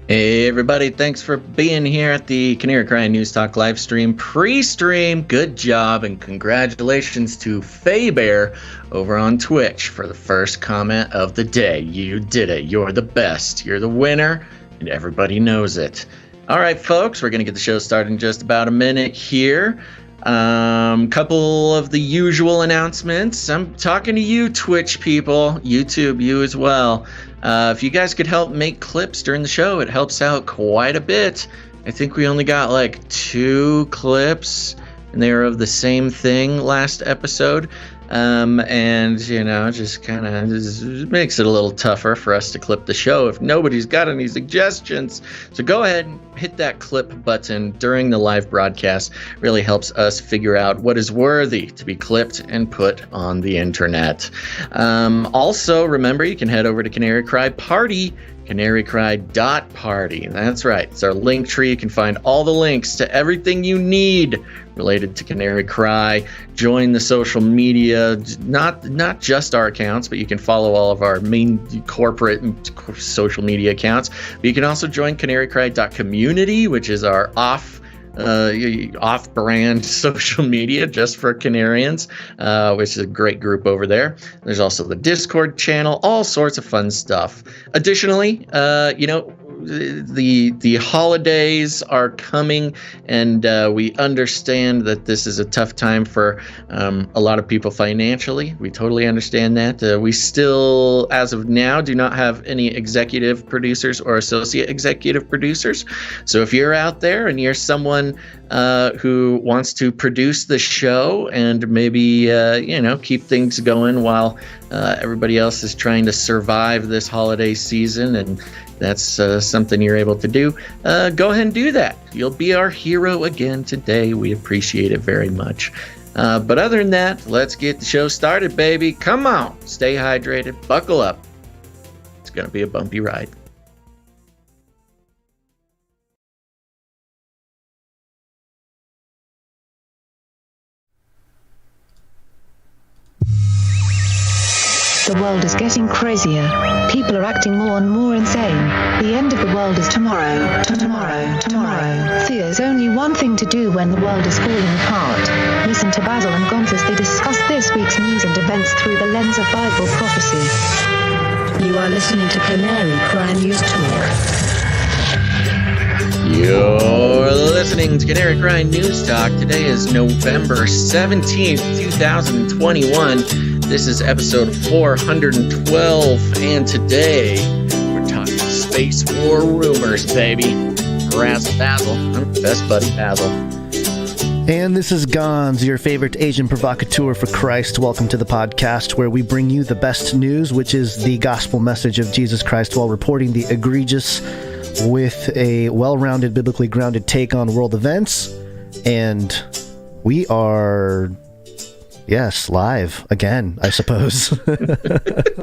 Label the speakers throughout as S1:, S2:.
S1: Hey everybody, thanks for being here at the Canary Cry News Talk live stream pre-stream. Good job and congratulations to Faber over on Twitch for the first comment of the day. You did it. You're the best. You're the winner and everybody knows it. All right, folks, we're going to get the show started in just about a minute here. Couple of the usual announcements. I'm talking to you, Twitch people, YouTube, you as well. If you guys could help make clips during the show, it helps out quite a bit. I think we only got like 2 clips, and they were of the same thing last episode. And, you know, just kind of makes it a little tougher for us to clip the show if nobody's got any suggestions. So go ahead and hit that clip button during the live broadcast. Really helps us figure out what is worthy to be clipped and put on the internet. Also, remember, you can head over to CanaryCry.Party, CanaryCry.Party. That's right. It's our link tree. You can find all the links to everything you need related to Canary Cry. Join the social media, not just our accounts, but you can follow all of our main corporate social media accounts. But you can also join CanaryCry.Community, which is our off-brand social media just for Canarians, which is a great group over there. There's also the Discord channel, all sorts of fun stuff. Additionally, you know, the holidays are coming, and we understand that this is a tough time for a lot of people financially. We totally understand that. We still, as of now, do not have any executive producers or associate executive producers. So if you're out there and you're someone who wants to produce the show and maybe you know, keep things going while everybody else is trying to survive this holiday season, and that's something you're able to do, go ahead and do that. You'll be our hero again today. We appreciate it very much. But other than that, let's get the show started, baby. Come on, stay hydrated, buckle up. It's going to be a bumpy ride.
S2: The world is getting crazier. People are acting more and more insane. The end of the world is tomorrow. Tomorrow. There's only one thing to do when the world is falling apart. Listen to Basil and Gonz as they discuss this week's news and events through the lens of Bible prophecy. You are listening to Canary Cry News Talk.
S1: You're listening to Canary Cry News Talk. Today is November 17th, 2021. This is episode 412, and today we're talking space war rumors, baby. Razzle Dazzle. I'm your best buddy, Basil.
S3: And this is Gonz, your favorite Asian provocateur for Christ. Welcome to the podcast where we bring you the best news, which is the gospel message of Jesus Christ, while reporting the egregious with a well-rounded, biblically grounded take on world events. And we are... yes, live again, I suppose.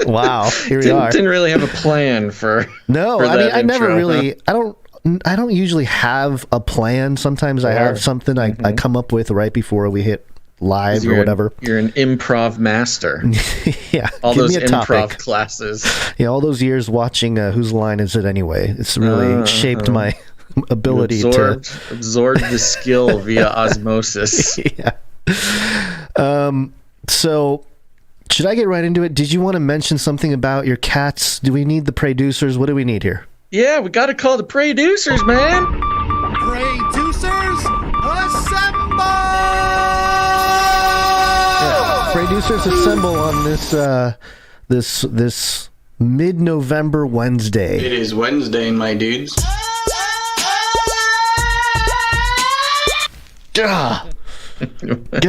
S3: Wow, here we are.
S1: Didn't really have a plan for.
S3: No,
S1: for
S3: I mean, I never
S1: intro,
S3: really.
S1: huh?
S3: I don't usually have a plan. Sometimes I have something I come up with right before we hit live or whatever.
S1: You're an improv master.
S3: Yeah,
S1: all those improv
S3: topic.
S1: Classes.
S3: Yeah, all those years watching Whose Line Is It Anyway? It's really shaped my ability to
S1: absorb the skill via osmosis.
S3: Yeah. So should I get right into it? Did you want to mention something about your cats? Do we need the producers? What do we need here?
S1: Yeah, we got to call the producers, man.
S4: Producers, assemble!
S3: Yeah, producers assemble on this mid-November Wednesday.
S4: It is Wednesday, my dudes.
S3: God, it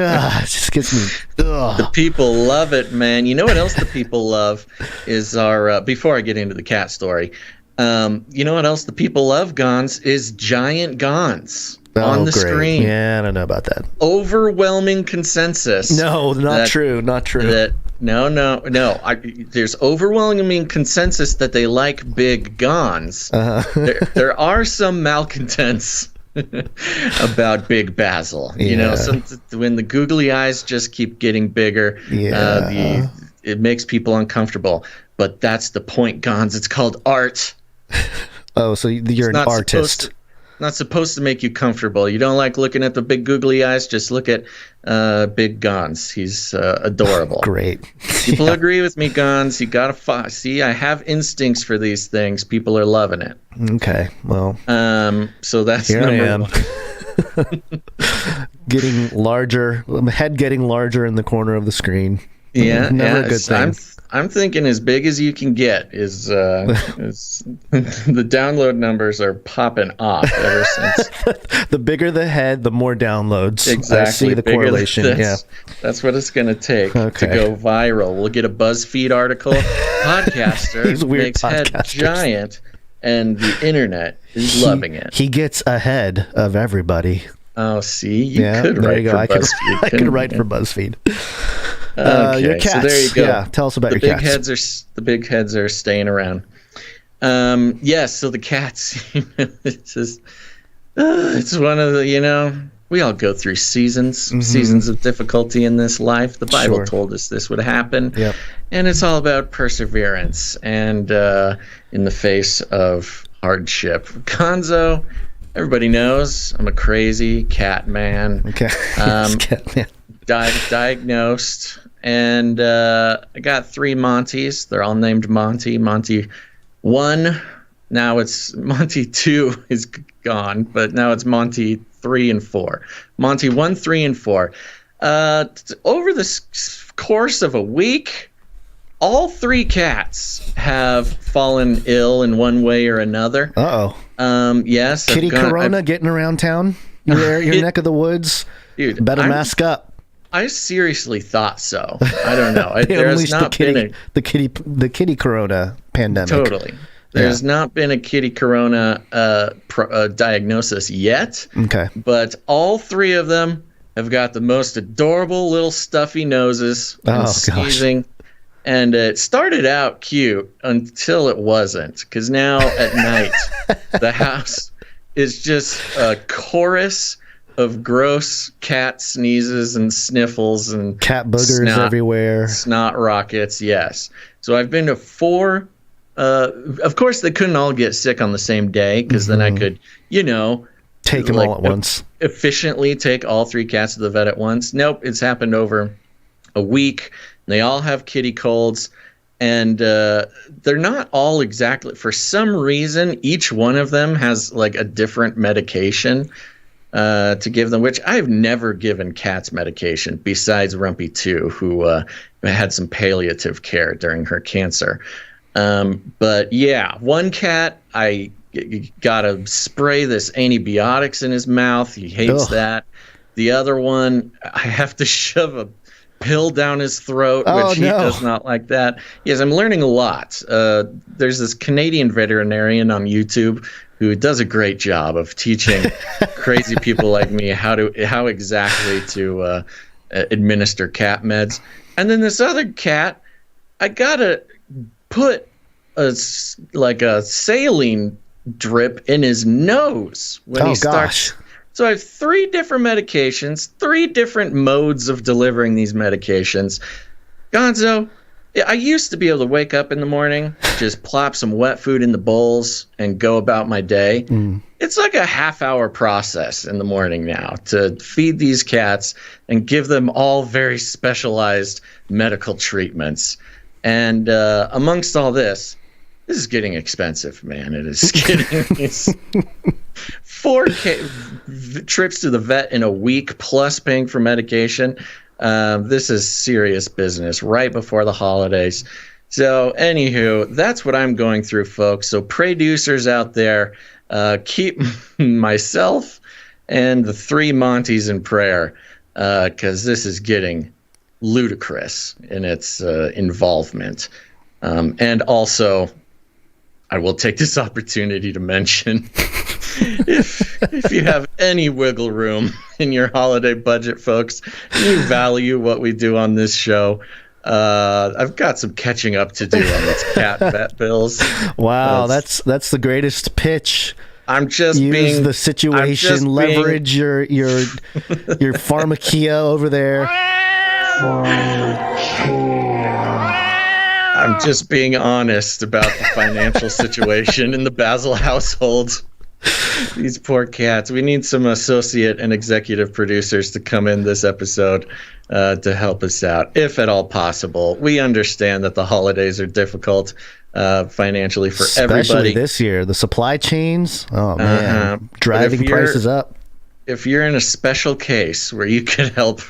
S3: just gets me. Ugh.
S1: The people love it, man. You know what else the people love is our. Before I get into the cat story, you know what else the people love, Gonz, is giant Gonz on the screen.
S3: Yeah, I don't know about that.
S1: Overwhelming consensus.
S3: No, not true. Not true.
S1: No. There's overwhelming consensus that they like big Gonz. There are some malcontents about Big Basil.
S3: Yeah.
S1: You know, when the googly eyes just keep getting bigger, it makes people uncomfortable. But that's the point, Gonz. It's called art.
S3: Oh, so you're an artist.
S1: Not supposed to make you comfortable. You don't like looking at the big googly eyes? Just look at Big Gonz. He's adorable.
S3: Great.
S1: People agree with me, Gonz. You gotta see. I have instincts for these things. People are loving it.
S3: Okay. Well.
S1: So that's
S3: here I am.
S1: one.
S3: Getting larger. Head getting larger in the corner of the screen.
S1: Yeah.
S3: Never a good thing.
S1: I'm thinking as big as you can get is the download numbers are popping off ever since.
S3: The bigger the head, the more downloads.
S1: Exactly.
S3: I see the correlation.
S1: That's what it's going to take to go viral. We'll get a BuzzFeed article. Podcaster makes head giant, and the internet is loving it.
S3: He gets ahead of everybody.
S1: Oh, see, you could write for BuzzFeed.
S3: I could write for BuzzFeed.
S1: Okay,
S3: your cats.
S1: So there you go.
S3: Yeah, tell us about your cats.
S1: The big heads are staying around. Yes, so the cats. It's one of the, we all go through seasons of difficulty in this life. The Bible told us this would happen.
S3: Yep.
S1: And it's all about perseverance and in the face of hardship. Gonzo, everybody knows I'm a crazy cat man.
S3: Okay. Cat man.
S1: Diagnosed, and I got 3 Monties. They're all named Monty. Monty 1, now it's Monty 2 is gone, but now it's Monty 3 and 4. Monty 1, 3, and 4. Over the course of a week, all 3 cats have fallen ill in one way or another.
S3: Uh-oh.
S1: Yes.
S3: Kitty Corona getting around town? Your neck of the woods?
S1: Dude,
S3: better mask up.
S1: I seriously thought so. I don't know.
S3: There's not been the kitty corona pandemic.
S1: Totally. There's not been a kitty corona diagnosis yet.
S3: Okay.
S1: But all 3 of them have got the most adorable little stuffy noses and sneezing. Gosh. And it started out cute until it wasn't. Because now at night, the house is just a chorus of gross cat sneezes and sniffles and
S3: cat boogers everywhere.
S1: Snot rockets, yes. So I've been to 4. Of course, they couldn't all get sick on the same day because then I could,
S3: take them all at once.
S1: Efficiently take all 3 cats to the vet at once. Nope, it's happened over a week. They all have kitty colds. And they're not all exactly, for some reason, each one of them has like a different medication to give them, which I've never given cats medication besides Rumpy 2, who had some palliative care during her cancer. But yeah, one cat, I gotta spray this antibiotics in his mouth. He hates that. The other one, I have to shove a pill down his throat, which he does not like that. Yes, I'm learning a lot. There's this Canadian veterinarian on YouTube who does a great job of teaching crazy people like me how exactly to administer cat meds. And then this other cat, I gotta put a saline drip in his nose when he starts.
S3: Gosh.
S1: So I have 3 different medications, 3 different modes of delivering these medications. Gonzo, I used to be able to wake up in the morning, just plop some wet food in the bowls, and go about my day. It's like a half-hour process in the morning now to feed these cats and give them all very specialized medical treatments. And amongst all this is getting expensive, man. It is getting 4 trips to the vet in a week, plus paying for medication. This is serious business right before the holidays. So, anywho, that's what I'm going through, folks. So, producers out there, keep myself and the 3 Monties in prayer, because this is getting ludicrous in its involvement. And also, I will take this opportunity to mention, if you have any wiggle room in your holiday budget, folks, and you value what we do on this show, I've got some catching up to do on these cat vet bills.
S3: Wow, that's the greatest pitch.
S1: I'm just
S3: use the situation, leverage your pharmakia over there.
S1: I'm just being honest about the financial situation in the Basil household. These poor cats. We need some associate and executive producers to come in this episode to help us out, if at all possible. We understand that the holidays are difficult financially for everybody.
S3: Especially this year. The supply chains, oh man, driving prices up.
S1: If you're in a special case where you could help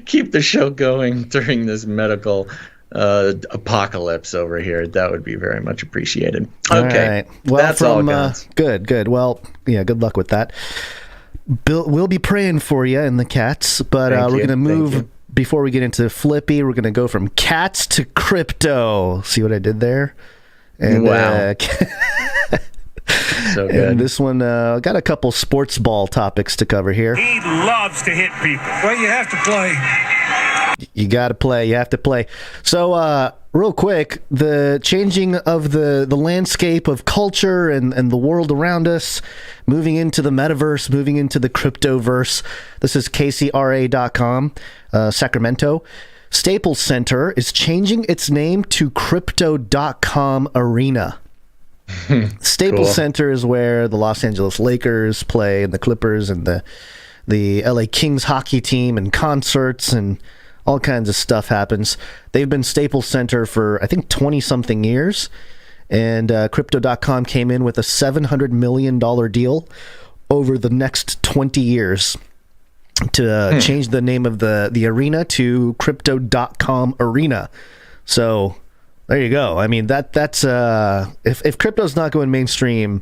S1: keep the show going during this medical apocalypse over here, that would be very much appreciated. Okay,
S3: all right. Well,
S1: that's all, guys.
S3: Good. Well, yeah, good luck with that. Bill, we'll be praying for you and the cats, but we're going to move, before we get into Flippy, we're going to go from cats to crypto. See what I did there? And,
S1: wow. So good.
S3: And this one, got a couple sports ball topics to cover here.
S5: He loves to hit people. Well, you have to play.
S3: You got to play. You have to play. So, real quick, the changing of the landscape of culture and the world around us, moving into the metaverse, moving into the cryptoverse. This is KCRA.com, Sacramento. Staples Center is changing its name to Crypto.com Arena. Staples Center is where the Los Angeles Lakers play, and the Clippers, and the LA Kings hockey team, and concerts, and all kinds of stuff happens. They've been Staples Center for, I think, 20-something years, and Crypto.com came in with a $700 million deal over the next 20 years to change the name of the arena to Crypto.com Arena. So there you go. I mean, that's if crypto's not going mainstream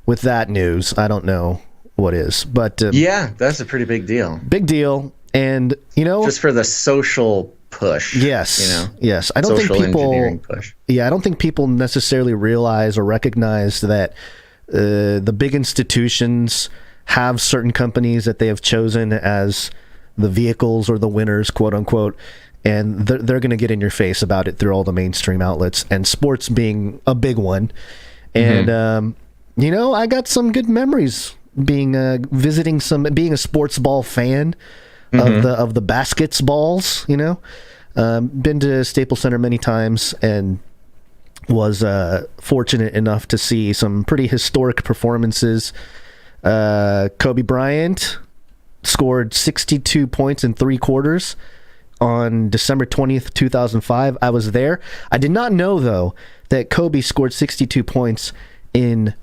S3: with that news, I don't know what is. But
S1: yeah, that's a pretty big deal.
S3: Big deal. And, you know,
S1: just for the social push.
S3: Yes.
S1: You know,
S3: yes. I don't think people,
S1: engineering push.
S3: Yeah, I don't think people necessarily realize or recognize that the big institutions have certain companies that they have chosen as the vehicles or the winners, quote unquote, and they're going to get in your face about it through all the mainstream outlets, and sports being a big one. And, you know, I got some good memories being being a sports ball fan of the baskets balls, you know. Been to Staples Center many times and was fortunate enough to see some pretty historic performances. Kobe Bryant scored 62 points in 3 quarters on December 20th, 2005. I was there. I did not know, though, that Kobe scored 62 points in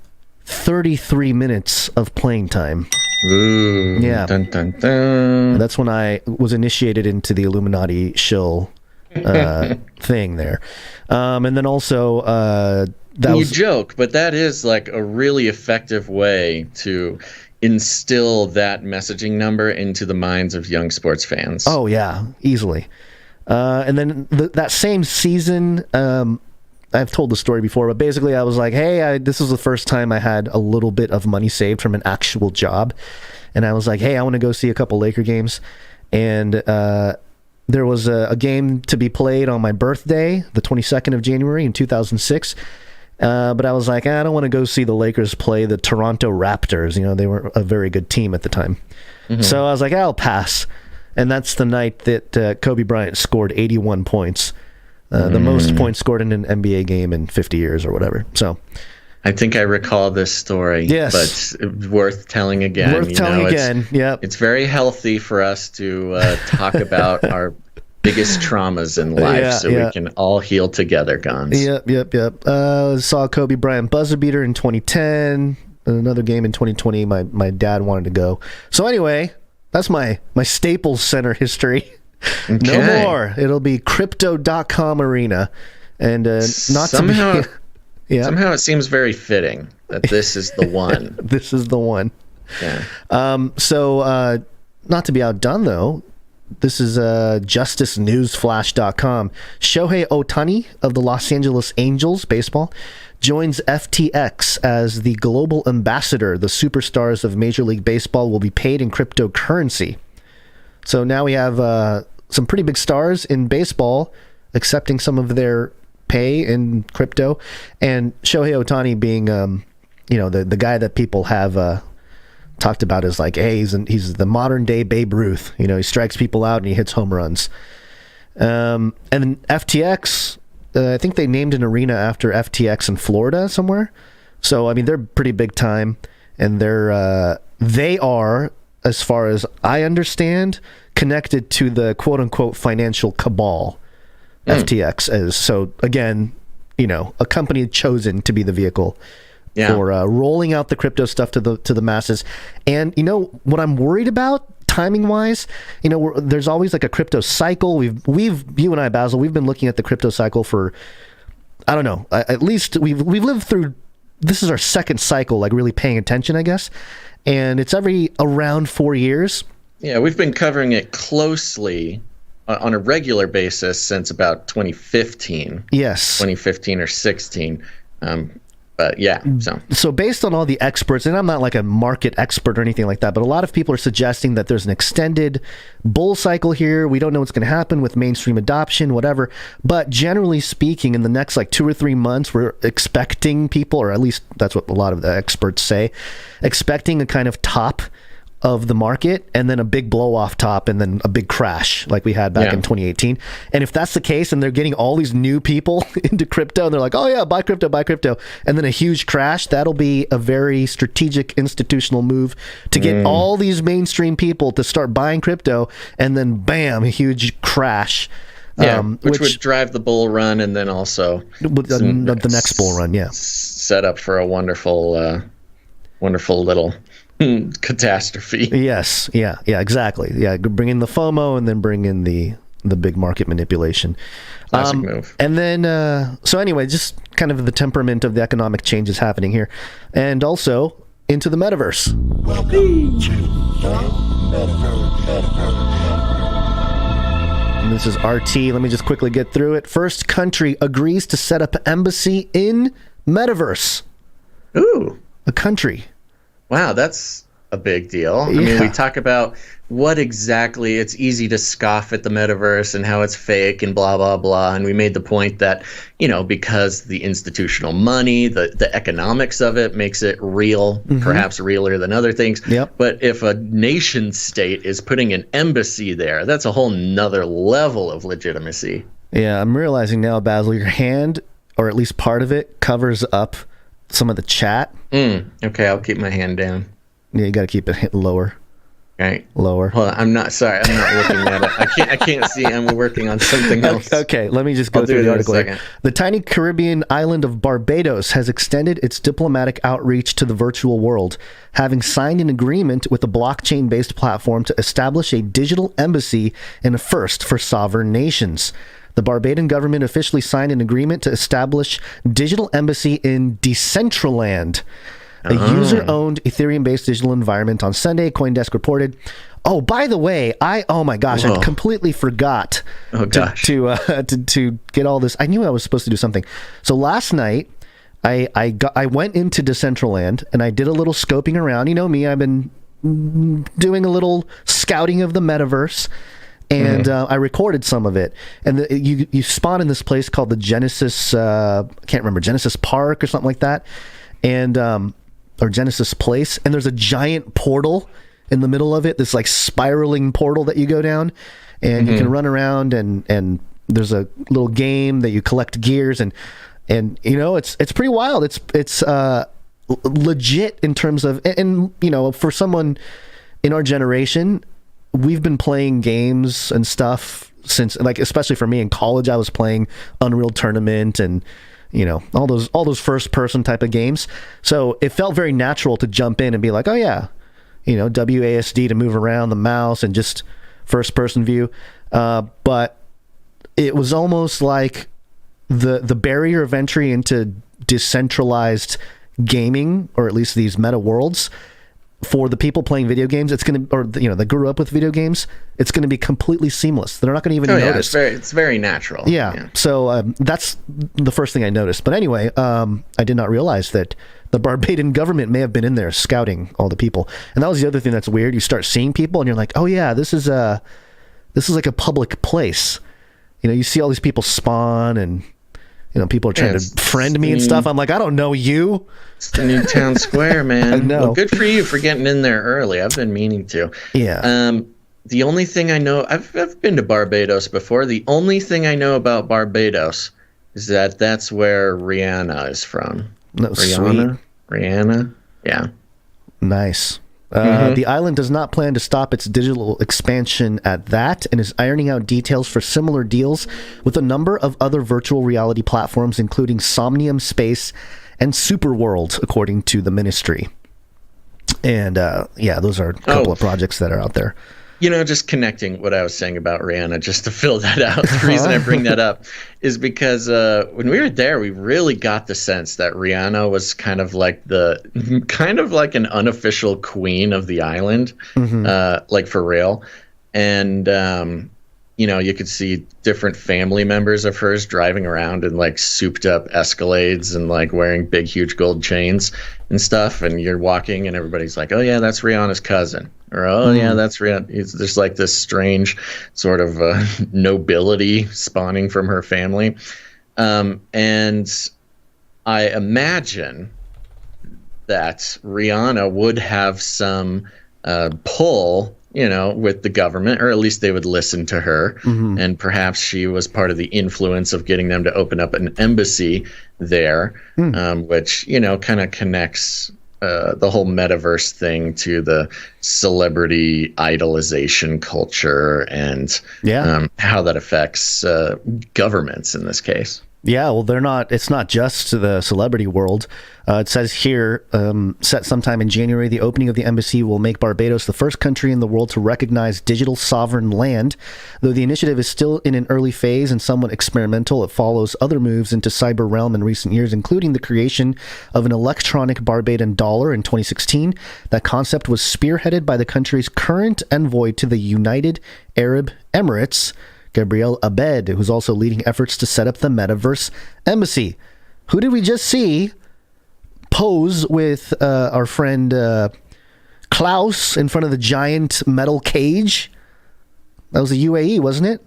S3: 33 minutes of playing time.
S1: Ooh,
S3: yeah.
S1: Dun, dun, dun.
S3: That's when I was initiated into the Illuminati shill thing there. And then also
S1: you joke, but that is like a really effective way to instill that messaging number into the minds of young sports fans.
S3: Oh yeah, easily. And then that same season, I've told the story before, but basically I was like, hey, this was the first time I had a little bit of money saved from an actual job. And I was like, hey, I want to go see a couple Laker games. And there was a game to be played on my birthday, the 22nd of January in 2006. But I was like, I don't want to go see the Lakers play the Toronto Raptors. You know, they were a very good team at the time. So I was like, I'll pass. And that's the night that Kobe Bryant scored 81 points. The most points scored in an NBA game in 50 years or whatever. So
S1: I think I recall this story.
S3: Yes.
S1: But worth telling again.
S3: Worth telling again, yep.
S1: It's very healthy for us to talk about our biggest traumas in life we can all heal together, Gonz.
S3: Yep. Saw Kobe Bryant buzzer beater in 2010. Another game in 2020. My dad wanted to go. So anyway, that's my Staples Center history. Okay. No more. It'll be Crypto.com Arena. And
S1: somehow it seems very fitting that this is the one.
S3: This is the one.
S1: Yeah.
S3: So not to be outdone, though, this is JusticeNewsFlash.com. Shohei Otani of the Los Angeles Angels baseball joins FTX as the global ambassador. The superstars of Major League Baseball will be paid in cryptocurrency. So now we have some pretty big stars in baseball accepting some of their pay in crypto, and Shohei Otani being, the guy that people have talked about as like, hey, he's the modern day Babe Ruth. You know, he strikes people out and he hits home runs. And then FTX I think they named an arena after FTX in Florida somewhere. So, I mean, they're pretty big time, and they are, as far as I understand, connected to the quote-unquote financial cabal. FTX is. So, again, a company chosen to be the vehicle for rolling out the crypto stuff to the masses. And, what I'm worried about, timing-wise, there's always like a crypto cycle. You and I, Basil, we've been looking at the crypto cycle for, I don't know, at least we've lived through, this is our second cycle, like really paying attention, I guess. And it's every around 4 years.
S1: Yeah, we've been covering it closely on a regular basis since about 2015.
S3: Yes.
S1: 2015 or 16. But yeah,
S3: so based on all the experts, and I'm not like a market expert or anything like that, but a lot of people are suggesting that there's an extended bull cycle here. We don't know what's going to happen with mainstream adoption, whatever. But generally speaking, in the next like 2 or 3 months, we're expecting people, or at least that's what a lot of the experts say, expecting a kind of top of the market, and then a big blow off top, and then a big crash like we had back in 2018. And if that's the case, and they're getting all these new people into crypto, and they're like, oh yeah, buy crypto, and then a huge crash, that'll be a very strategic institutional move to get all these mainstream people to start buying crypto, and then bam, a huge crash.
S1: Which would drive the bull run, and then also
S3: the next bull run,
S1: set up for a wonderful little catastrophe.
S3: Yes, yeah, exactly. Yeah, bring in the FOMO, and then bring in the big market manipulation.
S1: Classic move.
S3: And then, so anyway, just kind of the temperament of the economic changes happening here, and also into the metaverse. Welcome to the metaverse. And this is RT. Let me just quickly get through it. First country agrees to set up embassy in metaverse.
S1: Ooh,
S3: a country.
S1: Wow, that's a big deal. I mean, we talk about what exactly, it's easy to scoff at the metaverse and how it's fake and blah, blah, blah. And we made the point that, because the institutional money, the economics of it makes it real, perhaps realer than other things.
S3: Yep.
S1: But if a nation state is putting an embassy there, that's a whole nother level of legitimacy.
S3: Yeah, I'm realizing now, Basil, your hand, or at least part of it, covers up some of the chat.
S1: Okay, I'll keep my hand down.
S3: Yeah, you got to keep it lower.
S1: Right.
S3: Lower.
S1: Hold on, I'm not looking at it. I can't see. I'm working on something else.
S3: Okay, let me just go through the article. The tiny Caribbean island of Barbados has extended its diplomatic outreach to the virtual world, having signed an agreement with a blockchain-based platform to establish a digital embassy in a first for sovereign nations. The Barbadian government officially signed an agreement to establish digital embassy in Decentraland, a user-owned Ethereum-based digital environment, on Sunday. CoinDesk reported. Oh, by the way, I completely forgot to get all this. I knew I was supposed to do something. So last night, I went into Decentraland and I did a little scoping around. You know me, I've been doing a little scouting of the metaverse. And I recorded some of it. And you spawn in this place called the Genesis, I can't remember, Genesis Park or something like that. And, or Genesis Place. And there's a giant portal in the middle of it, this like spiraling portal that you go down. And you can run around, and there's a little game that you collect gears. And it's pretty wild. It's legit in terms of, and for someone in our generation, we've been playing games and stuff since, like, especially for me in college, I was playing Unreal Tournament and, all those first person type of games. So it felt very natural to jump in and be like, oh yeah, WASD to move around the mouse and just first person view. But it was almost like the barrier of entry into decentralized gaming, or at least these meta worlds, for the people playing video games, it's going to, or that grew up with video games, it's going to be completely seamless. They're not going to even notice.
S1: It's very natural.
S3: Yeah. So that's the first thing I noticed. But anyway, I did not realize that the Barbadian government may have been in there scouting all the people. And that was the other thing that's weird. You start seeing people and you're like, oh yeah, this is like a public place. You see all these people spawn, and people are trying to friend me and stuff. I'm like, I don't know you.
S1: It's the new town square, man.
S3: I know.
S1: Well, good for you for getting in there early. I've been meaning to.
S3: Yeah.
S1: The only thing I know, I've been to Barbados before. The only thing I know about Barbados is that's where Rihanna is from.
S3: No,
S1: Rihanna? Yeah.
S3: Nice. The island does not plan to stop its digital expansion at that and is ironing out details for similar deals with a number of other virtual reality platforms, including Somnium Space and Superworld, according to the ministry. And those are a couple of projects that are out there.
S1: Just connecting what I was saying about Rihanna, just to fill that out. The reason I bring that up is because when we were there, we really got the sense that Rihanna was kind of like an unofficial queen of the island, like for real. And you could see different family members of hers driving around in like souped up Escalades and like wearing big, huge gold chains and stuff. And you're walking and everybody's like, oh yeah, that's Rihanna's cousin. Or, oh yeah, that's Rihanna. There's like this strange sort of nobility spawning from her family. And I imagine that Rihanna would have some pull, with the government, or at least they would listen to her. And perhaps she was part of the influence of getting them to open up an embassy there, which, kind of connects the whole metaverse thing to the celebrity idolization culture and how that affects governments in this case.
S3: Yeah, well, it's not just the celebrity world. It says here, set sometime in January, the opening of the embassy will make Barbados the first country in the world to recognize digital sovereign land. Though the initiative is still in an early phase and somewhat experimental, it follows other moves into cyber realm in recent years, including the creation of an electronic Barbadian dollar in 2016. That concept was spearheaded by the country's current envoy to the United Arab Emirates, Gabriel Abed, who's also leading efforts to set up the Metaverse Embassy. Who did we just see pose with our friend Klaus in front of the giant metal cage? That was the UAE, wasn't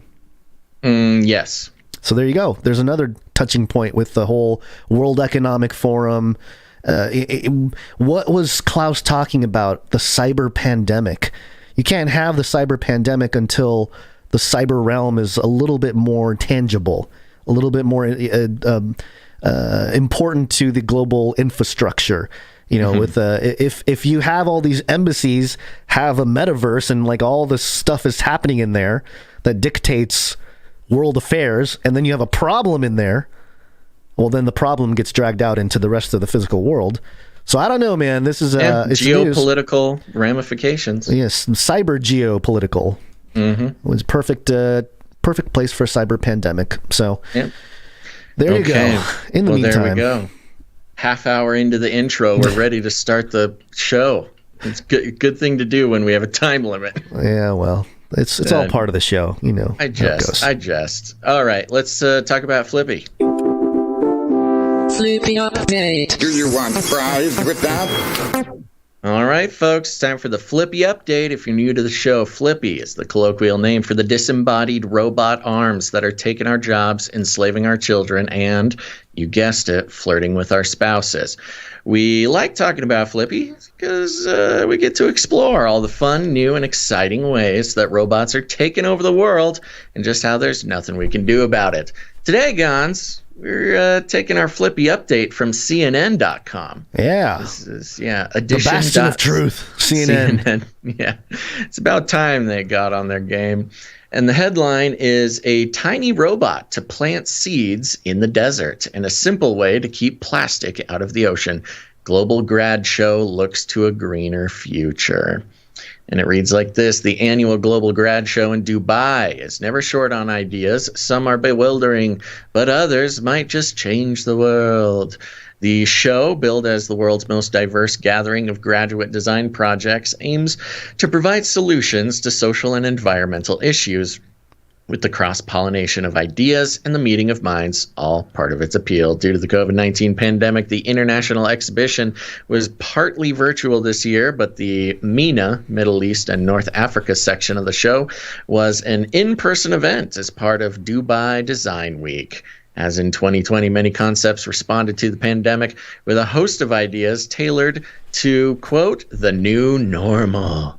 S3: it?
S1: Yes.
S3: So there you go. There's another touching point with the whole World Economic Forum. What was Klaus talking about? The cyber pandemic. You can't have the cyber pandemic until the cyber realm is a little bit more tangible, a little bit more important to the global infrastructure. With if you have all these embassies have a metaverse and like all this stuff is happening in there that dictates world affairs, and then you have a problem in there, well, then the problem gets dragged out into the rest of the physical world. So I don't know, man. This is it's
S1: geopolitical ramifications.
S3: Yes, cyber geopolitical. It was perfect place for a cyber pandemic. So there you go. In the meantime,
S1: there we go. Half hour into the intro, we're ready to start the show. It's good thing to do when we have a time limit.
S3: Yeah, well, it's all part of the show,
S1: I jest. All right, let's talk about Flippy.
S6: Flippy update.
S7: Do you want fries with that?
S1: All right, folks, time for the Flippy update. If you're new to the show, Flippy is the colloquial name for the disembodied robot arms that are taking our jobs, enslaving our children, and, you guessed it, flirting with our spouses. We like talking about Flippy because we get to explore all the fun, new, and exciting ways that robots are taking over the world and just how there's nothing we can do about it. Today, Gonz, we're taking our Flippy update from CNN.com.
S3: Yeah.
S1: This is, edition.
S3: The bastion of truth. CNN.
S1: Yeah. It's about time they got on their game. And the headline is a tiny robot to plant seeds in the desert and a simple way to keep plastic out of the ocean. Global Grad Show looks to a greener future. And it reads like this: the annual Global Grad Show in Dubai is never short on ideas. Some are bewildering, but others might just change the world. The show, billed as the world's most diverse gathering of graduate design projects, aims to provide solutions to social and environmental issues, with the cross-pollination of ideas and the meeting of minds all part of its appeal. Due to the COVID-19 pandemic, the international exhibition was partly virtual this year, but the MENA, Middle East and North Africa section of the show was an in-person event as part of Dubai Design Week. As in 2020, many concepts responded to the pandemic with a host of ideas tailored to, quote, the new normal.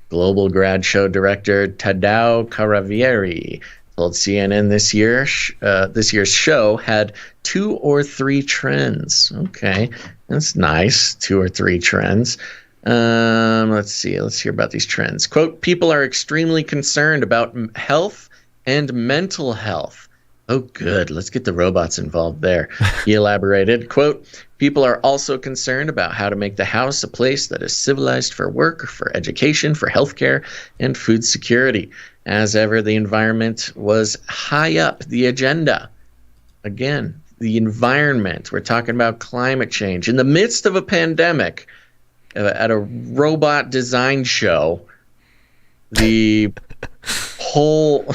S1: Global Grad Show director Tadao Caravieri told CNN this year's show had 2 or 3 trends. Okay, that's nice. 2 or 3 trends. Let's see. Let's hear about these trends. Quote, people are extremely concerned about health and mental health. Oh, good. Let's get the robots involved there. He elaborated, quote, people are also concerned about how to make the house a place that is civilized for work, for education, for healthcare, and food security. As ever, the environment was high up the agenda. Again, the environment. We're talking about climate change. In the midst of a pandemic, at a robot design show, the whole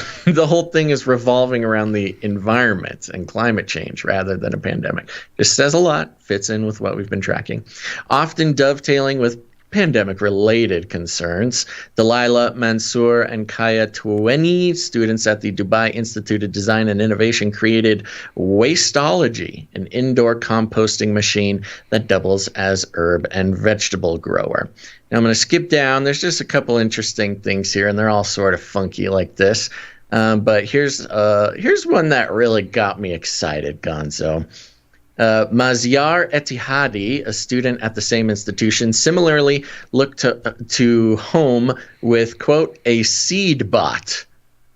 S1: thing is revolving around the environment and climate change rather than a pandemic. This says a lot, fits in with what we've been tracking, often dovetailing with pandemic-related concerns. Delilah Mansour and Kaya Tweni, students at the Dubai Institute of Design and Innovation, created Wasteology, an indoor composting machine that doubles as herb and vegetable grower. Now I'm going to skip down. There's just a couple interesting things here, and they're all sort of funky like this. But here's one that really got me excited, Gonzo. Mazyar Etihadi, a student at the same institution, similarly looked to home with, quote, a seed bot.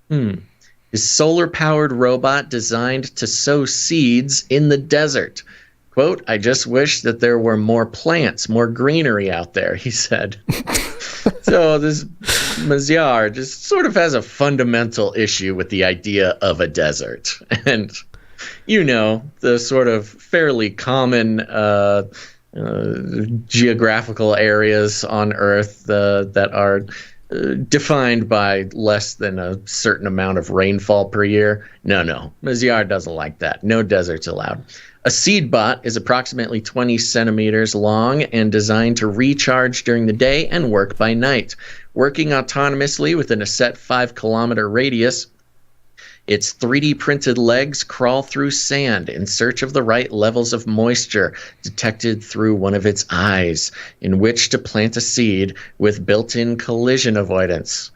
S1: His solar-powered robot designed to sow seeds in the desert. Quote, I just wish that there were more plants, more greenery out there, he said. So this Mazyar just sort of has a fundamental issue with the idea of a desert. And you know, the sort of fairly common geographical areas on Earth that are defined by less than a certain amount of rainfall per year. No, Mazyar doesn't like that. No deserts allowed. A seed bot is approximately 20 centimeters long and designed to recharge during the day and work by night. Working autonomously within a set 5-kilometer radius, its 3D printed legs crawl through sand in search of the right levels of moisture detected through one of its eyes, in which to plant a seed with built-in collision avoidance.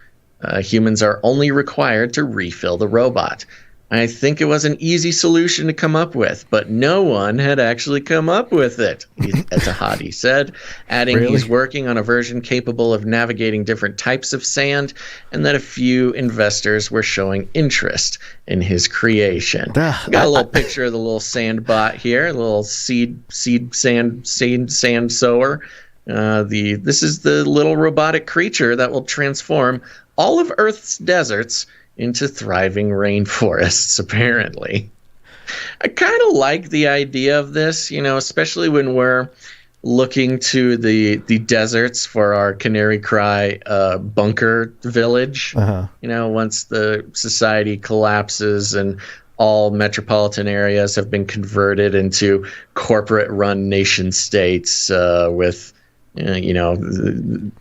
S1: Humans are only required to refill the robot. I think it was an easy solution to come up with, but no one had actually come up with it, Etihadi said, adding he's working on a version capable of navigating different types of sand and that a few investors were showing interest in his creation. Got a little picture of the little sand bot here, a little seed sand sower. This is the little robotic creature that will transform all of Earth's deserts into thriving rainforests, apparently. I kind of like the idea of this, you know, especially when we're looking to the deserts for our Canary Cry bunker village. You know, once the society collapses and all metropolitan areas have been converted into corporate-run nation states with, you know,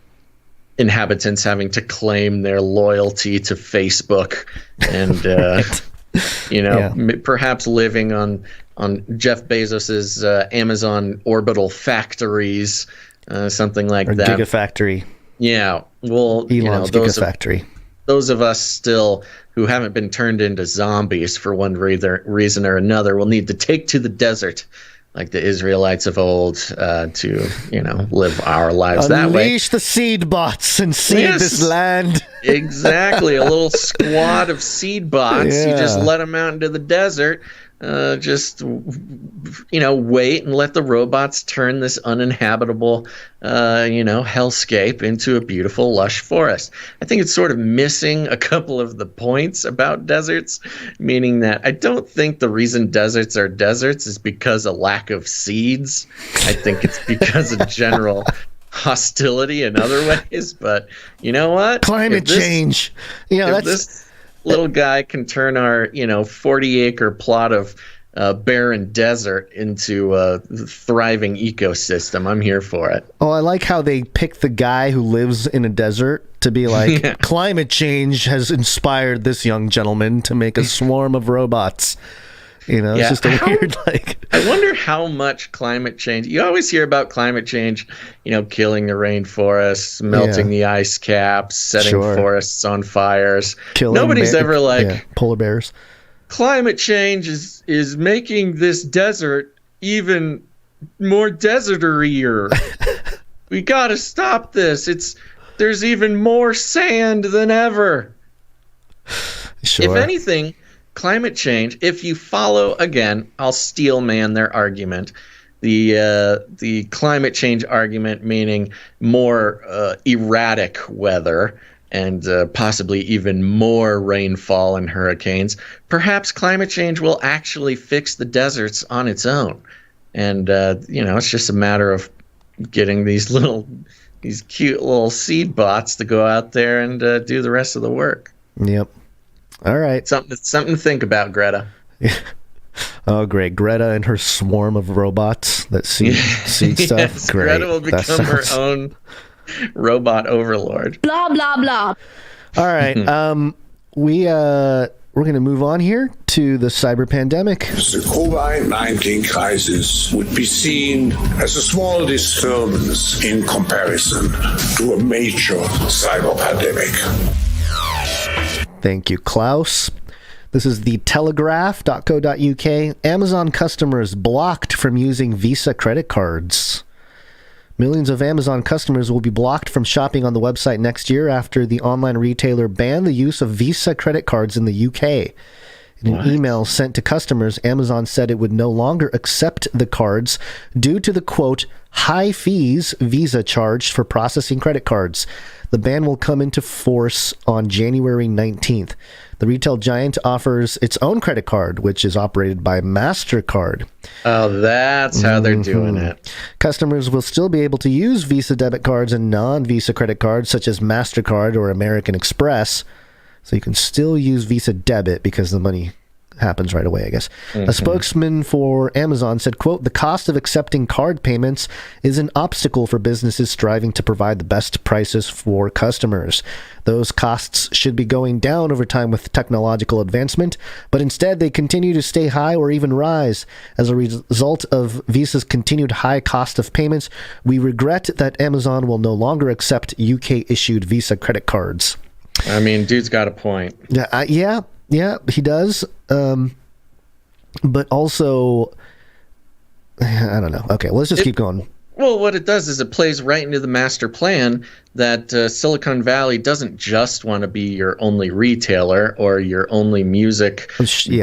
S1: inhabitants having to claim their loyalty to Facebook and, you know, perhaps living on Jeff Bezos's Amazon orbital factories, something like that.
S3: Gigafactory.
S1: Yeah. Well,
S3: Elon's, you know, Gigafactory.
S1: Those of us still who haven't been turned into zombies for one reason or another will need to take to the desert like the Israelites of old, to, you know, live our lives that way.
S3: Unleash the seed bots and seed this land.
S1: Exactly. A little squad of seed bots. You just let them out into the desert. Just, you know, wait and let the robots turn this uninhabitable, you know, hellscape into a beautiful, lush forest. I think it's sort of missing a couple of the points about deserts, meaning that I don't think the reason deserts are deserts is because of lack of seeds. I think it's because of general hostility in other ways. But you know what?
S3: Climate change. You know,
S1: this little guy can turn our, you know, 40-acre plot of barren desert into a thriving ecosystem. I'm here for it.
S3: Oh, I like how they pick the guy who lives in a desert to be like, climate change has inspired this young gentleman to make a swarm of robots. It's just a weird,
S1: I wonder how much climate change. You always hear about climate change, killing the rainforests, melting the ice caps, setting forests on fires. Nobody's ever
S3: polar bears.
S1: Climate change is making this desert even more deserterier. We got to stop this. There's even more sand than ever.
S3: Sure.
S1: If anything, climate change, if you follow, again, I'll steel man their argument. The climate change argument meaning more erratic weather and possibly even more rainfall and hurricanes. Perhaps climate change will actually fix the deserts on its own. And, it's just a matter of getting these cute little seed bots to go out there and do the rest of the work.
S3: Yep. All right.
S1: Something to think about, Greta.
S3: Oh, great. Greta and her swarm of robots that seed stuff.
S1: Yes,
S3: great.
S1: Greta will become her own robot overlord.
S6: Blah, blah, blah.
S3: All right. We're going to move on here to the cyber pandemic.
S8: The COVID-19 crisis would be seen as a small disturbance in comparison to a major cyber pandemic.
S3: Thank you, Klaus. This is the Telegraph.co.uk. Amazon customers blocked from using Visa credit cards. Millions of Amazon customers will be blocked from shopping on the website next year after the online retailer banned the use of Visa credit cards in the UK. In an email sent to customers, Amazon said it would no longer accept the cards due to the, quote, high fees Visa charged for processing credit cards. The ban will come into force on January 19th. The retail giant offers its own credit card, which is operated by MasterCard.
S1: Oh, that's how they're doing it.
S3: Customers will still be able to use Visa debit cards and non-Visa credit cards, such as MasterCard or American Express. So you can still use Visa debit because the money happens right away, I guess. A spokesman for Amazon said, quote, the cost of accepting card payments is an obstacle for businesses striving to provide the best prices for customers. Those costs should be going down over time with technological advancement, but instead they continue to stay high or even rise. As a result of Visa's continued high cost of payments, we regret that Amazon will no longer accept UK-issued Visa credit cards.
S1: I mean, dude's got a point.
S3: Yeah, he does. But also, I don't know. Okay, let's just keep going.
S1: Well, what it does is it plays right into the master plan that Silicon Valley doesn't just want to be your only retailer or your only music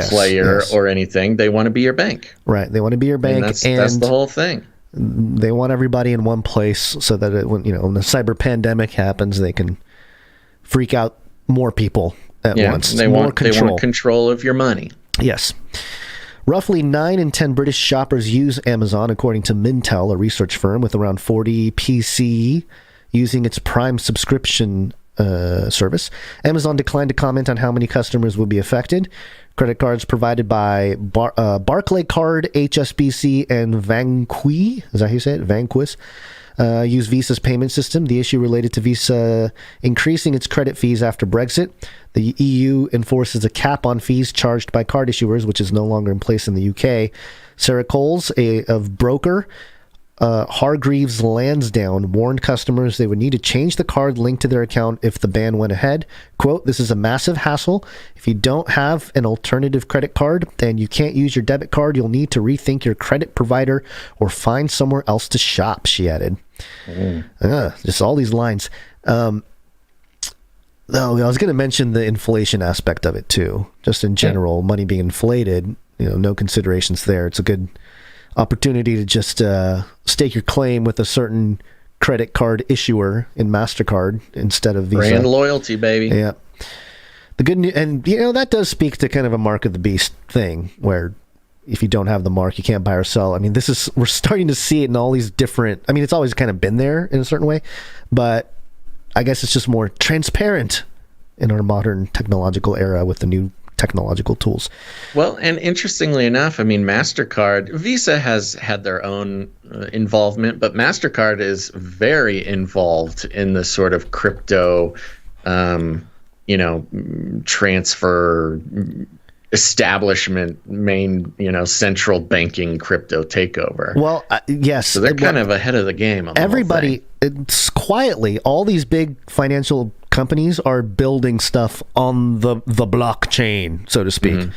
S1: player or anything. They want to be your bank.
S3: Right. They want to be your bank.
S1: And that's the whole thing.
S3: They want everybody in one place so that when the cyber pandemic happens, they can freak out more people at once.
S1: They want control of your money.
S3: Yes. Roughly 9 in 10 British shoppers use Amazon, according to Mintel, a research firm with around 40 PCE using its Prime subscription service. Amazon declined to comment on how many customers will be affected. Credit cards provided by Barclaycard, HSBC, and Vanquis, is that how you say it? Vanquis, use Visa's payment system. The issue related to Visa increasing its credit fees after Brexit. The EU enforces a cap on fees charged by card issuers, which is no longer in place in the UK. Sarah Coles, of broker Hargreaves Lansdowne, warned customers they would need to change the card linked to their account if the ban went ahead. Quote, this is a massive hassle. If you don't have an alternative credit card and you can't use your debit card, you'll need to rethink your credit provider or find somewhere else to shop, she added. Just all these lines. I was going to mention the inflation aspect of it too. Just in general, money being inflated, no considerations there. It's a good opportunity to just stake your claim with a certain credit card issuer in MasterCard instead of Visa.
S1: Brand loyalty, baby.
S3: Yeah. The good news, and that does speak to kind of a mark of the beast thing, where if you don't have the mark, you can't buy or sell. I mean, we're starting to see it in all these different. I mean, it's always kind of been there in a certain way, but I guess it's just more transparent in our modern technological era with the new technological tools.
S1: Well, and interestingly enough, I mean, MasterCard, Visa has had their own involvement, but MasterCard is very involved in the sort of crypto, transfer establishment main, central banking crypto takeover.
S3: Well, yes.
S1: So they're kind of ahead of the game on the
S3: everybody, it's quietly, all these big financial companies are building stuff on the blockchain, so to speak.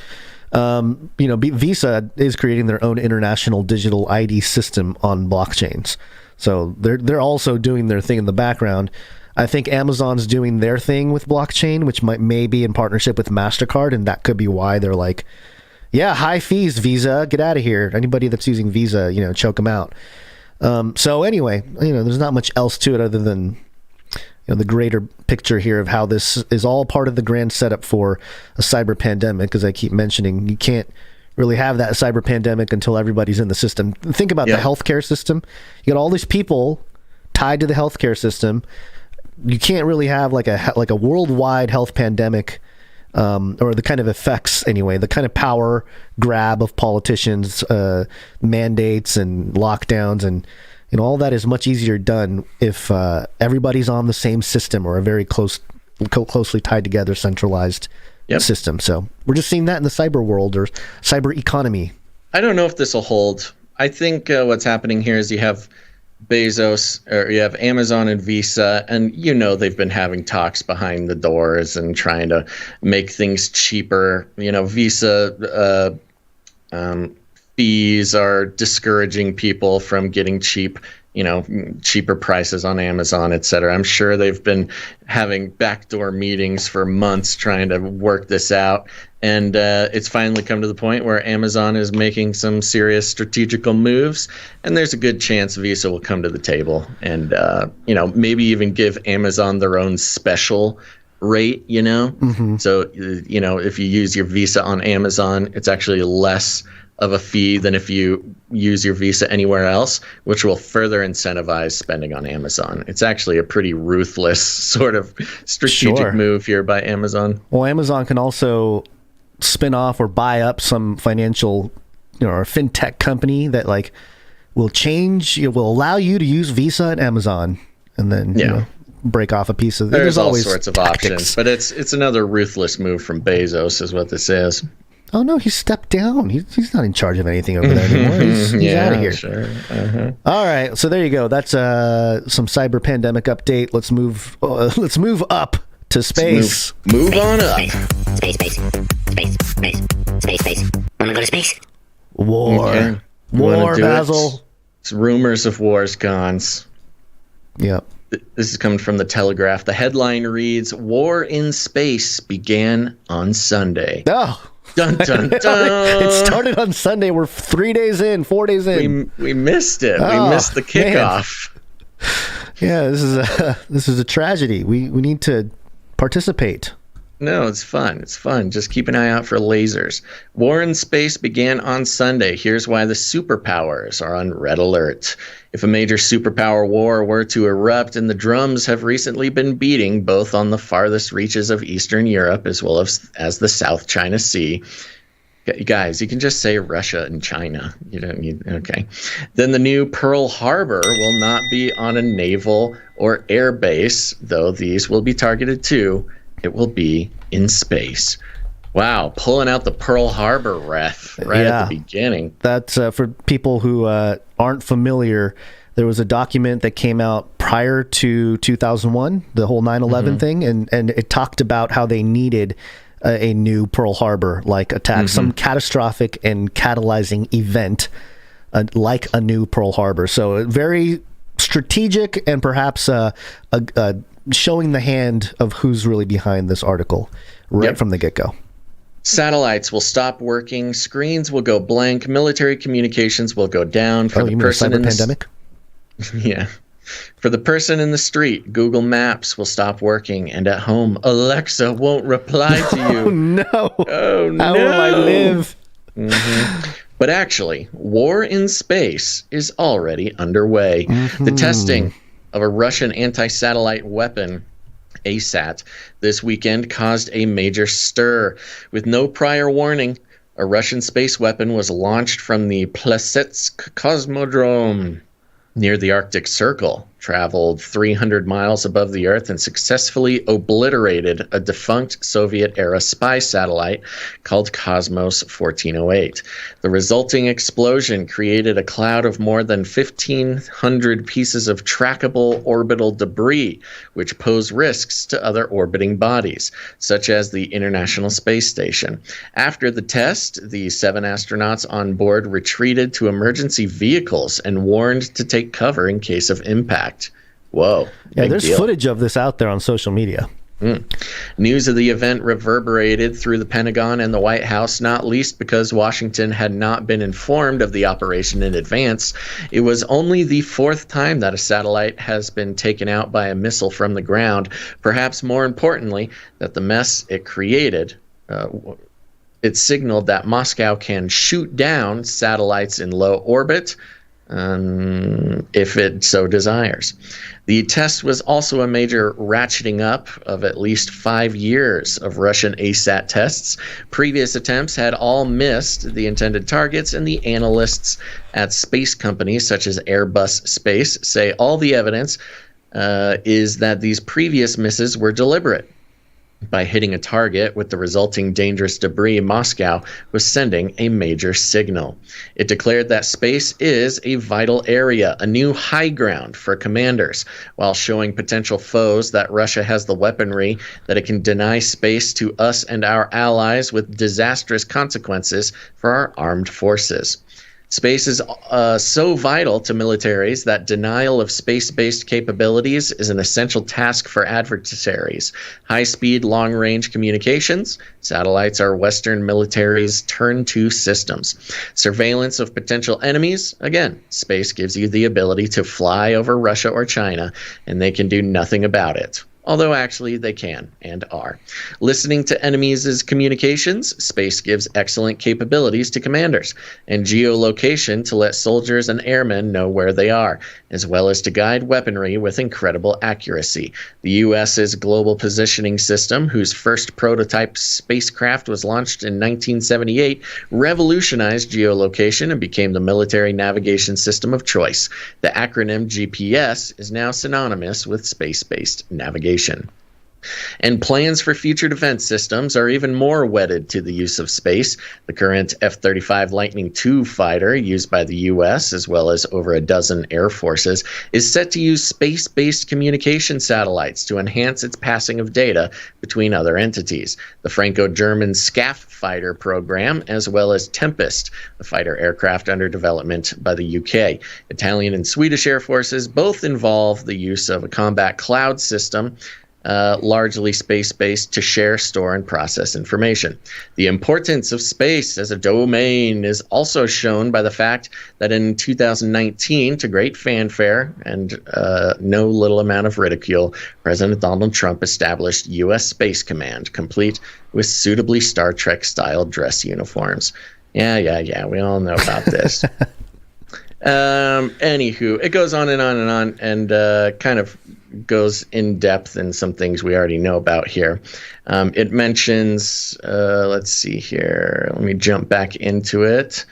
S3: Visa is creating their own international digital ID system on blockchains. So they're also doing their thing in the background. I think Amazon's doing their thing with blockchain, which may be in partnership with MasterCard, and that could be why they're like, yeah, high fees, Visa, get out of here. Anybody that's using Visa, choke them out. So anyway, there's not much else to it other than the greater picture here of how this is all part of the grand setup for a cyber pandemic. As I keep mentioning, you can't really have that cyber pandemic until everybody's in the system. Think about the healthcare system. You got all these people tied to the healthcare system. You can't really have like a worldwide health pandemic, or the kind of effects anyway, the kind of power grab of politicians, mandates and lockdowns, and all that is much easier done if everybody's on the same system or a very closely tied together centralized system. So we're just seeing that in the cyber world or cyber economy. I
S1: don't know if this will hold. I think what's happening here is you have Bezos, or you have Amazon and Visa, and they've been having talks behind the doors and trying to make things cheaper. Visa fees are discouraging people from getting cheaper prices on Amazon, etc. I'm sure they've been having backdoor meetings for months trying to work this out. And it's finally come to the point where Amazon is making some serious strategical moves. And there's a good chance Visa will come to the table and, maybe even give Amazon their own special rate, So, if you use your Visa on Amazon, it's actually less of a fee than if you use your Visa anywhere else, which will further incentivize spending on Amazon. It's actually a pretty ruthless sort of strategic move here by Amazon.
S3: Well, Amazon can also spin off or buy up some financial, or fintech company that will allow you to use Visa and Amazon, and then break off a piece of.
S1: There's all sorts of options, but it's another ruthless move from Bezos, is what this is.
S3: Oh no, he stepped down. He's not in charge of anything over there anymore. He's out of here.
S1: Sure.
S3: All right, so there you go. That's some cyber pandemic update. Let's move up to space.
S1: Move on up.
S6: Space. Wanna go to space?
S3: War, Basil.
S1: It's rumors of wars, Gonz.
S3: Yep.
S1: This is coming from the Telegraph. The headline reads, "War in space began on Sunday."
S3: Oh.
S1: Dun, dun, dun.
S3: It started on Sunday. We're 4 days in.
S1: We missed it. We missed the kickoff.
S3: Man. Yeah, this is a tragedy. We need to participate.
S1: No, it's fun. It's fun. Just keep an eye out for lasers. War in space began on Sunday. Here's why the superpowers are on red alert. If a major superpower war were to erupt, and the drums have recently been beating both on the farthest reaches of Eastern Europe as well as the South China Sea. Guys, you can just say Russia and China. You don't need, okay. Then the new Pearl Harbor will not be on a naval or air base, though these will be targeted too. It will be in space. Wow, pulling out the Pearl Harbor ref at the beginning. That's
S3: for people who aren't familiar. There was a document that came out prior to 2001, the whole 9/11 thing, and it talked about how they needed a new Pearl Harbor attack, some catastrophic and catalyzing event like a new Pearl Harbor. So very strategic and perhaps showing the hand of who's really behind this article from the get-go.
S1: Satellites will stop working, screens will go blank, military communications will go down for the person in the
S3: pandemic.
S1: Yeah. For the person in the street, Google Maps will stop working, and at home, Alexa won't reply to you.
S3: Oh no.
S1: Oh no.
S3: How will I live?
S1: But actually, war in space is already underway. The testing of a Russian anti-satellite weapon, ASAT, this weekend caused a major stir. With no prior warning, a Russian space weapon was launched from the Plesetsk Cosmodrome near the Arctic Circle, traveled 300 miles above the Earth and successfully obliterated a defunct Soviet-era spy satellite called Cosmos 1408. The resulting explosion created a cloud of more than 1,500 pieces of trackable orbital debris, which pose risks to other orbiting bodies, such as the International Space Station. After the test, the 7 astronauts on board retreated to emergency vehicles and warned to take cover in case of impact. Whoa.
S3: Yeah, there's footage of this out there on social media.
S1: News of the event reverberated through the Pentagon and the White House, not least because Washington had not been informed of the operation in advance. It was only the 4th time that a satellite has been taken out by a missile from the ground. Perhaps more importantly, that the mess it created, it signaled that Moscow can shoot down satellites in low orbit if it so desires. The test was also a major ratcheting up of at least 5 years of Russian ASAT tests. Previous attempts had all missed the intended targets, and the analysts at space companies such as Airbus Space say all the evidence is that these previous misses were deliberate. By hitting a target with the resulting dangerous debris, Moscow was sending a major signal. It declared that space is a vital area, a new high ground for commanders, while showing potential foes that Russia has the weaponry that it can deny space to us and our allies with disastrous consequences for our armed forces. Space is so vital to militaries that denial of space-based capabilities is an essential task for adversaries. High-speed, long-range communications, satellites are Western militaries' turn-to systems. Surveillance of potential enemies, again, space gives you the ability to fly over Russia or China, and they can do nothing about it. Although actually they can and are. Listening to enemies' communications, space gives excellent capabilities to commanders, and geolocation to let soldiers and airmen know where they are, as well as to guide weaponry with incredible accuracy. The U.S.'s Global Positioning System, whose first prototype spacecraft was launched in 1978, revolutionized geolocation and became the military navigation system of choice. The acronym GPS is now synonymous with space-based navigation. And plans for future defense systems are even more wedded to the use of space. The current F-35 Lightning II fighter, used by the U.S. as well as over a dozen air forces, is set to use space-based communication satellites to enhance its passing of data between other entities. The Franco-German SCAF fighter program, as well as Tempest, the fighter aircraft under development by the UK. Italian and Swedish air forces both involve the use of a combat cloud system, largely space-based, to share, store, and process information. The importance of space as a domain is also shown by the fact that in 2019, to great fanfare and no little amount of ridicule, President Donald Trump established U.S. Space Command, complete with suitably Star Trek-style dress uniforms. Yeah, we all know about this. Anywho, it goes on and on and on, and kind of goes in depth in some things we already know about here. It mentions, let's see here, let me jump back into it.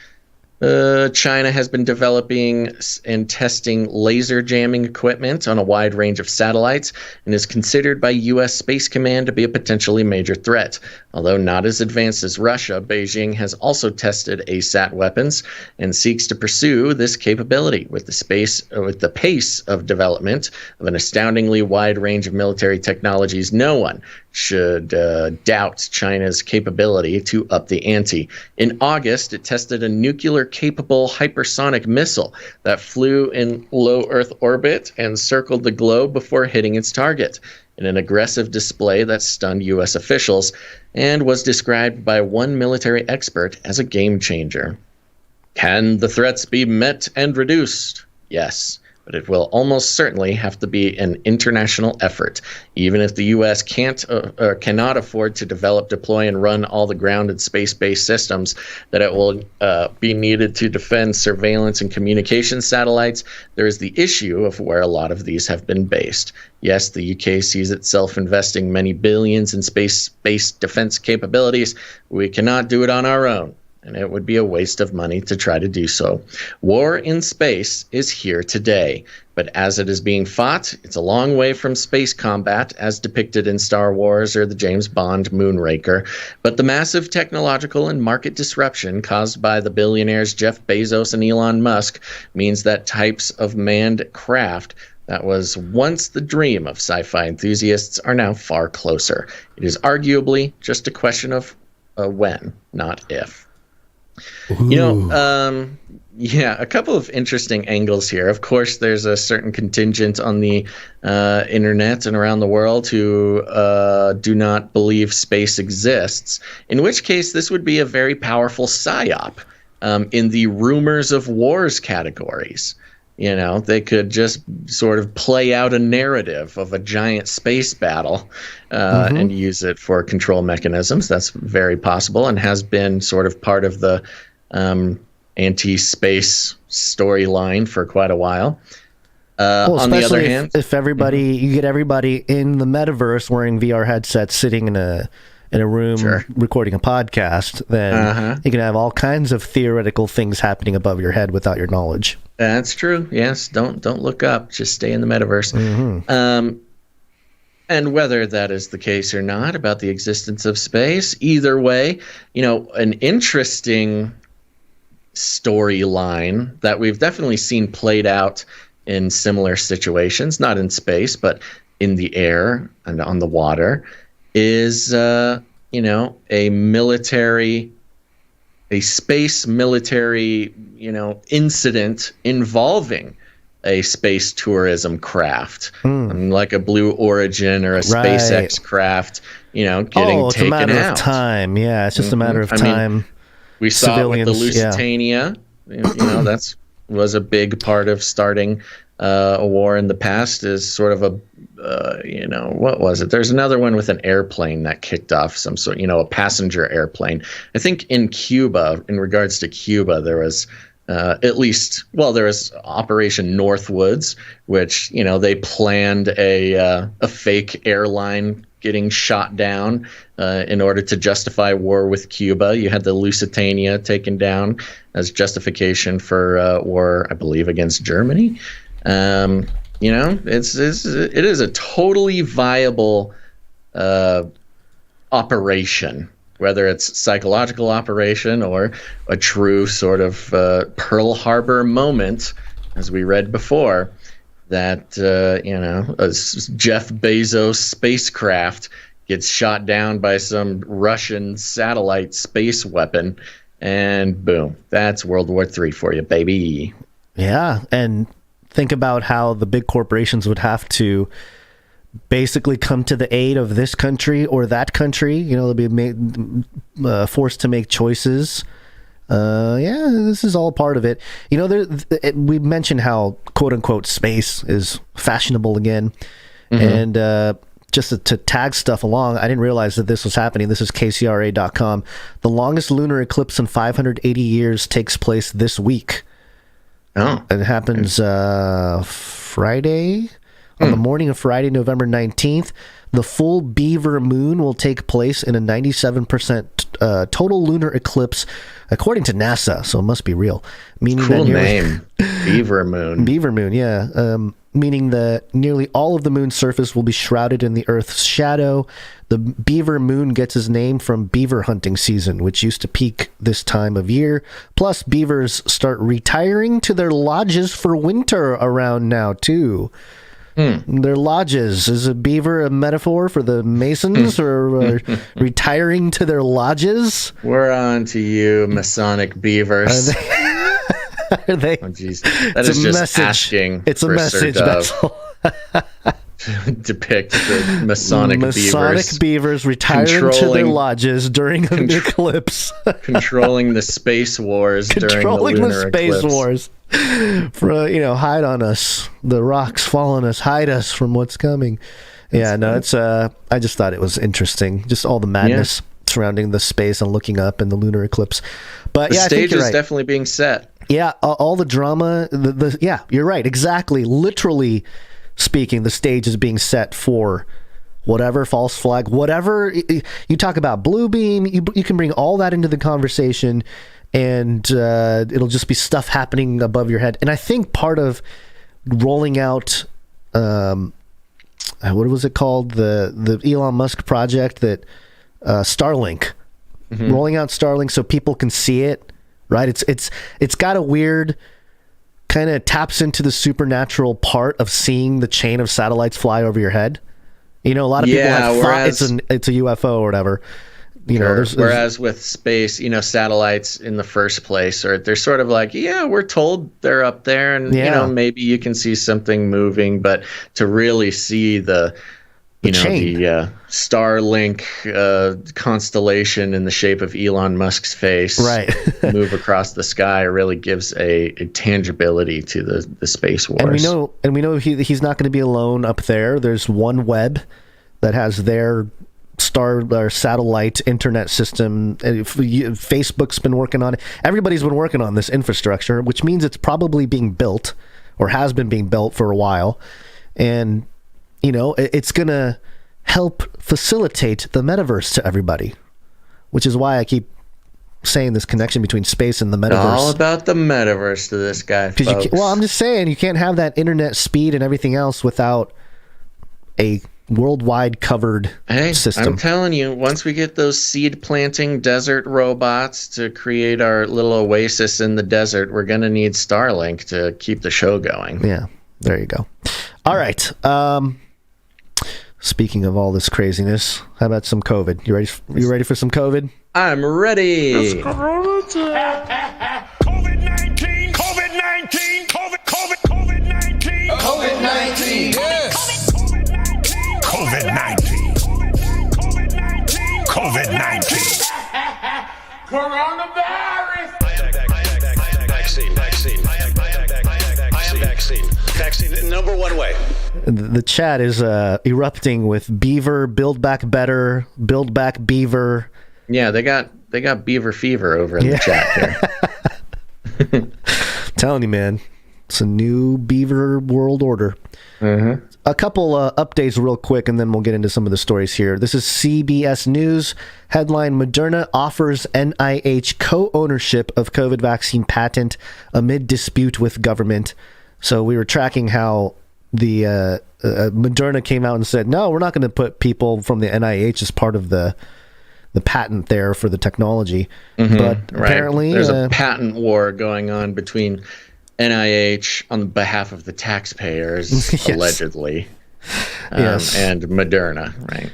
S1: China has been developing and testing laser jamming equipment on a wide range of satellites and is considered by U.S. Space Command to be a potentially major threat. Although not as advanced as Russia, Beijing has also tested ASAT weapons and seeks to pursue this capability with the pace of development of an astoundingly wide range of military technologies. No one should doubt China's capability to up the ante. In August, it tested a nuclear-capable hypersonic missile that flew in low Earth orbit and circled the globe before hitting its target, in an aggressive display that stunned U.S. officials and was described by one military expert as a game changer. Can the threats be met and reduced? Yes. But it will almost certainly have to be an international effort. Even if the U.S. cannot afford to develop, deploy, and run all the grounded space-based systems that it will be needed to defend surveillance and communication satellites, there is the issue of where a lot of these have been based. Yes, the UK sees itself investing many billions in space-based defense capabilities. We cannot do it on our own. and it would be a waste of money to try to do so. War in space is here today, but as it is being fought, it's a long way from space combat as depicted in Star Wars or the James Bond Moonraker. But the massive technological and market disruption caused by the billionaires Jeff Bezos and Elon Musk means that types of manned craft that was once the dream of sci-fi enthusiasts are now far closer. It is arguably just a question of when, not if.
S3: Ooh.
S1: A couple of interesting angles here. Of course, there's a certain contingent on the internet and around the world who do not believe space exists, in which case this would be a very powerful psyop in the rumors of wars categories. They could just sort of play out a narrative of a giant space battle and use it for control mechanisms. That's very possible and has been sort of part of the anti-space storyline for quite a while. On the other hand,
S3: if everybody, you get everybody in the metaverse wearing VR headsets sitting in a room recording a podcast, then you can have all kinds of theoretical things happening above your head without your knowledge.
S1: That's true. Yes, don't look up. Just stay in the metaverse. And whether that is the case or not about the existence of space, either way, an interesting storyline that we've definitely seen played out in similar situations, not in space, but in the air and on the water, is a space military incident involving a space tourism craft, like a Blue Origin or a SpaceX craft, getting taken out.
S3: It's a matter of time. Yeah, it's just a matter of time.
S1: We saw it with the Lusitania. That's was a big part of starting a war in the past. Is sort of a what was it? There's another one with an airplane that kicked off some sort, a passenger airplane. I think in Cuba, in regards to Cuba, there was there was Operation Northwoods, which, they planned a fake airline getting shot down in order to justify war with Cuba. You had the Lusitania taken down as justification for war, I believe, against Germany. It is a totally viable operation, whether it's psychological operation or a true sort of Pearl Harbor moment, as we read before, that a Jeff Bezos spacecraft gets shot down by some Russian satellite space weapon, and boom, that's World War III for you, baby.
S3: Yeah, and think about how the big corporations would have to basically come to the aid of this country or that country. They'll be forced to make choices. This is all part of it. We mentioned how quote unquote space is fashionable again. And just to tag stuff along, I didn't realize that this was happening. This is KCRA.com. The longest lunar eclipse in 580 years takes place this week.
S1: Oh,
S3: it happens Friday, on the morning of Friday, November 19th. The full beaver moon will take place in a 97% total lunar eclipse, according to NASA, so it must be real. Meaning
S1: cool name, Beaver Moon.
S3: Beaver Moon, yeah. Meaning that nearly all of the moon's surface will be shrouded in the Earth's shadow. The Beaver Moon gets its name from beaver hunting season, which used to peak this time of year. Plus, beavers start retiring to their lodges for winter around now, too. Their lodges. Is a beaver a metaphor for the Masons or retiring to their lodges?
S1: We're on to you, Masonic beavers.
S3: Are they?
S1: Oh, jeez. That is just message. Asking.
S3: It's a message, Basil.
S1: Depict the Masonic
S3: beavers retiring to their lodges during an eclipse.
S1: Controlling the space wars during the lunar eclipse.
S3: Wars. For, hide on us. The rocks fall on us. Hide us from what's coming. It's I just thought it was interesting. Just all the madness surrounding the space and looking up and the lunar eclipse. But
S1: the
S3: stage
S1: I think you're right. Definitely being set.
S3: Yeah, all the drama. You're right. Exactly. Literally speaking, the stage is being set for whatever, false flag, whatever. You talk about blue beam, you can bring all that into the conversation, and it'll just be stuff happening above your head. And I think part of rolling out, what was it called? The Elon Musk project that Starlink, rolling out Starlink so people can see it, right? It's got a weird kind of taps into the supernatural part of seeing the chain of satellites fly over your head. You know, a lot of people have thought it's a UFO or whatever. You know,
S1: whereas with space, you know, satellites in the first place, or they're sort of like, yeah, we're told they're up there, and you know, maybe you can see something moving, but to really see the Starlink constellation in the shape of Elon Musk's face, right, move across the sky really gives a tangibility to the space wars. And we know he's not going to be alone up there. There's OneWeb that has their satellite internet system. Facebook's been working on it. Everybody's been working on this infrastructure, which means it's probably being built or has been being built for a while. And, you know, it's going to help facilitate the metaverse to everybody, which is why I keep saying this connection between space and the metaverse. All about the metaverse to this guy, folks. I'm just saying, you can't have that internet speed and everything else without a worldwide covered system. I'm telling you, once we get those seed planting desert robots to create our little oasis in the desert, we're going to need Starlink to keep the show going. Yeah, there you go. All right. Speaking of all this craziness, how about some COVID? You ready for some COVID? I'm ready. It's COVID-19, COVID-19, COVID-19, COVID-19, yes. COVID-19, COVID-19, coronavirus. Vaccine, number one way. The chat is erupting with Beaver, Build Back Better, Build Back Beaver. Yeah, they got Beaver fever over in the chat here. Telling you, man, it's a new Beaver world order. Mm-hmm. A couple updates real quick, and then we'll get into some of the stories here. This is CBS News. Headline: Moderna offers NIH co-ownership of COVID vaccine patent amid dispute with government. So we were tracking how the Moderna came out and said, no, we're not going to put people from the NIH as part of the patent there for the technology. Mm-hmm, but apparently there's a patent war going on between NIH on behalf of the taxpayers, yes, allegedly, yes, and Moderna, right?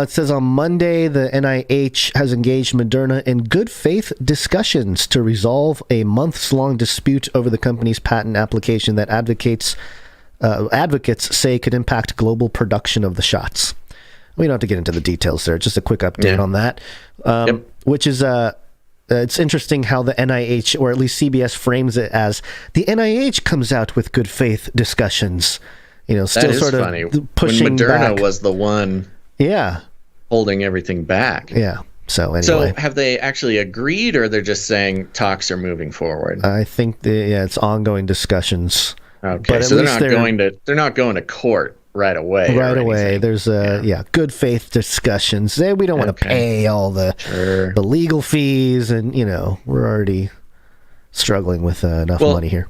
S1: It says on Monday, the NIH has engaged Moderna in good faith discussions to resolve a months-long dispute over the company's patent application that advocates say could impact global production of the shots. We don't have to get into the details there. Just a quick update on that, which is it's interesting how the NIH, or at least CBS, frames it as the NIH comes out with good faith discussions. You know, still sort of funny. Pushing when Moderna back. Was the one, holding everything back. Yeah. So anyway, so have they actually agreed, or they're just saying talks are moving forward? I think it's ongoing discussions. Okay, but so they're not going to court right away. Right away. There's good faith discussions. We don't want to pay all the legal fees, and we're already struggling with enough money here.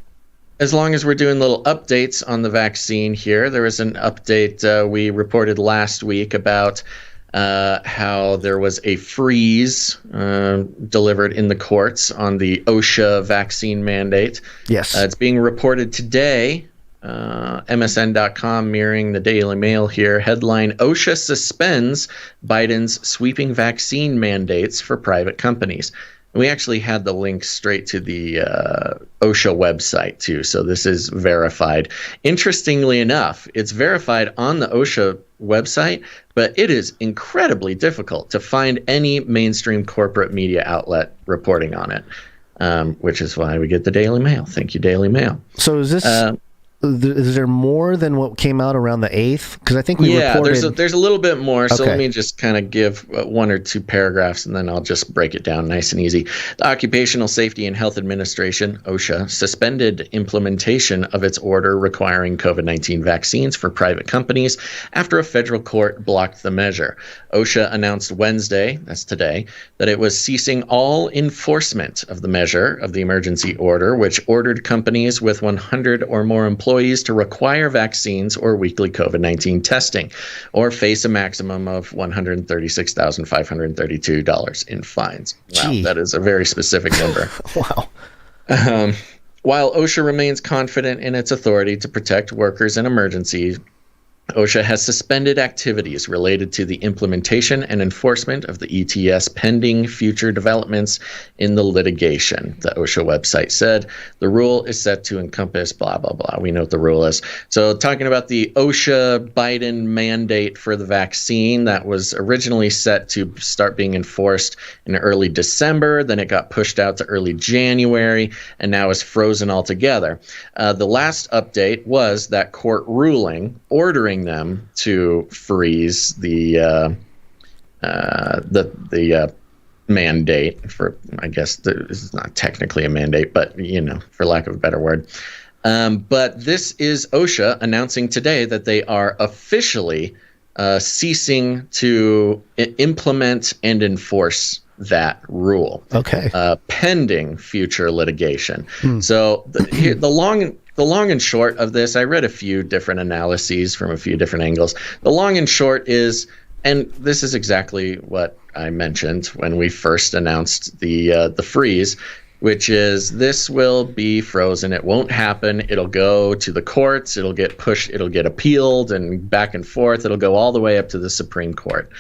S1: As long as we're doing little updates on the vaccine here, there was an update we reported last week about how there was a freeze delivered in the courts on the OSHA vaccine mandate. Yes. It's being reported today. MSN.com mirroring the Daily Mail here. Headline: OSHA suspends Biden's sweeping vaccine mandates for private companies. And we actually had the link straight to the OSHA website too, so this is verified. Interestingly enough, it's verified on the OSHA website, but it is incredibly difficult to find any mainstream corporate media outlet reporting on it, which is why we get the Daily Mail. Thank you, Daily Mail. So is this
S3: is there more than what came out around the 8th? Because I think we reported...
S1: there's a little bit more. So
S3: Okay.
S1: let me just kind of give one or two paragraphs, and then I'll just break it down nice and easy. The Occupational Safety and Health Administration, OSHA, suspended implementation of its order requiring COVID-19 vaccines for private companies after a federal court blocked the measure. OSHA announced Wednesday, that's today, that it was ceasing all enforcement of the measure of the emergency order, which ordered companies with 100 or more employees to require vaccines or weekly COVID-19 testing, or face a maximum of $136,532 in fines. Wow,
S3: Gee.
S1: that is a very specific number.
S3: Wow.
S1: While OSHA remains confident in its authority to protect workers in emergencies, OSHA has suspended activities related to the implementation and enforcement of the ETS pending future developments in the litigation, the OSHA website said. The rule is set to encompass blah, blah, blah. We know what the rule is. So talking about the OSHA Biden mandate for the vaccine that was originally set to start being enforced in early December. Then it got pushed out to early January and now is frozen altogether. The last update was that court ruling ordering them to freeze the mandate for, I guess it's not technically a mandate, but for lack of a better word. But this is OSHA announcing today that they are officially ceasing to implement and enforce that rule.
S3: Okay.
S1: Pending future litigation. So the long and short of this, I read a few different analyses from a few different angles. The long and short is, and this is exactly what I mentioned when we first announced the freeze, which is this will be frozen. It won't happen. It'll go to the courts. It'll get pushed. It'll get appealed and back and forth. It'll go all the way up to the Supreme Court.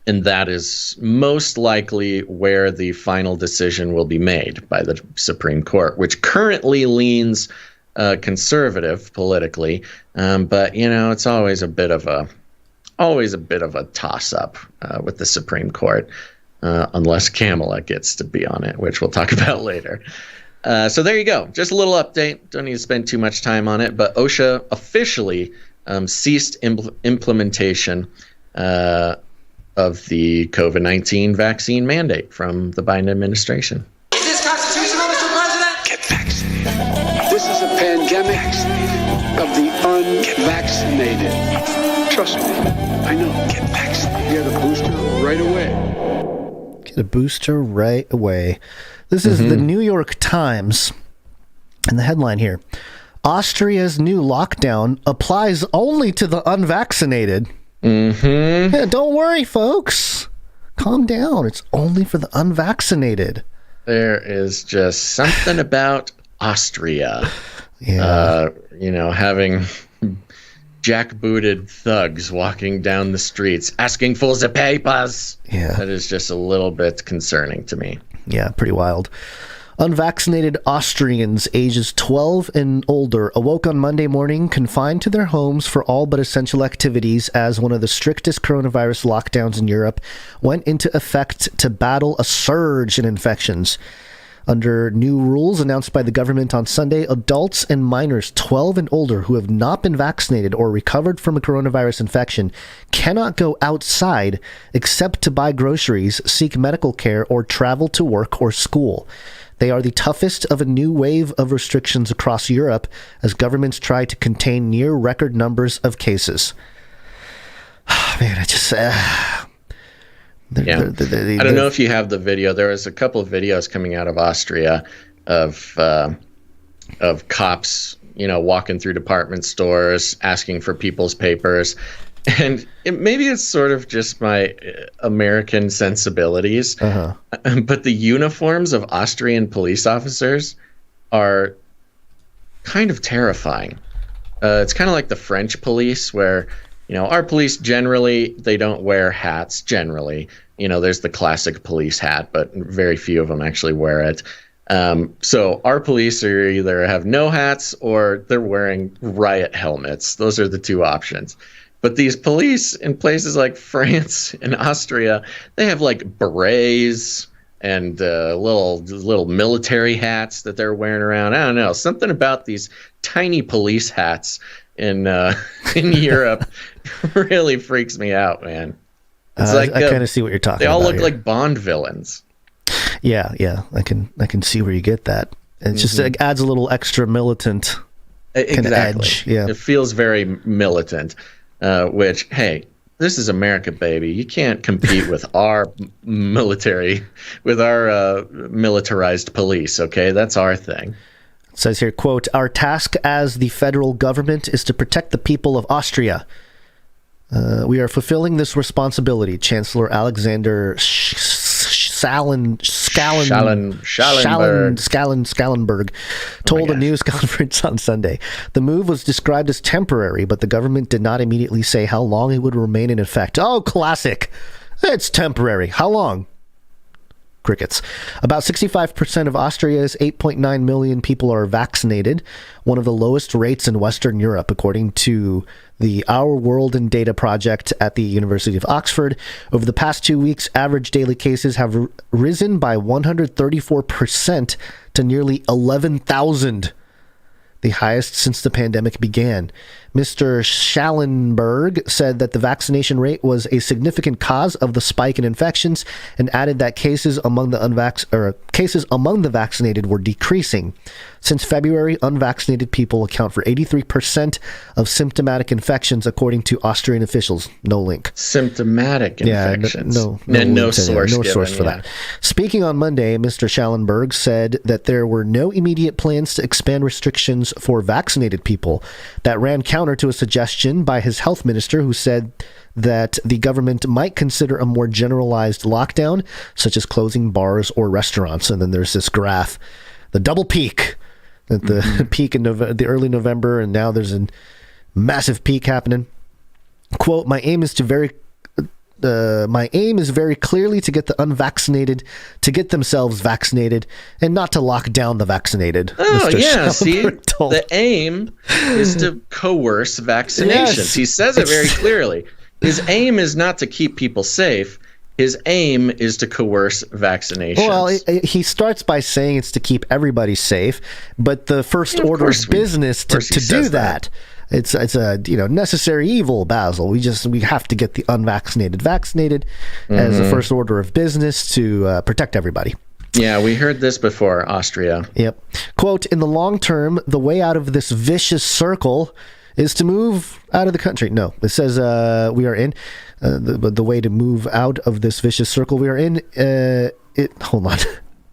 S1: And that is most likely where the final decision will be made by the Supreme Court, which currently leans conservative politically. But it's always a bit of a toss-up with the Supreme Court, unless Kamala gets to be on it, which we'll talk about later. So there you go. Just a little update. Don't need to spend too much time on it. But OSHA officially ceased implementation of the COVID-19 vaccine mandate from the Biden administration.
S4: Is this constitutional, Mr. President?
S8: Get vaccinated.
S9: This is a pandemic of the unvaccinated. Trust me, I know.
S8: Get vaccinated.
S9: Get a booster right away.
S3: Get a booster right away. This is the New York Times. And the headline here: Austria's new lockdown applies only to the unvaccinated. Yeah, don't worry, folks. Calm down. It's only for the unvaccinated.
S1: There is just something about Austria.
S3: Yeah.
S1: Having jackbooted thugs walking down the streets asking for the papers.
S3: Yeah.
S1: That is just a little bit concerning to me.
S3: Yeah, pretty wild. Unvaccinated Austrians ages 12 and older awoke on Monday morning confined to their homes for all but essential activities as one of the strictest coronavirus lockdowns in Europe went into effect to battle a surge in infections. Under new rules announced by the government on Sunday, adults and minors 12 and older who have not been vaccinated or recovered from a coronavirus infection cannot go outside except to buy groceries, seek medical care, or travel to work or school. They are the toughest of a new wave of restrictions across Europe as governments try to contain near record numbers of cases. Man, I just... I
S1: don't know if you have the video. There was a couple of videos coming out of Austria of cops, walking through department stores, asking for people's papers. And maybe it's sort of just my American sensibilities, but the uniforms of Austrian police officers are kind of terrifying. It's kind of like the French police where, our police generally, they don't wear hats generally. There's the classic police hat, but very few of them actually wear it. So our police are either have no hats or they're wearing riot helmets. Those are the two options. But these police in places like France and Austria, they have like berets. and little military hats that they're wearing around. I don't know, something about these tiny police hats in Europe really freaks me out, man. It's
S3: I kind of see what you're talking about.
S1: They all look
S3: here.
S1: like Bond villains.
S3: Yeah, I can see where you get that. It's just it adds a little extra militant edge. Yeah,
S1: it feels very militant. Which, hey, this is America, baby. You can't compete with our military, with our militarized police. Okay, that's our thing.
S3: It says here, quote, "Our task as the federal government is to protect the people of Austria. We are fulfilling this responsibility," Chancellor Alexander Schallenberg told a news conference on Sunday. The move was described as temporary, but the government did not immediately say how long it would remain in effect. Oh, classic. It's temporary. How long? Crickets. About 65% of Austria's 8.9 million people are vaccinated, one of the lowest rates in Western Europe, according to the Our World in Data project at the University of Oxford. Over the past 2 weeks, average daily cases have risen by 134% to nearly 11,000, the highest since the pandemic began. Mr. Schallenberg said that the vaccination rate was a significant cause of the spike in infections, and added that cases among the vaccinated were decreasing. Since February, unvaccinated people account for 83% of symptomatic infections, according to Austrian officials. No link.
S1: Symptomatic infections.
S3: No source for that. Speaking on Monday, Mr. Schallenberg said that there were no immediate plans to expand restrictions for vaccinated people. That ran counter to a suggestion by his health minister, who said that the government might consider a more generalized lockdown, such as closing bars or restaurants. And then there's this graph, the double peak, at the peak in the early November, and now there's a massive peak happening. Quote, my aim is very clearly to get the unvaccinated to get themselves vaccinated and not to lock down the vaccinated.
S1: Oh,
S3: Mr.
S1: yeah. See,
S3: told.
S1: The aim is to coerce vaccinations.
S3: Yes.
S1: He says it very clearly. His aim is not to keep people safe. His aim is to coerce vaccinations.
S3: Well, he starts by saying it's to keep everybody safe, but the first order of business to do that. It's a necessary evil, Basil. We have to get the unvaccinated vaccinated as the first order of business to protect everybody.
S1: Yeah, we heard this before, Austria.
S3: Yep. Quote, in the long term, the way out of this vicious circle is to move out of the country. No, it says we are in the way to move out of this vicious circle we are in. Hold on.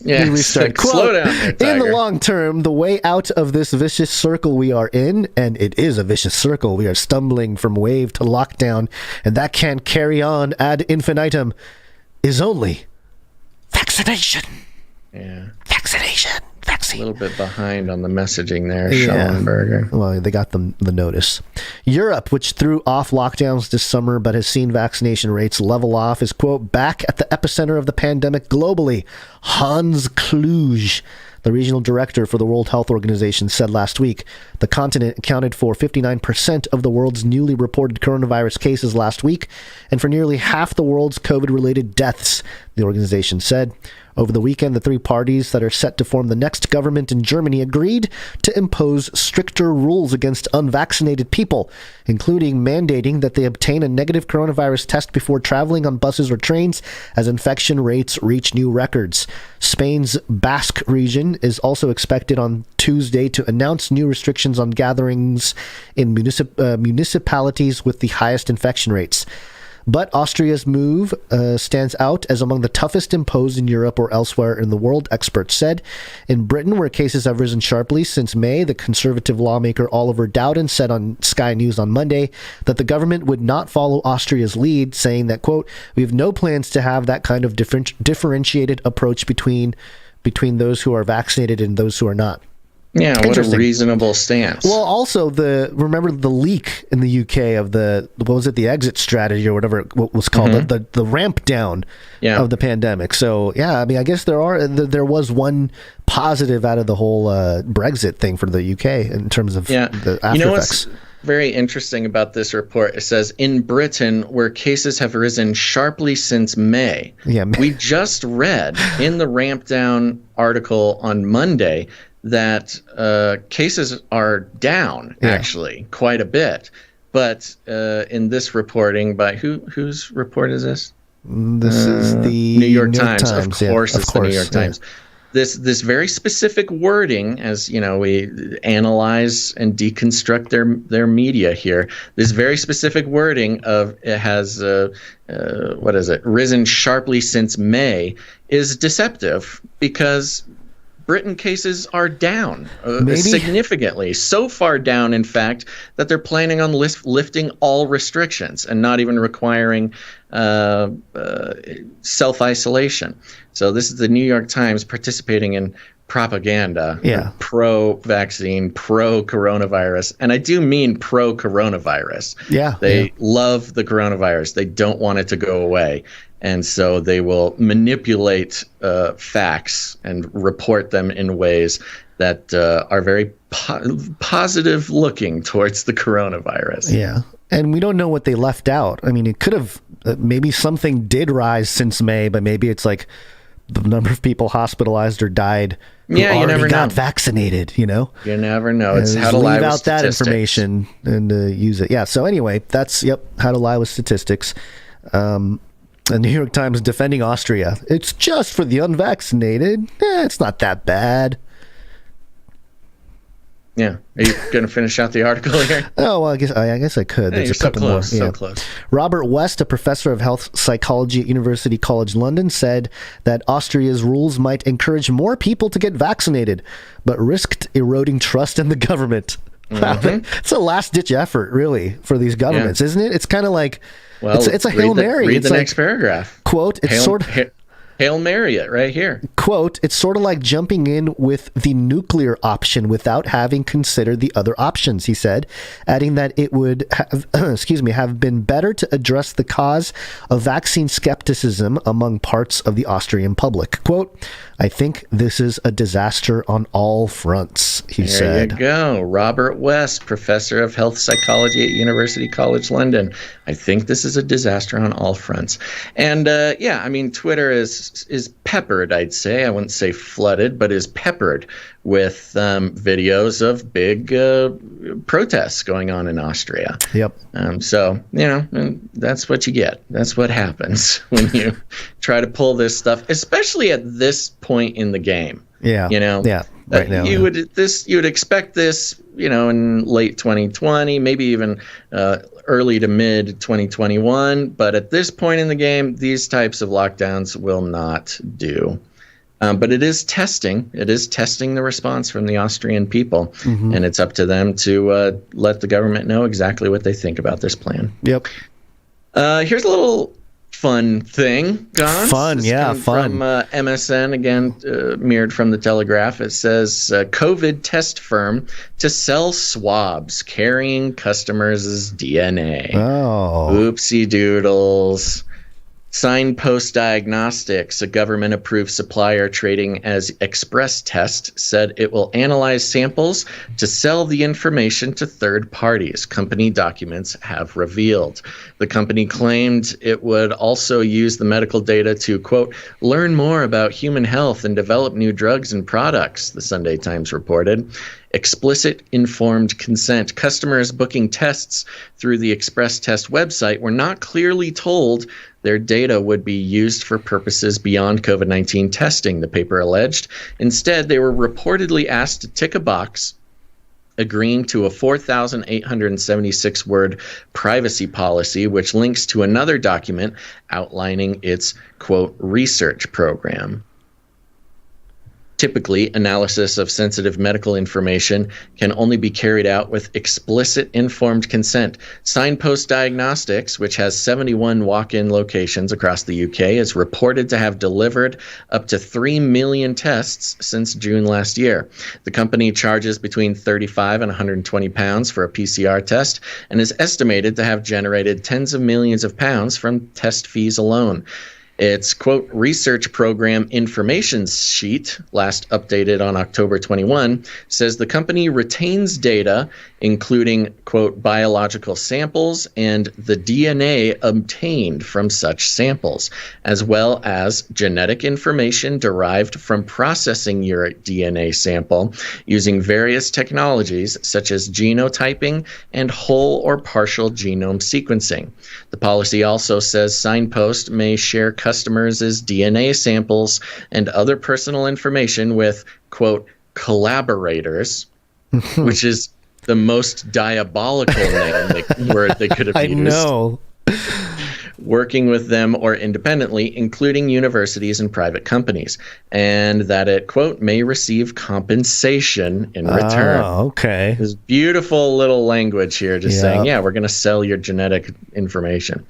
S1: Yeah, slow down there, Tiger.
S3: In the long term, the way out of this vicious circle we are in, and it is a vicious circle, we are stumbling from wave to lockdown, and that can't carry on ad infinitum, is only vaccination.
S1: Yeah.
S3: Vaccination. Vaccine.
S1: A little bit behind on the messaging there, Schallenberger.
S3: Well, they got the notice. Europe, which threw off lockdowns this summer but has seen vaccination rates level off, is, quote, back at the epicenter of the pandemic globally. Hans Kluge, the regional director for the World Health Organization, said last week. The continent accounted for 59% of the world's newly reported coronavirus cases last week, and for nearly half the world's COVID-related deaths, the organization said. Over the weekend, the three parties that are set to form the next government in Germany agreed to impose stricter rules against unvaccinated people, including mandating that they obtain a negative coronavirus test before traveling on buses or trains, as infection rates reach new records. Spain's Basque region is also expected on Tuesday to announce new restrictions on gatherings in municipalities with the highest infection rates. But Austria's move stands out as among the toughest imposed in Europe or elsewhere in the world, experts said. In Britain, where cases have risen sharply since May, the conservative lawmaker Oliver Dowden said on Sky News on Monday that the government would not follow Austria's lead, saying that, quote, we have no plans to have that kind of differentiated approach between those who are vaccinated and those who are not.
S1: Yeah, what a reasonable stance.
S3: Well, also remember the leak in the UK of the exit strategy or whatever it was called, the ramp down of the pandemic. So yeah, I mean, I guess there was one positive out of the whole Brexit thing for the UK in terms of the after effects.
S1: very interesting about this report. It says, in Britain, where cases have risen sharply since May.
S3: Yeah,
S1: we just read in the Ramp Down article on Monday that cases are down, actually, quite a bit. But in this reporting by whose report is this?
S3: This is the
S1: New York Times. Of course, it's the New York Times.
S3: Yeah.
S1: This very specific wording, as you know, we analyze and deconstruct their media here. This very specific wording of it has risen sharply since May is deceptive because Britain cases are down significantly, so far down, in fact, that they're planning on lifting all restrictions and not even requiring self-isolation. So this is the New York Times participating in propaganda, pro-vaccine, pro-coronavirus. And I do mean pro-coronavirus.
S3: Yeah,
S1: they love the coronavirus. They don't want it to go away. And so they will manipulate facts and report them in ways that are very positive looking towards the coronavirus.
S3: Yeah. And we don't know what they left out. I mean, it could have, maybe something did rise since May, but maybe it's like the number of people hospitalized or died who already got vaccinated, you know?
S1: You never know. It's how to lie with statistics. Leave out that information
S3: and use it. Yeah. So anyway, that's, how to lie with statistics. The New York Times defending Austria. It's just for the unvaccinated. It's not that bad.
S1: Yeah. Are you going to finish out the article here?
S3: Oh, well, I guess I could. There's
S1: a couple more. So close.
S3: Robert West, a professor of health psychology at University College London, said that Austria's rules might encourage more people to get vaccinated, but risked eroding trust in the government. Mm-hmm. It's a last-ditch effort, really, for these governments, isn't it? It's kind of like... Well, it's a Hail Mary.
S1: Read the next paragraph.
S3: Quote,
S1: Hail Mary it right here.
S3: Quote, it's sort of like jumping in with the nuclear option without having considered the other options, he said, adding that it would have, have been better to address the cause of vaccine skepticism among parts of the Austrian public. Quote, I think this is a disaster on all fronts, he said.
S1: There you go. Robert West, professor of health psychology at University College London. I think this is a disaster on all fronts. And I mean, Twitter is peppered, I'd say. I wouldn't say flooded, but is peppered with videos of big protests going on in Austria.
S3: Yep.
S1: So, that's what you get. That's what happens when you try to pull this stuff, especially at this point in the game.
S3: Yeah. Yeah. Right now.
S1: You would expect this, in late 2020, maybe even early to mid 2021. But at this point in the game, these types of lockdowns will not do. But it is testing. It is testing the response from the Austrian people. Mm-hmm. And it's up to them to let the government know exactly what they think about this plan.
S3: Yep.
S1: Here's a little fun thing, Gonz.
S3: Fun.
S1: From MSN, again, mirrored from the Telegraph. It says, COVID test firm to sell swabs carrying customers' DNA.
S3: Oh.
S1: Oopsie doodles. Signpost Diagnostics, a government-approved supplier trading as Express Test, said it will analyze samples to sell the information to third parties, company documents have revealed. The company claimed it would also use the medical data to, quote, learn more about human health and develop new drugs and products, the Sunday Times reported. Explicit informed consent. Customers booking tests through the Express Test website were not clearly told their data would be used for purposes beyond COVID-19 testing, the paper alleged. Instead, they were reportedly asked to tick a box agreeing to a 4,876-word privacy policy, which links to another document outlining its, quote, research program. Typically, analysis of sensitive medical information can only be carried out with explicit informed consent. Signpost Diagnostics, which has 71 walk-in locations across the UK, is reported to have delivered up to 3 million tests since June last year. The company charges between £35 and £120 for a PCR test and is estimated to have generated tens of millions of pounds from test fees alone. Its, quote, research program information sheet, last updated on October 21, says the company retains data, including, quote, biological samples and the DNA obtained from such samples, as well as genetic information derived from processing your DNA sample using various technologies such as genotyping and whole or partial genome sequencing. The policy also says Signpost may share customers' DNA samples and other personal information with, quote, collaborators, which is the most diabolical word they could have used.
S3: I know.
S1: Working with them or independently, including universities and private companies, and that it, quote, may receive compensation in return.
S3: Oh, okay.
S1: This beautiful little language here, just saying, yeah, we're going to sell your genetic information.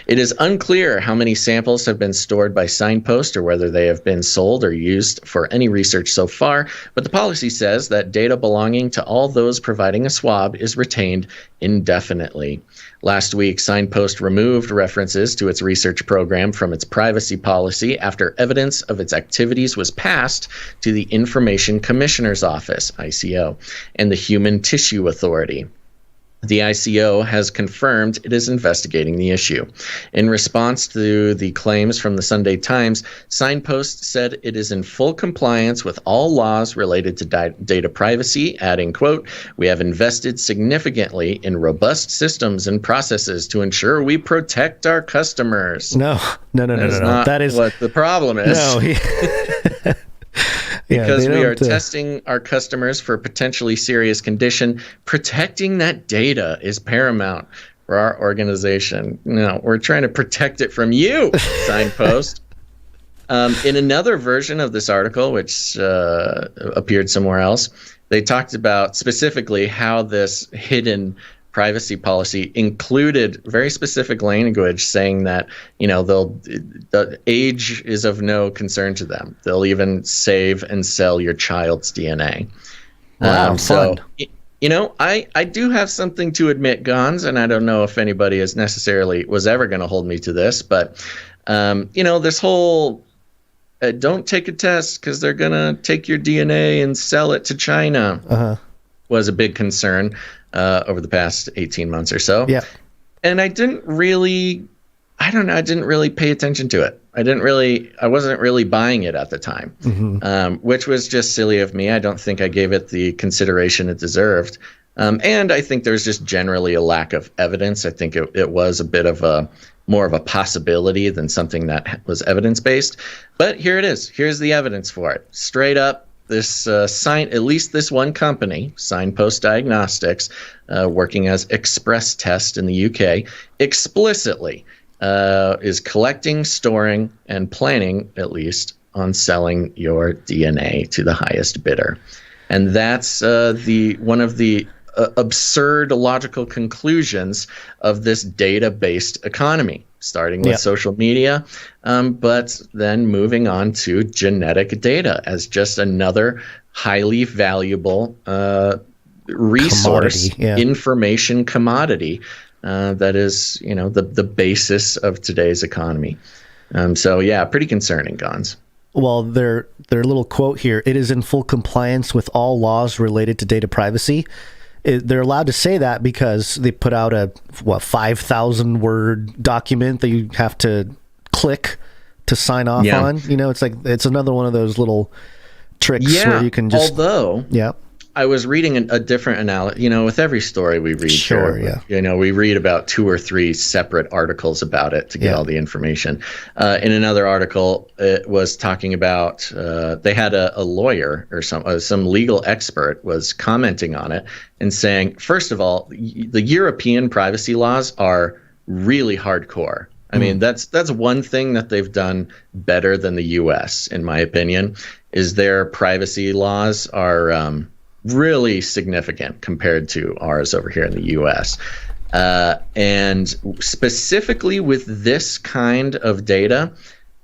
S1: It is unclear how many samples have been stored by Signpost or whether they have been sold or used for any research so far, but the policy says that data belonging to all those providing a swab is retained indefinitely. Last week, Signpost removed references to its research program from its privacy policy after evidence of its activities was passed to the Information Commissioner's Office, ICO, and the Human Tissue Authority. The ICO has confirmed it is investigating the issue. In response to the claims from the Sunday Times, Signpost said it is in full compliance with all laws related to data privacy, adding, quote, "We have invested significantly in robust systems and processes to ensure we protect our customers."
S3: No.
S1: That is what the problem is.
S3: No.
S1: Because we are testing our customers for potentially serious condition. Protecting that data is paramount for our organization. No, we're trying to protect it from you, Signpost. In another version of this article, which appeared somewhere else, they talked about specifically how this hidden privacy policy included very specific language saying that, the age is of no concern to them. They'll even save and sell your child's DNA.
S3: Wow,
S1: so,
S3: fun.
S1: I do have something to admit, Gonz, and I don't know if anybody was ever going to hold me to this, but, this whole don't take a test because they're going to take your DNA and sell it to China was a big concern over the past 18 months or so.
S3: Yeah.
S1: And I didn't really pay attention to it. I wasn't really buying it at the time, which was just silly of me. I don't think I gave it the consideration it deserved. And I think there's just generally a lack of evidence. I think it was a bit of more of a possibility than something that was evidence-based. But here it is. Here's the evidence for it. Straight up. This at least this one company, Signpost Diagnostics, working as Express Test in the UK, explicitly is collecting, storing, and planning, at least, on selling your DNA to the highest bidder. And that's one of the absurd logical conclusions of this data-based economy, starting with social media, but then moving on to genetic data as just another highly valuable resource, information commodity that is, the basis of today's economy. Pretty concerning, Gonz.
S3: Well, their little quote here, "It is in full compliance with all laws related to data privacy." They're allowed to say that because they put out a 5,000 word document that you have to click to sign off on. It's another one of those little tricks where you can just.
S1: Although, I was reading a different analysis. With every story we read, we read about 2 or 3 separate articles about it to get all the information. In another article, it was talking about they had a lawyer or some legal expert was commenting on it and saying, first of all, the European privacy laws are really hardcore. I mean, that's one thing that they've done better than the U.S., in my opinion, is their privacy laws are really significant compared to ours over here in the U.S. And specifically with this kind of data,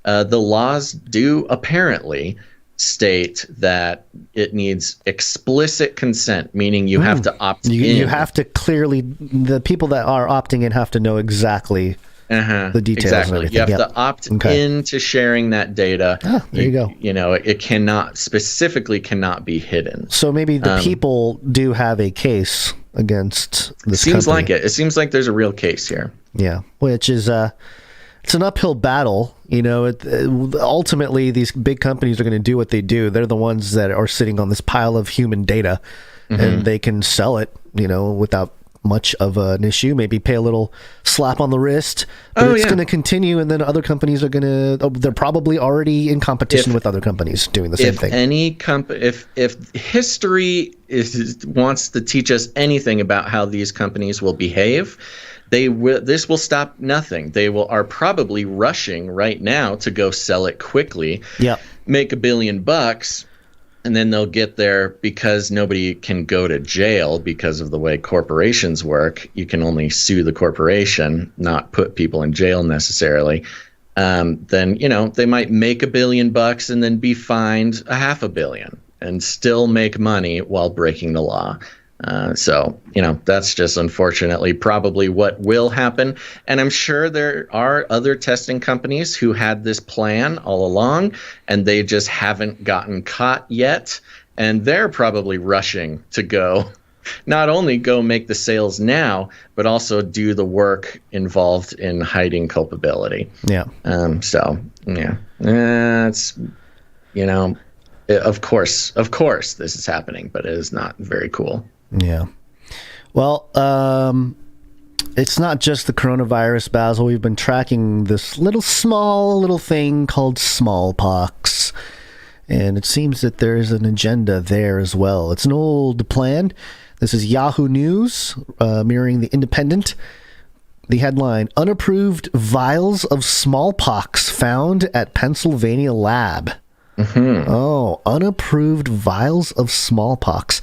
S1: the laws do apparently state that it needs explicit consent, meaning you have to opt in.
S3: You have to clearly, the people that are opting in have to know exactly the details.
S1: Exactly.
S3: And everything.
S1: You have to opt into sharing that data.
S3: There you go.
S1: You know, it cannot be hidden.
S3: So maybe the people do have a case against this
S1: Seems
S3: company.
S1: like it. It seems like there's a real case here.
S3: Yeah, which is it's an uphill battle. You know, ultimately these big companies are going to do what they do. They're the ones that are sitting on this pile of human data, and they can sell it, you know, without much of an issue. Maybe pay a little slap on the wrist, but it's going to continue, and then other companies are going to. They're probably already in competition with other companies doing the same thing.
S1: If history wants to teach us anything about how these companies will behave, this will stop nothing. They are probably rushing right now to go sell it quickly. Make $1 billion. And then they'll get there because nobody can go to jail because of the way corporations work. You can only sue the corporation, not put people in jail necessarily. Then, you know, they might make $1 billion and then be fined $500 million and still make money while breaking the law. So, you know, that's just unfortunately probably what will happen. And I'm sure there are other testing companies who had this plan all along and they just haven't gotten caught yet. And they're probably rushing to not only go make the sales now, but also do the work involved in hiding culpability. It's, you know, of course this is happening, but it is not very cool.
S3: Yeah. Well, it's not just the coronavirus, Basil. We've been tracking this small little thing called smallpox. And it seems that there's an agenda there as well. It's an old plan. This is Yahoo News, mirroring The Independent. The headline, Unapproved Vials of Smallpox Found at Pennsylvania Lab. Oh, unapproved vials of smallpox.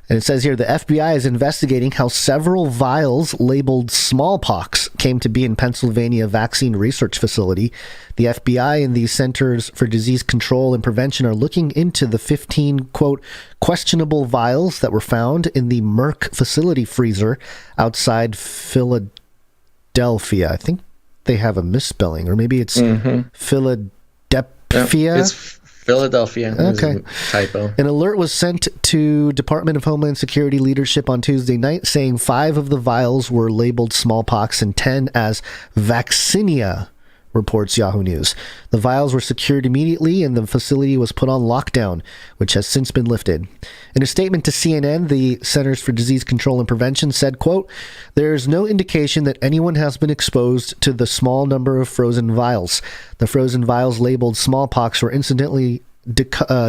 S3: And it says here, the FBI is investigating how several vials labeled smallpox came to be in Pennsylvania vaccine research facility. The FBI and the Centers for Disease Control and Prevention are looking into the 15, quote, questionable vials that were found in the Merck facility freezer outside Philadelphia. I think they have a misspelling, or maybe it's Philadelphia.
S1: It's Philadelphia.
S3: Okay.
S1: Typo.
S3: An alert was sent to Department of Homeland Security leadership on Tuesday night saying 5 of the vials were labeled smallpox and 10 as vaccinia, reports Yahoo News. The vials were secured immediately and the facility was put on lockdown, which has since been lifted. In a statement to CNN, the Centers for Disease Control and Prevention said, quote, there is no indication that anyone has been exposed to the small number of frozen vials. The frozen vials labeled smallpox were incidentally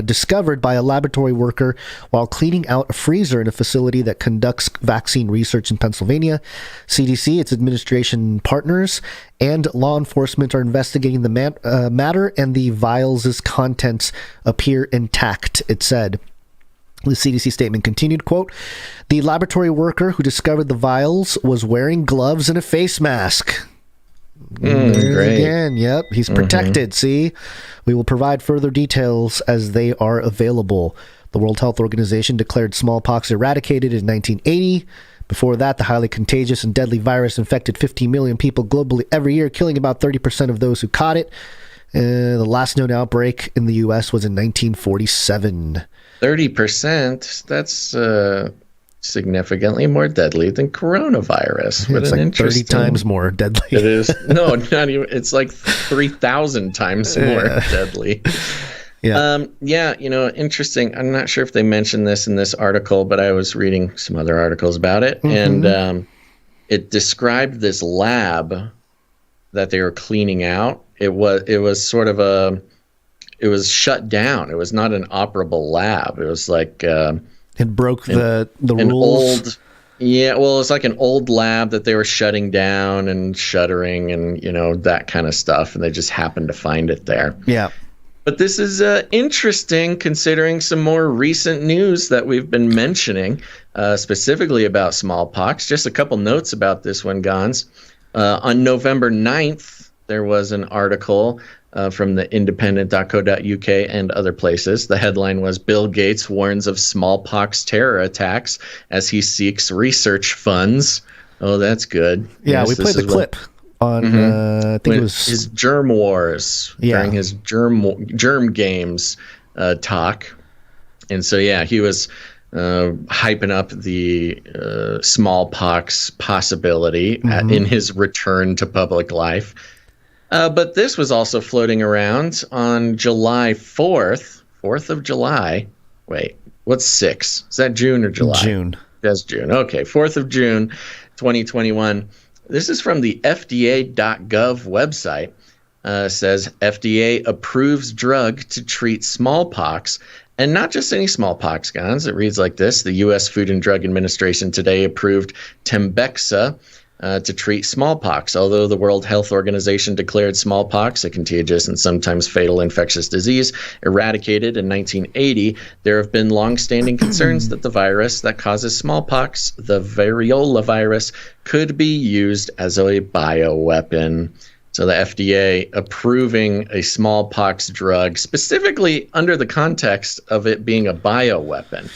S3: discovered by a laboratory worker while cleaning out a freezer in a facility that conducts vaccine research in Pennsylvania. CDC, its administration partners, and law enforcement are investigating the matter, and the vials' contents appear intact, it said. The CDC statement continued, quote, the laboratory worker who discovered the vials was wearing gloves and a face mask.
S1: Great.
S3: Again, yep, he's protected. See, we will provide further details as they are available. The World Health Organization declared smallpox eradicated in 1980. Before that, the highly contagious and deadly virus infected 15 million people globally every year, killing about 30% of those who caught it. The last known outbreak in the U.S. was in 1947.
S1: 30%? That's significantly more deadly than coronavirus.
S3: It's like 30 times more deadly.
S1: It is. No, not even. It's like 3,000 times more deadly. Yeah, you know, interesting. I'm not sure if they mentioned this in this article, but I was reading some other articles about it, and it described this lab that they were cleaning out. It was sort of it was shut down. It was not an operable lab. It was like
S3: it broke the rules.
S1: Well, it's like an old lab that they were shutting down and shuttering and, you know, that kind of stuff. And they just happened to find it there.
S3: Yeah.
S1: But this is interesting considering some more recent news that we've been mentioning, specifically about smallpox. Just a couple notes about this one, Gonz. On November 9th, there was an article from the independent.co.uk and other places. The headline was, Bill Gates warns of smallpox terror attacks as he seeks research funds. Oh, that's good.
S3: Yeah, we played the clip on I think it was
S1: his Germ Wars during his Germ Games talk. And so, he was hyping up the smallpox possibility in his return to public life. But this was also floating around on July 4th of July. Wait, what's 6? Is that June or July?
S3: June.
S1: That's June. Okay, 4th of June, 2021. This is from the FDA.gov website. Says FDA approves drug to treat smallpox. And not just any smallpox, Gonz. It reads like this. The U.S. Food and Drug Administration today approved Tembexa to treat smallpox. Although the World Health Organization declared smallpox a contagious and sometimes fatal infectious disease eradicated in 1980, there have been long-standing concerns that the virus that causes smallpox, the variola virus, could be used as a bioweapon. So the FDA approving a smallpox drug, specifically under the context of it being a bioweapon.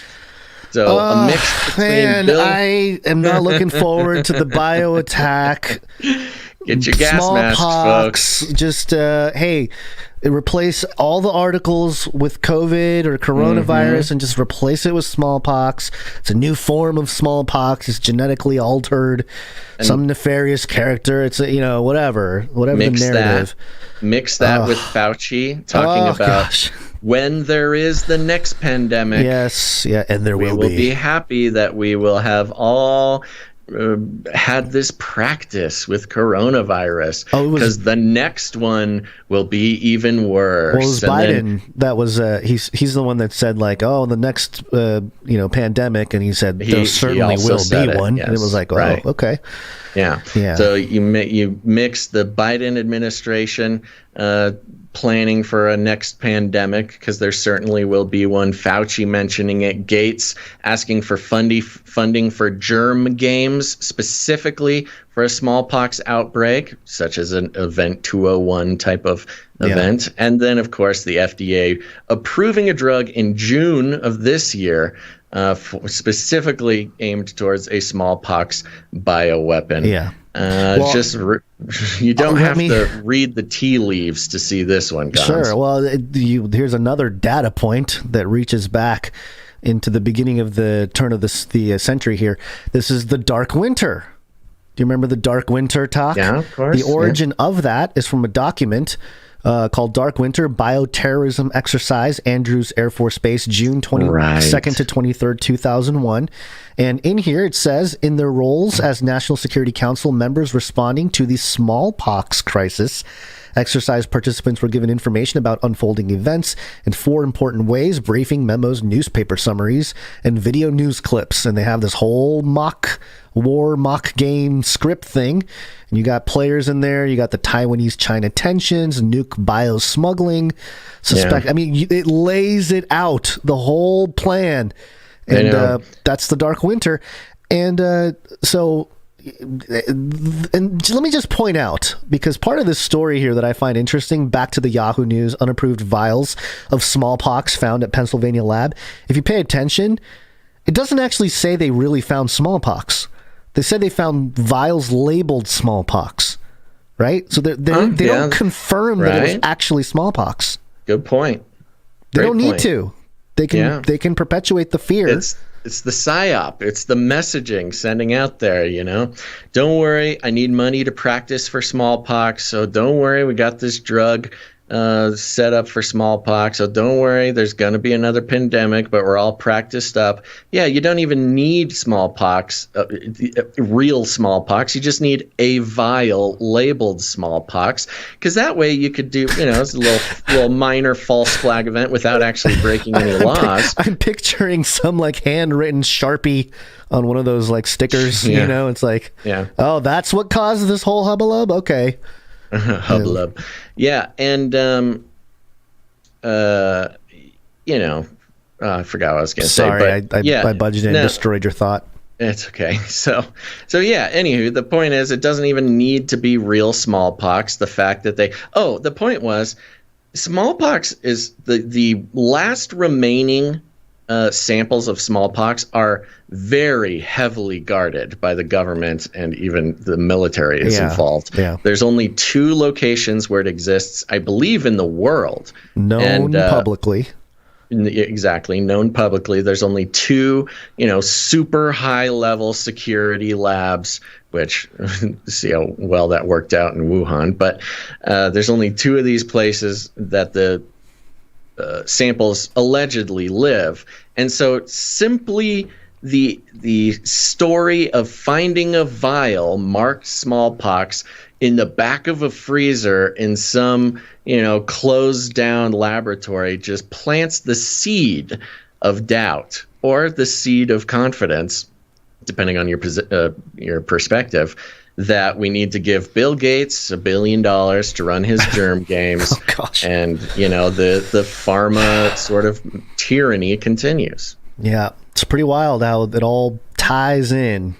S1: So a mix between
S3: I am not looking forward to the bio attack.
S1: Get your gas mask, folks.
S3: Just hey, replace all the articles with COVID or coronavirus and just replace it with smallpox. It's a new form of smallpox. It's genetically altered. And some nefarious character. It's whatever the narrative.
S1: Mix that with Fauci talking about when there is the next pandemic.
S3: Yes, and there will be.
S1: We will be happy that we will have all had this practice with coronavirus because the next one will be even worse.
S3: Well, it was Biden that was he's the one that said the next pandemic, and he said there certainly will be one. Yes. And it was like, okay.
S1: Yeah. So you mix the Biden administration planning for a next pandemic, because there certainly will be one. Fauci mentioning it. Gates asking for funding for germ games, specifically for a smallpox outbreak, such as an Event 201 type of event. And then, of course, the FDA approving a drug in June of this year specifically aimed towards a smallpox bioweapon.
S3: Yeah.
S1: You don't have to read the tea leaves to see this one, Gonz.
S3: Sure. Well, here's another data point that reaches back into the beginning of the turn of the century here. This is the Dark Winter. Do you remember the Dark Winter talk?
S1: Yeah, of course.
S3: The origin of that is from a document called Dark Winter Bioterrorism Exercise, Andrews Air Force Base, June 22nd to 23rd, 2001. And in here it says, in their roles as National Security Council members responding to the smallpox crisis, exercise participants were given information about unfolding events in 4 important ways: briefing, memos, newspaper summaries, and video news clips. And they have this whole mock game script thing. And you got players in there. You got the Taiwanese-China tensions, nuke biosmuggling, I mean, it lays it out, the whole plan. And that's the Dark Winter. And and let me just point out, because part of this story here that I find interesting, back to the Yahoo News, unapproved vials of smallpox found at Pennsylvania lab. If you pay attention, it doesn't actually say they really found smallpox. They said they found vials labeled smallpox, right? So they don't confirm that it was actually smallpox.
S1: Good point.
S3: They don't need to. They can perpetuate the fear.
S1: It's the psyop. It's the messaging sending out there, Don't worry, I need money to practice for smallpox, so don't worry, we got this drug set up for smallpox, so don't worry, there's going to be another pandemic, but we're all practiced up. Yeah, you don't even need smallpox, real smallpox. You just need a vial labeled smallpox, because that way you could do, it's a little minor false flag event without actually breaking any laws.
S3: I'm picturing some handwritten Sharpie on one of those stickers, it's like, oh, that's what caused this whole hubbub? Okay.
S1: Hubbub. Yeah, and I forgot what I was going to say.
S3: Sorry, I budgeted and destroyed your thought.
S1: It's okay. So anywho, the point is, it doesn't even need to be real smallpox. The fact that the point was, smallpox is the last remaining samples of smallpox are very heavily guarded by the government, and even the military is involved.
S3: Yeah.
S1: There's only 2 locations where it exists, I believe, in the world.
S3: Known publicly.
S1: Exactly, known publicly. There's only 2, super high level security labs, which see how well that worked out in Wuhan. But there's only 2 of these places that the samples allegedly live. And so simply the story of finding a vial marked smallpox in the back of a freezer in some, closed down laboratory just plants the seed of doubt or the seed of confidence, depending on your perspective, that we need to give Bill Gates $1 billion to run his germ games.
S3: Oh, gosh.
S1: And, the pharma sort of tyranny continues.
S3: Yeah, it's pretty wild how it all ties in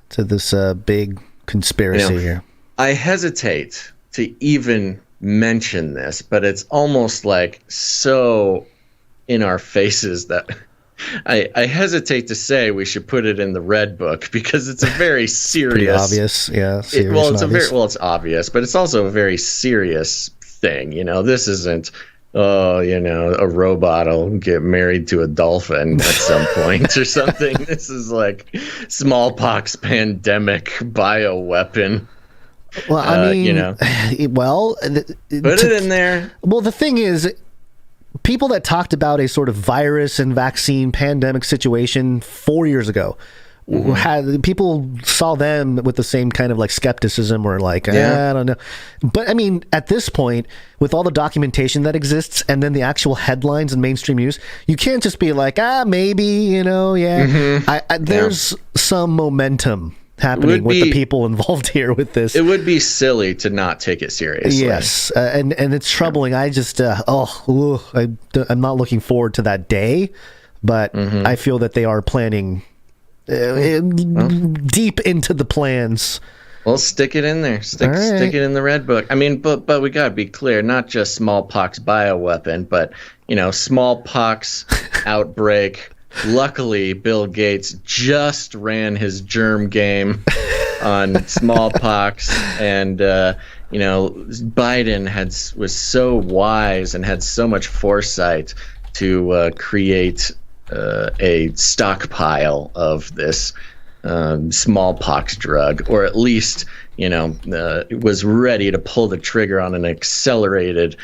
S3: to this big conspiracy here.
S1: I hesitate to even mention this, but it's almost like so in our faces that I hesitate to say we should put it in the Red Book, because it's a very serious.
S3: Pretty obvious, yeah.
S1: It's obvious, but it's also a very serious thing. This isn't. A robot will get married to a dolphin at some point or something. This is like smallpox pandemic bioweapon.
S3: Well, I mean,
S1: put it in there.
S3: Well, the thing is, people that talked about a sort of virus and vaccine pandemic situation 4 years ago, people saw them with the same kind of like skepticism, or like, I don't know. But I mean, at this point, with all the documentation that exists and then the actual headlines in mainstream news, you can't just be like, maybe, there's some momentum happening with the people involved here with this.
S1: It would be silly to not take it seriously.
S3: Yes, and it's troubling. I just, I'm not looking forward to that day, but I feel that they are planning deep into the plans.
S1: Well, stick it in there. Stick it in the Red Book. I mean, but we gotta be clear. Not just smallpox bioweapon, but smallpox outbreak. Luckily, Bill Gates just ran his germ game on smallpox, and Biden was so wise and had so much foresight to create a stockpile of this smallpox drug, or at least was ready to pull the trigger on an accelerated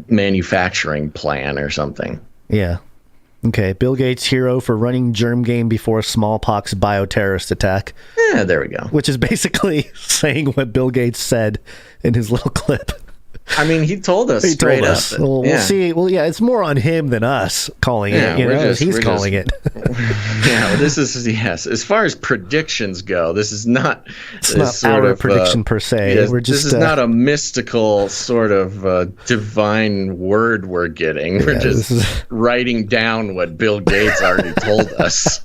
S1: manufacturing plan or something.
S3: Yeah. Okay, Bill Gates hero for running germ game before smallpox bioterrorist attack.
S1: Yeah, there we go.
S3: Which is basically saying what Bill Gates said in his little clip.
S1: I mean, he told us straight up.
S3: Well, we'll see. Well, yeah, it's more on him than us calling it. He's calling it.
S1: Yeah, this is, yes. As far as predictions go, this is not.
S3: It's not our prediction per se.
S1: Yes, this is not a mystical sort of divine word we're getting. We're just writing down what Bill Gates already told us.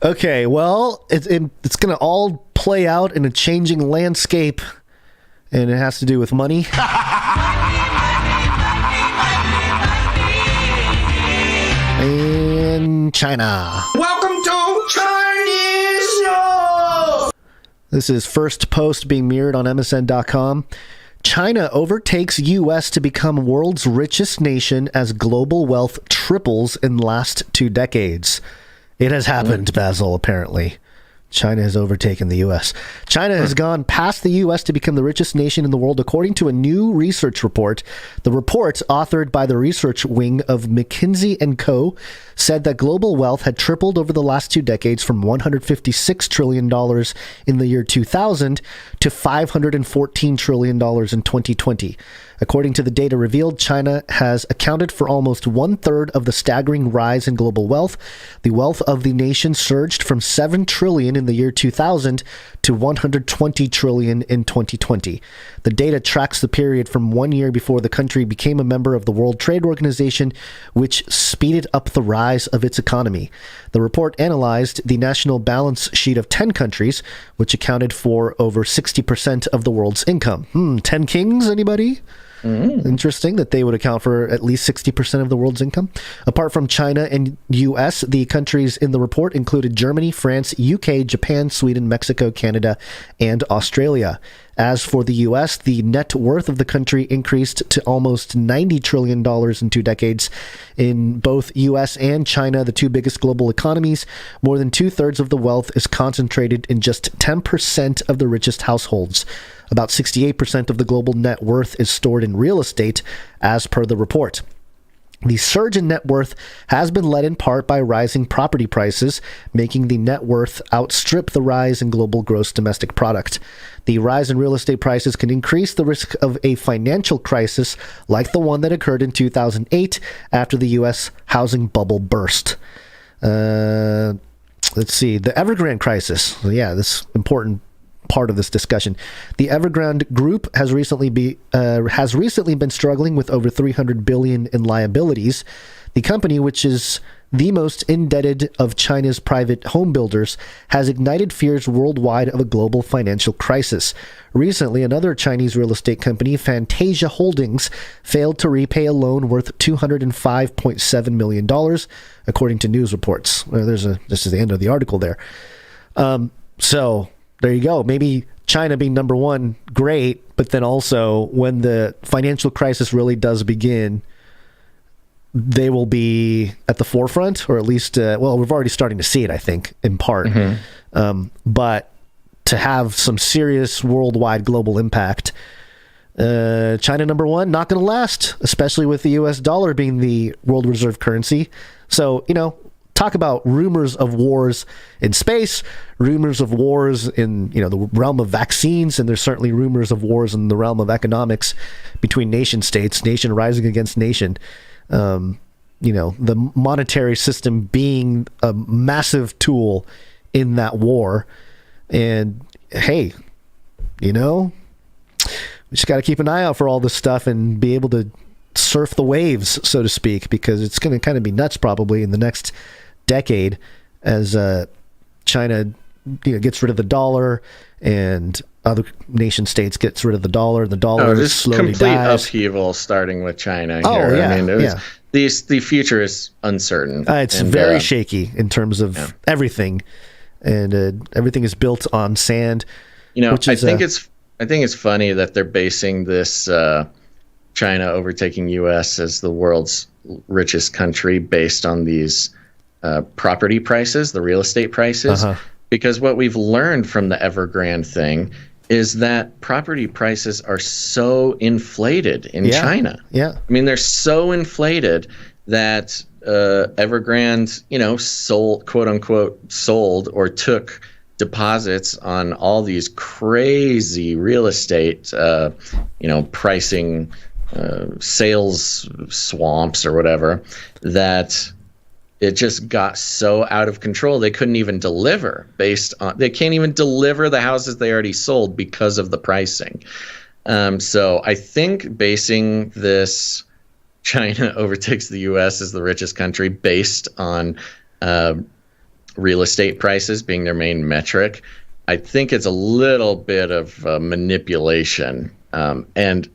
S3: Okay, well, it's going to all play out in a changing landscape. And it has to do with money. In China.
S4: Welcome to Chinese News!
S3: This is FirstPost being mirrored on MSN.com. China overtakes U.S. to become world's richest nation as global wealth triples in last 2 decades. It has happened, Basil, apparently. China has overtaken the U.S. China has gone past the U.S. to become the richest nation in the world, according to a new research report. The report, authored by the research wing of McKinsey & Co., said that global wealth had tripled over the last 2 decades from $156 trillion in the year 2000 to $514 trillion in 2020. According to the data revealed, China has accounted for almost 1/3 of the staggering rise in global wealth. The wealth of the nation surged from $7 trillion in the year 2000 to $120 trillion in 2020. The data tracks the period from 1 year before the country became a member of the World Trade Organization, which speeded up the rise of its economy. The report analyzed the national balance sheet of 10 countries, which accounted for over 60% of the world's income. 10 kings, anybody? Interesting that they would account for at least 60% of the world's income. Apart from China and U.S., the countries in the report included Germany, France, UK, Japan, Sweden, Mexico, Canada, and Australia. As for the U.S., the net worth of the country increased to almost $90 trillion in 2 decades. In both U.S. and China, the two biggest global economies, more than 2/3 of the wealth is concentrated in just 10% of the richest households. About 68% of the global net worth is stored in real estate, as per the report. The surge in net worth has been led in part by rising property prices, making the net worth outstrip the rise in global gross domestic product. The rise in real estate prices can increase the risk of a financial crisis like the one that occurred in 2008 after the U.S. housing bubble burst. Let's see, the Evergrande crisis. Yeah, this important part of this discussion. The Evergrande Group has recently been struggling with over $300 billion in liabilities. The company, which is the most indebted of China's private home builders, has ignited fears worldwide of a global financial crisis. Recently, another Chinese real estate company, Fantasia Holdings, failed to repay a loan worth $205.7 million, according to news reports. This is the end of the article there. So there you go. Maybe China being number one, great, but then also when the financial crisis really does begin, they will be at the forefront, or at least, we're already starting to see it, I think, in part. But to have some serious worldwide global impact, China number one, not going to last, especially with the US dollar being the world reserve currency. So, talk about rumors of wars in space, rumors of wars in the realm of vaccines, and there's certainly rumors of wars in the realm of economics between nation states, nation rising against nation. The monetary system being a massive tool in that war. And hey, we just got to keep an eye out for all this stuff and be able to surf the waves, so to speak, because it's going to kind of be nuts probably in the next decade as China gets rid of the dollar and other nation states gets rid of the dollar. The dollar slowly
S1: complete
S3: dies.
S1: Upheaval starting with China.
S3: Oh,
S1: here.
S3: yeah,
S1: I mean, the future is uncertain.
S3: It's very shaky in terms of everything, and everything is built on sand.
S1: I think it's funny that they're basing this China overtaking U.S. as the world's richest country based on these property prices, the real estate prices, because what we've learned from the Evergrande thing is that property prices are so inflated in China.
S3: Yeah.
S1: I mean, they're so inflated that Evergrande, sold, quote unquote, sold or took deposits on all these crazy real estate, pricing, sales swamps or whatever, that it just got so out of control they couldn't even deliver they can't even deliver the houses they already sold because of the pricing. So I think basing this China overtakes the US as the richest country based on real estate prices being their main metric, I think it's a little bit of manipulation. And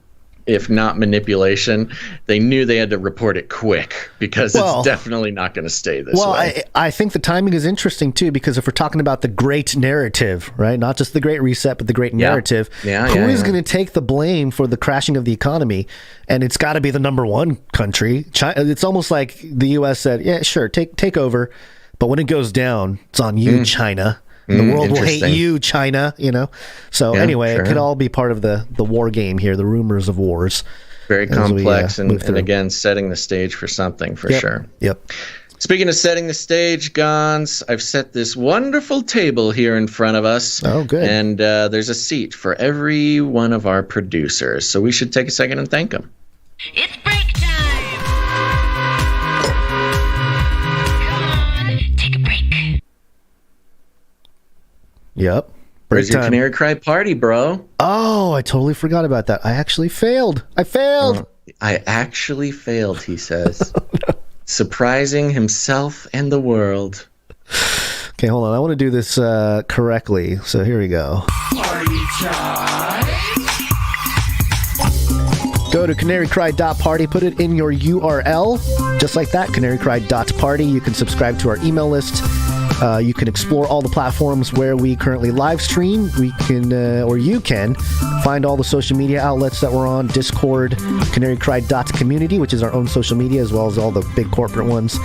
S1: if not manipulation, they knew they had to report it quick because it's definitely not going to stay this way.
S3: I think the timing is interesting too, because if we're talking about the great narrative, right? Not just the great reset, but the great narrative. Who is going to take the blame for the crashing of the economy? And it's got to be the number one country. China. It's almost like the U.S. said, yeah, sure, take over. But when it goes down, it's on you, China. The world will hate you, China, So anyway, it could all be part of the war game here, the rumors of wars.
S1: Very complex and again, setting the stage for something for sure.
S3: Yep.
S1: Speaking of setting the stage, Gonz, I've set this wonderful table here in front of us.
S3: Oh, good.
S1: And there's a seat for every one of our producers. So we should take a second and thank them.
S10: It's break time! Come on, take a break.
S3: Yep.
S1: Where's your CanaryCry.Party, bro?
S3: Oh, I totally forgot about that. I actually failed. I
S1: actually failed, he says. Surprising himself and the world.
S3: Okay, hold on. I want to do this correctly. So here we go.
S4: Party time!
S3: Go to CanaryCry.Party, put it in your URL, just like that, CanaryCry.Party. You can subscribe to our email list. You can explore all the platforms where we currently live stream. You can find all the social media outlets that we're on, Discord, CanaryCry.Community, which is our own social media, as well as all the big corporate ones.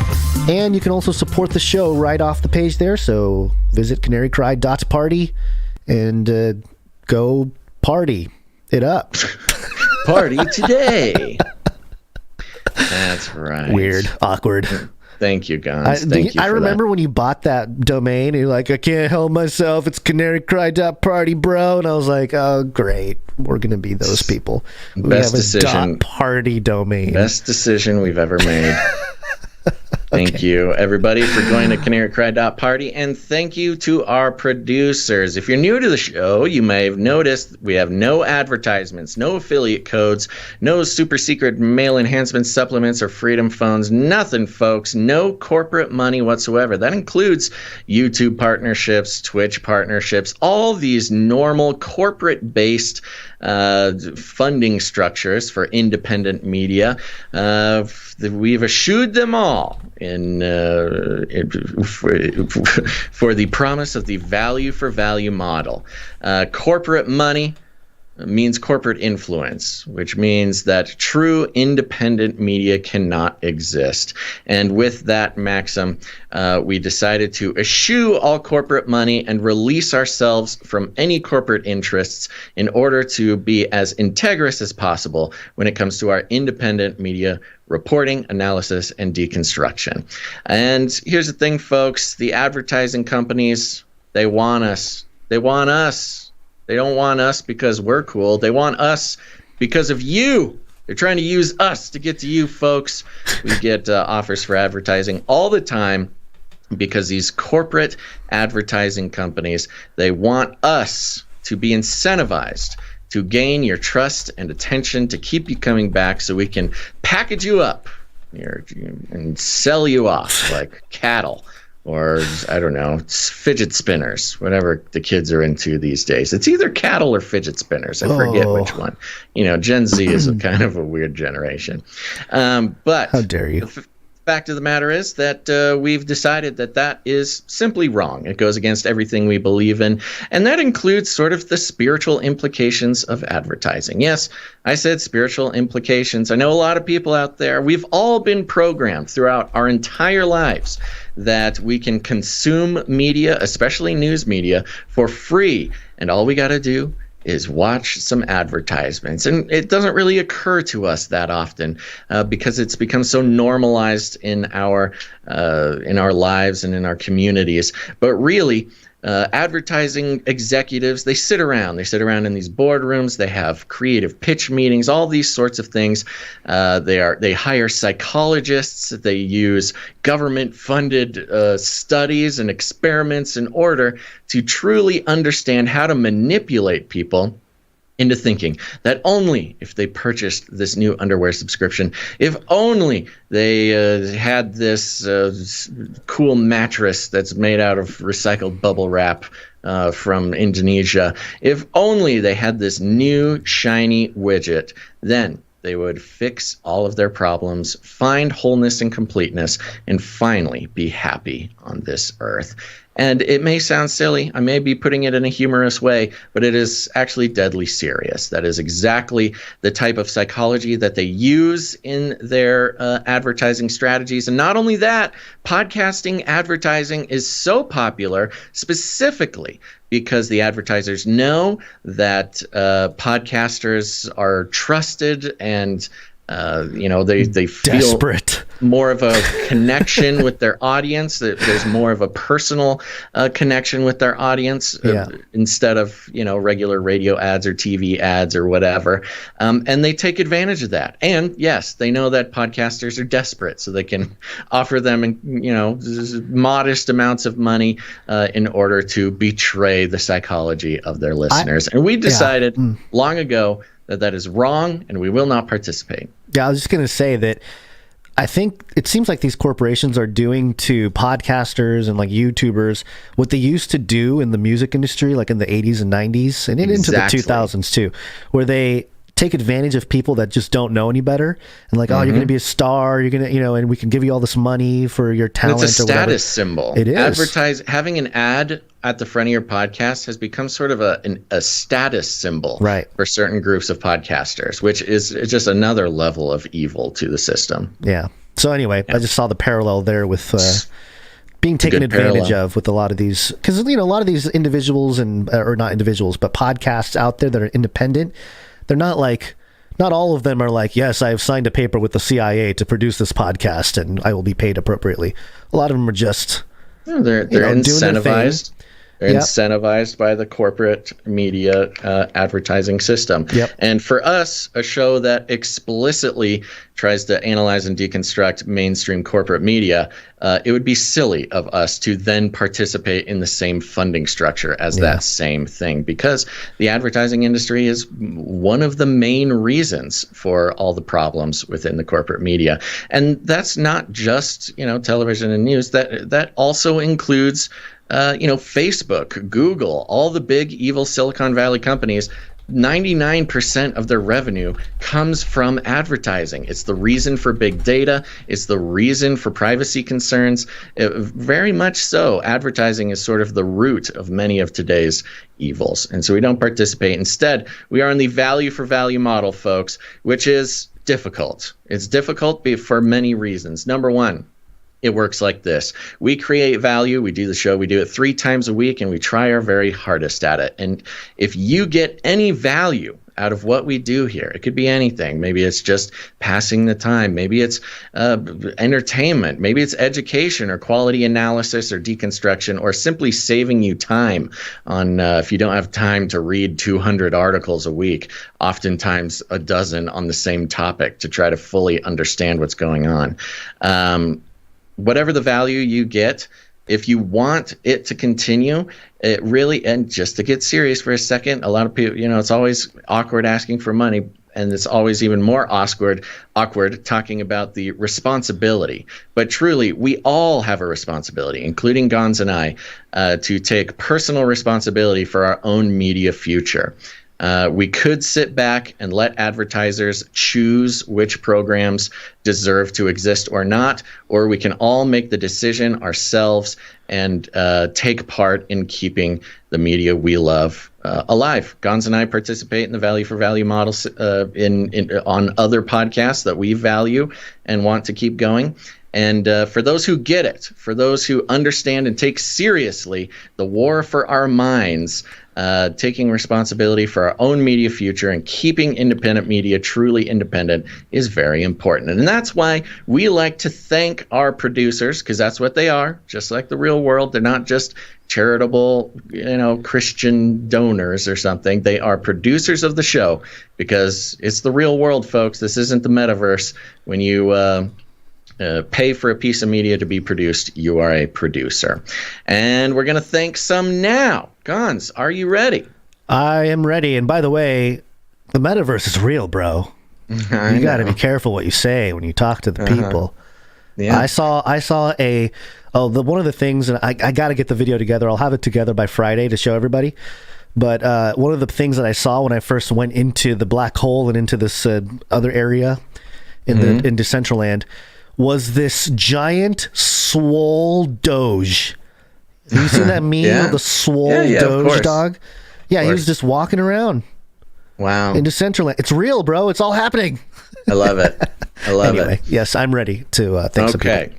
S3: And you can also support the show right off the page there. So visit CanaryCry.Party and go party it up.
S1: Party today. That's right.
S3: Weird. Awkward.
S1: Thank you, Gonz. Thank you.
S3: I remember when you bought that domain, and you're like, I can't help myself. It's CanaryCry.Party, bro. And I was like, oh, great. We're going to be those people. We have a .party domain.
S1: Best decision we've ever made. Thank you, everybody, for going to CanaryCry.Party, and thank you to our producers. If you're new to the show, you may have noticed we have no advertisements, no affiliate codes, no super secret mail enhancement supplements or freedom phones, nothing, folks, no corporate money whatsoever. That includes YouTube partnerships, Twitch partnerships, all these normal corporate-based funding structures for independent media. We've eschewed them all for the promise of the value for value model. Corporate money means corporate influence, which means that true independent media cannot exist. And with that maxim, we decided to eschew all corporate money and release ourselves from any corporate interests in order to be as integrous as possible when it comes to our independent media reporting, analysis, and deconstruction. And here's the thing, folks. The advertising companies, they want us. They want us. They don't want us because we're cool. They want us because of you. They're trying to use us to get to you, folks. We get offers for advertising all the time because these corporate advertising companies, they want us to be incentivized to gain your trust and attention, to keep you coming back so we can package you up and sell you off like cattle. Or, I don't know, fidget spinners, whatever the kids are into these days. It's either cattle or fidget spinners. I forget which one. You know, Gen Z is kind of a weird generation. But
S3: how dare you?
S1: The fact of the matter is that we've decided that that is simply wrong. It goes against everything we believe in. And that includes sort of the spiritual implications of advertising. Yes, I said spiritual implications. I know a lot of people out there, we've all been programmed throughout our entire lives that we can consume media, especially news media, for free. And all we got to do is watch some advertisements. And it doesn't really occur to us that often because it's become so normalized in our lives and in our communities. But really, advertising executives, they sit around in these boardrooms. They have creative pitch meetings, all these sorts of things. They hire psychologists. They use government-funded studies and experiments in order to truly understand how to manipulate people into thinking that only if they purchased this new underwear subscription, if only they had this cool mattress that's made out of recycled bubble wrap from Indonesia, if only they had this new shiny widget, then they would fix all of their problems, find wholeness and completeness, and finally be happy on this earth. And it may sound silly, I may be putting it in a humorous way, but it is actually deadly serious. That is exactly the type of psychology that they use in their advertising strategies. And not only that, podcasting advertising is so popular specifically because the advertisers know that podcasters are trusted and they feel
S3: desperate.
S1: More of a connection with their audience. There's more of a personal connection with their audience instead of regular radio ads or TV ads or whatever. And they take advantage of that. And yes, they know that podcasters are desperate, so they can offer them modest amounts of money in order to betray the psychology of their listeners. And we decided long ago that is wrong, and we will not participate.
S3: Yeah, I was just going to say that I think it seems like these corporations are doing to podcasters and like YouTubers what they used to do in the music industry, like in the 80s and 90s and into the 2000s too, where they take advantage of people that just don't know any better, and like, oh, you're going to be a star, you're going to, and we can give you all this money for your talent.
S1: It's a status symbol.
S3: It is.
S1: Having an ad at the front of your podcast has become sort of a status symbol for certain groups of podcasters, which is just another level of evil to the system.
S3: Yeah. So anyway, I just saw the parallel there with being taken advantage of with a lot of these, because a lot of these individuals or not individuals, but podcasts out there that are independent, they're not all of them are like, yes, I have signed a paper with the CIA to produce this podcast and I will be paid appropriately. A lot of them are just
S1: they're incentivized. They're incentivized by the corporate media advertising system. And for us, a show that explicitly tries to analyze and deconstruct mainstream corporate media, it would be silly of us to then participate in the same funding structure as that same thing, because the advertising industry is one of the main reasons for all the problems within the corporate media. And that's not just, television and news. That also includes Facebook, Google, all the big evil Silicon Valley companies. 99% of their revenue comes from advertising. It's the reason for big data. It's the reason for privacy concerns. Very much so. Advertising is sort of the root of many of today's evils. And so we don't participate. Instead, we are in the value for value model, folks, which is difficult. It's difficult for many reasons. Number one, it works like this. We create value. We do the show. We do it 3 times a week, and we try our very hardest at it. And if you get any value out of what we do here, it could be anything. Maybe it's just passing the time. Maybe it's entertainment. Maybe it's education or quality analysis or deconstruction, or simply saving you time on if you don't have time to read 200 articles a week, oftentimes a dozen on the same topic to try to fully understand what's going on. Whatever the value you get, if you want it to continue, it really, and just to get serious for a second, a lot of people, it's always awkward asking for money, and it's always even more awkward talking about the responsibility. But truly, we all have a responsibility, including Gonz and I, to take personal responsibility for our own media future. We could sit back and let advertisers choose which programs deserve to exist or not, or we can all make the decision ourselves and take part in keeping the media we love alive. Gonz and I participate in the value for value models on other podcasts that we value and want to keep going. And for those who get it, for those who understand and take seriously the war for our minds, taking responsibility for our own media future and keeping independent media truly independent is very important. And that's why we like to thank our producers, because that's what they are, just like the real world. They're not just charitable, Christian donors or something. They are producers of the show, because it's the real world, folks. This isn't the metaverse. When you pay for a piece of media to be produced, you are a producer. And we're going to thank some now. Gonz, are you ready?
S3: I am ready. And by the way, the metaverse is real, bro. You got to be careful what you say when you talk to the people. Yeah. I saw one of the things, and I got to get the video together. I'll have it together by Friday to show everybody. But one of the things that I saw when I first went into the black hole and into this other area in Decentraland was this giant swole Doge. Have you seen that meme of the swole Doge dog? Yeah, he was just walking around.
S1: Wow.
S3: In Decentraland. It's real, bro. It's all happening.
S1: I love it. Anyway,
S3: yes, I'm ready to thank some people.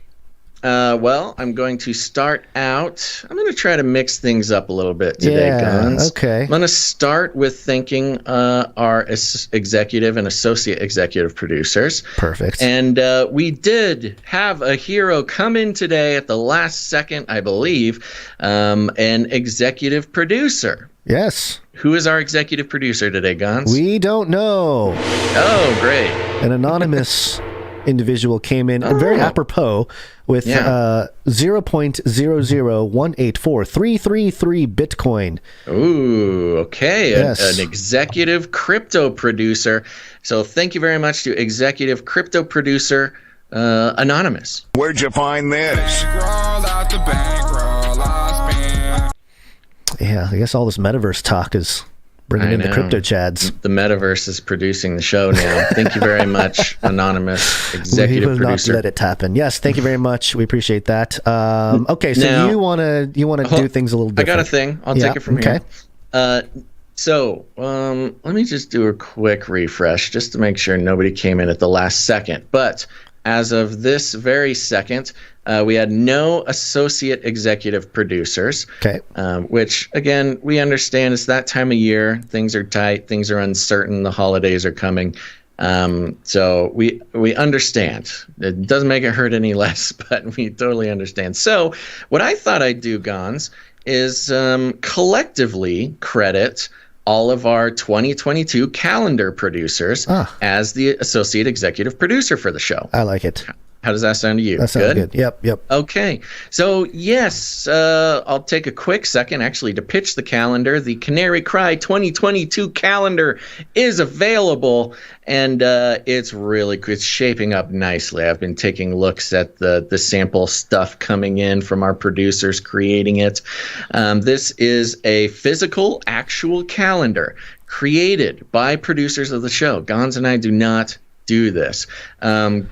S1: Well, I'm going to start out. I'm going to try to mix things up a little bit today, Gonz.
S3: Okay.
S1: I'm going to start with thanking our executive and associate executive producers.
S3: Perfect.
S1: And we did have a hero come in today at the last second, I believe, an executive producer.
S3: Yes.
S1: Who is our executive producer today, Gonz?
S3: We don't know.
S1: Oh, great.
S3: An anonymous individual came in, and very apropos, with 0.0018433 Bitcoin.
S1: Ooh, okay.
S3: Yes.
S1: An executive crypto producer. So thank you very much to executive crypto producer Anonymous.
S11: Where'd you find this?
S3: Yeah, I guess all this metaverse talk is Bringing in the crypto chads.
S1: The Metaverse is producing the show now. Thank you very much, anonymous executive producer.
S3: Not let it happen. Yes, thank you very much. We appreciate that. Okay, so now, you wanna do things a little different.
S1: I got a thing. I'll take it from here. So let me just do a quick refresh just to make sure nobody came in at the last second. But as of this very second, we had no associate executive producers, which, again, we understand it's that time of year. Things are tight. Things are uncertain. The holidays are coming. So we understand. It doesn't make it hurt any less, but we totally understand. So what I thought I'd do, Gonz, is collectively credit all of our 2022 calendar producers as the associate executive producer for the show.
S3: I like it.
S1: How does that sound to you?
S3: That sounds good. Yep.
S1: Okay. So, yes, I'll take a quick second, actually, to pitch the calendar. The Canary Cry 2022 calendar is available, and it's shaping up nicely. I've been taking looks at the sample stuff coming in from our producers creating it. This is a physical, actual calendar created by producers of the show. Gonz and I do not do this. Most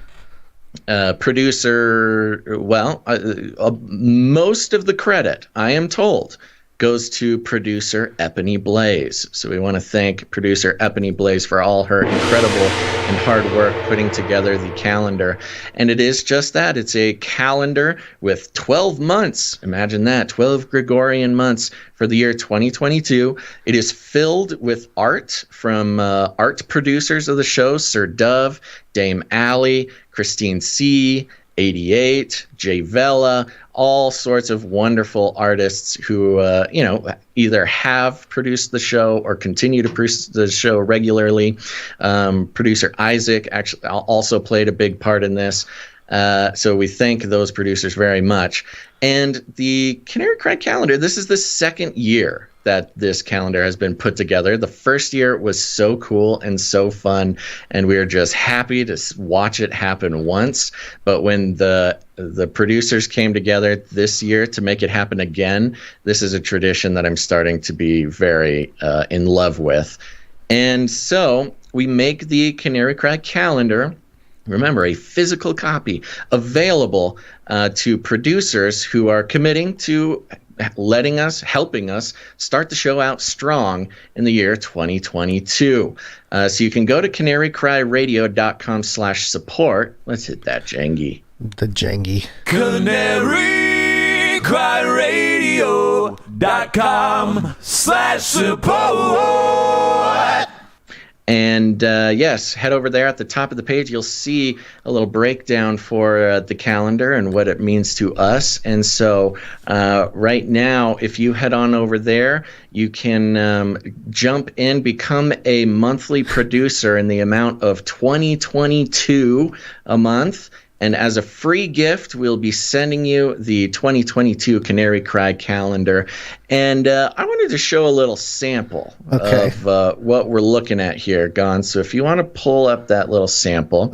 S1: of the credit, I am told, goes to producer Epony Blaze. So we want to thank producer Epony Blaze for all her incredible and hard work putting together the calendar. And it is just that. It's a calendar with 12 months. Imagine that, 12 Gregorian months for the year 2022. It is filled with art from art producers of the show, Sir Dove, Dame Allie, Christine C., 88, Jay Vela, all sorts of wonderful artists who, either have produced the show or continue to produce the show regularly. Producer Isaac actually also played a big part in this. So we thank those producers very much. And the Canary Cry calendar, this is the second year that this calendar has been put together. The first year was so cool and so fun, and we are just happy to watch it happen once. But when the producers came together this year to make it happen again, this is a tradition that I'm starting to be very in love with. And so we make the Canary Cry calendar, remember, a physical copy, available to producers who are committing to helping us start the show out strong in the year 2022. So you can go to CanaryCryRadio.com/support. Let's hit that jangy.
S3: The jangy.
S4: CanaryCryRadio.com/support.
S1: And yes, head over there at the top of the page. You'll see a little breakdown for the calendar and what it means to us. And so right now, if you head on over there, you can jump in, become a monthly producer in the amount of $20.22 a month. And as a free gift, we'll be sending you the 2022 Canary Cry calendar. And I wanted to show a little sample of what we're looking at here, Gonz. So if you want to pull up that little sample,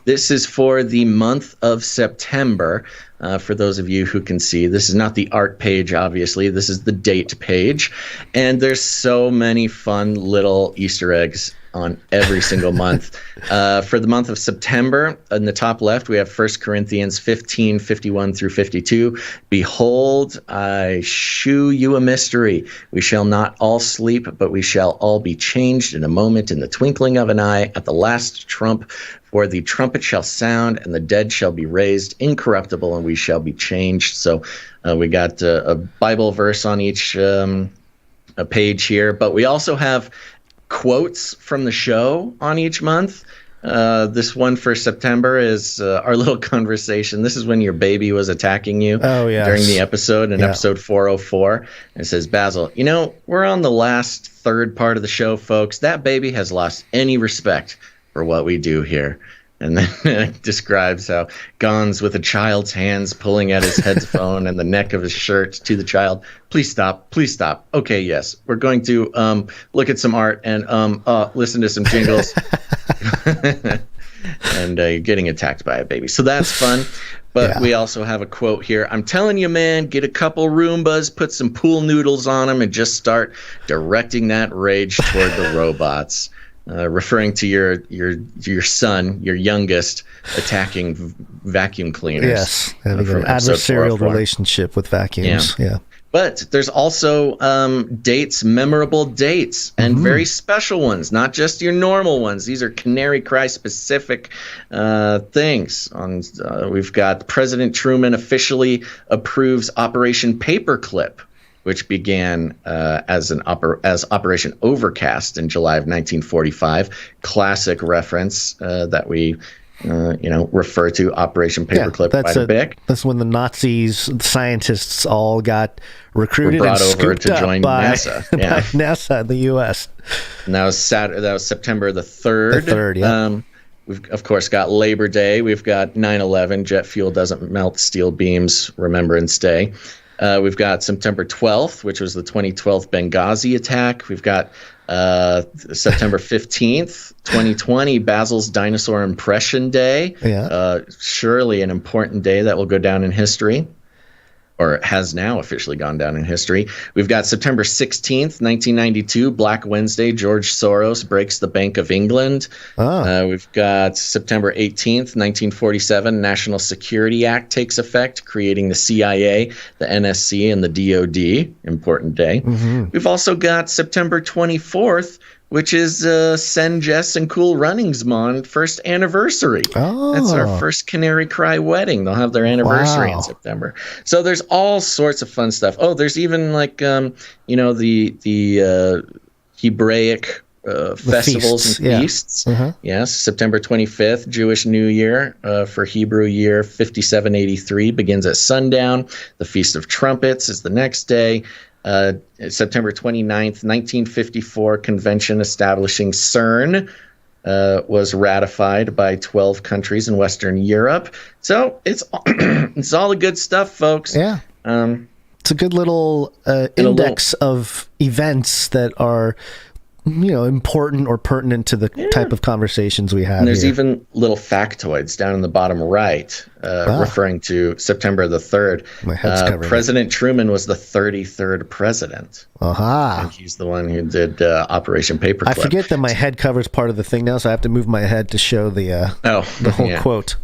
S1: this is for the month of September. For those of you who can see, this is not the art page, obviously. This is the date page. And there's so many fun little Easter eggs on every single month. For the month of September, in the top left, we have 1 Corinthians 15:51-52. Behold, I shew you a mystery. We shall not all sleep, but we shall all be changed in a moment, in the twinkling of an eye, at the last trump. For the trumpet shall sound, and the dead shall be raised incorruptible, and we shall be changed. So we got a Bible verse on each page here, but we also have quotes from the show on each month. This one for September is our little conversation. This is when your baby was attacking you during the episode, in episode 404. And it says, Basil, we're on the last third part of the show, folks. That baby has lost any respect for what we do here. And then it describes how Gonz, with a child's hands pulling at his headphone and the neck of his shirt to the child, please stop, please stop. Okay, yes, we're going to look at some art and listen to some jingles. and you're getting attacked by a baby. So that's fun. But we also have a quote here. I'm telling you, man, get a couple Roombas, put some pool noodles on them, and just start directing that rage toward the robots. Referring to your son, your youngest, attacking vacuum cleaners.
S3: Yes, having an adversarial relationship with vacuums. Yeah.
S1: But there's also dates, memorable dates, and very special ones, not just your normal ones. These are Canary Cry specific things. We've got President Truman officially approves Operation Paperclip, which began as Operation Overcast in July of 1945. Classic reference that we refer to Operation Paperclip quite a bit.
S3: That's when the Nazis, the scientists, all got recruited
S1: brought
S3: and
S1: over to join
S3: NASA.
S1: Yeah.
S3: NASA in the U.S.
S1: And that was September the 3rd.
S3: The 3rd, yeah.
S1: We've, of course, got Labor Day. We've got 9/11, jet fuel doesn't melt steel beams, Remembrance Day. We've got September 12th, which was the 2012 Benghazi attack. We've got September 15th, 2020, Basil's Dinosaur Impression Day.
S3: Yeah.
S1: Surely an important day that will go down in history, or has now officially gone down in history. We've got September 16th, 1992, Black Wednesday, George Soros breaks the Bank of England. We've got September 18th, 1947, National Security Act takes effect, creating the CIA, the NSC, and the DOD. Important day. We've also got September 24th, which is Send Jess and Cool Runnings Mon first anniversary. That's our first Canary Cry wedding. They'll have their anniversary in September. So there's all sorts of fun stuff. Oh, there's even like the Hebraic festivals and feasts. Yes, September 25th, Jewish New Year for Hebrew year 5783 begins at sundown. The Feast of Trumpets is the next day. September 29th, 1954, convention establishing CERN was ratified by 12 countries in Western Europe. So it's all the good stuff, folks.
S3: Yeah. It's a good little index of events that are important or pertinent to the type of conversations we have.
S1: And there's even little factoids down in the bottom right, referring to September the 3rd.
S3: My head's covering
S1: President Truman was the 33rd president.
S3: Aha.
S1: I think he's the one who did Operation Paperclip.
S3: I forget that my head covers part of the thing now, so I have to move my head to show the whole quote.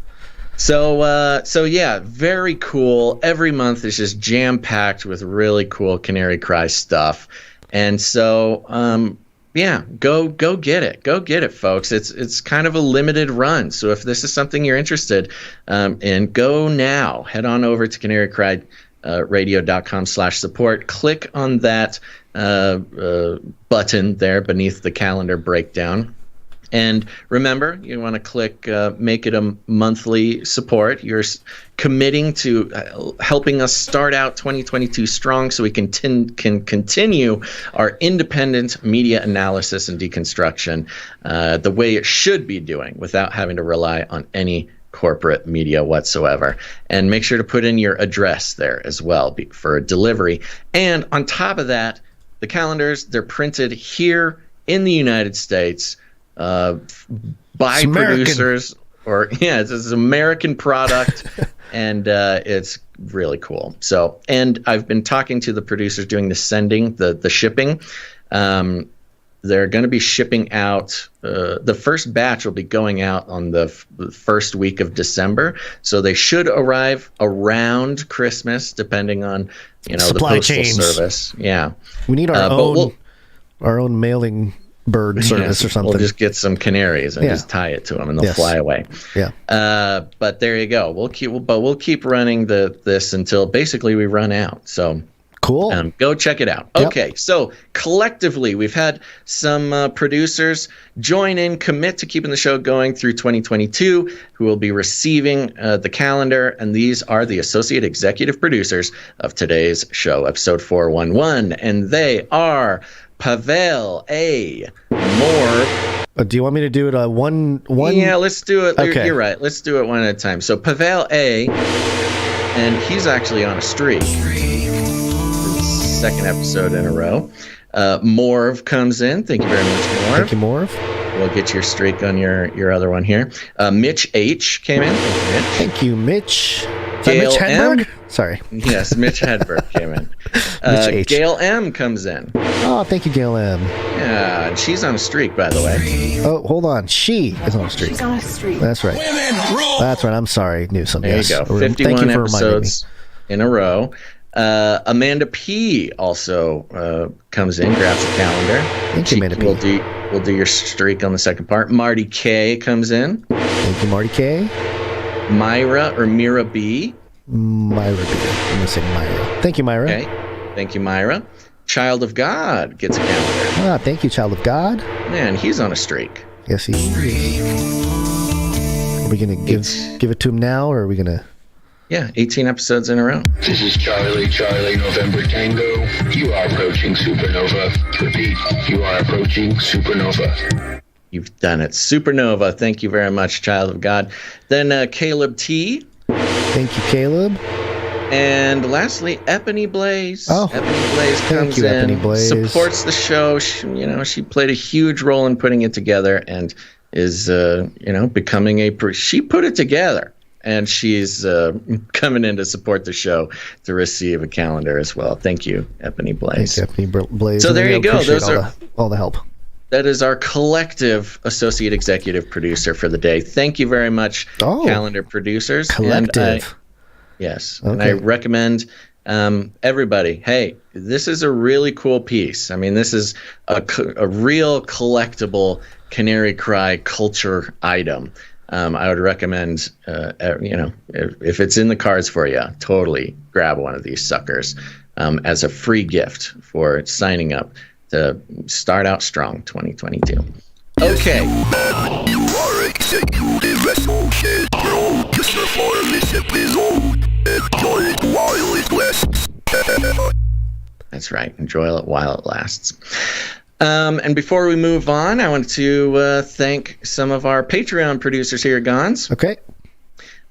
S1: So yeah, very cool. Every month is just jam-packed with really cool Canary Cry stuff. And so yeah, go get it. Go get it, folks. It's kind of a limited run. So if this is something you're interested in, go now. Head on over to CanaryCry.radio.com/support. Click on that button there beneath the calendar breakdown. And remember, you want to click make it a monthly support. You're committing to helping us start out 2022 strong so we can continue our independent media analysis and deconstruction the way it should be doing without having to rely on any corporate media whatsoever. And make sure to put in your address there as well for delivery. And on top of that, the calendars, they're printed here in the United States by producers, it's an American product, and it's really cool. So, and I've been talking to the producers doing the sending, the shipping. They're going to be shipping out. The first batch will be going out on the first week of December, so they should arrive around Christmas, depending on the postal service. Yeah,
S3: we need our own mailing bird service or something.
S1: We'll just get some canaries and just tie it to them, and they'll fly away.
S3: Yeah.
S1: But there you go. We'll keep running this until basically we run out. So
S3: cool.
S1: Go check it out.
S3: Yep.
S1: Okay. So collectively, we've had some producers join in, commit to keeping the show going through 2022, who will be receiving the calendar. And these are the associate executive producers of today's show, episode 411, and they are Pavel A. Moore.
S3: Do you want me to do it one?
S1: Yeah, let's do it.
S3: Okay.
S1: You're right. Let's do it one at a time. So Pavel A. And he's actually on a streak. Second episode in a row. Morv comes in. Thank you very much, Morv.
S3: Thank you, Morv.
S1: we'll get your streak on your other one here. Mitch H came in.
S3: Thank you, Mitch.
S1: Gail
S3: Mitch Hedberg?
S1: M?
S3: Sorry.
S1: Yes, Mitch Hedberg came in.
S3: Mitch H.
S1: Gail M comes in.
S3: Oh, thank you, Gail M.
S1: Yeah, and she's on a streak, by the way.
S3: Oh, hold on. She is on a streak.
S2: She's on a streak.
S3: That's right. That's right. I'm sorry. Knew something.
S1: There you go. 51
S3: thank you for
S1: episodes in a row. Amanda P also comes in, grabs a calendar.
S3: Thank you, Amanda P.
S1: We'll do your streak on the second part. Marty K comes in.
S3: Thank you, Marty K.
S1: Myra or Mira B.
S3: Myra B. I'm going to say Myra. Thank you, Myra.
S1: Okay. Thank you, Myra. Child of God gets a calendar.
S3: Ah, thank you, Child of God.
S1: Man, he's on a streak.
S3: Yes, he is. Are we going to give it to him now, or are we going to...
S1: Yeah, 18 episodes in a row.
S11: This is Charlie November Tango. You are approaching supernova. Repeat, you are approaching supernova.
S1: You've done it. Supernova. Thank you very much, Child of God. Then Caleb T.
S3: Thank you, Caleb.
S1: And lastly, Epony Blaze.
S3: Oh,
S1: Epony Blaze comes
S3: you,
S1: in,
S3: Epony Blaze.
S1: supports the show. She played a huge role in putting it together and is, becoming she put it together. And she's coming in to support the show to receive a calendar as well. Thank you, Epony Blaze.
S3: Thanks, Epony Blaze.
S1: So there you go. Those are
S3: all the help.
S1: That is our collective associate executive producer for the day. Thank you very much, calendar producers.
S3: Collective.
S1: Yes.
S3: Okay.
S1: And I recommend everybody, hey, this is a really cool piece. I mean, this is a real collectible Canary Cry culture item. I would recommend, if it's in the cards for you, totally grab one of these suckers as a free gift for signing up to start out strong 2022. Okay. That's right. Enjoy it while it lasts. And before we move on, I want to thank some of our Patreon producers here at Gonz.
S3: Okay.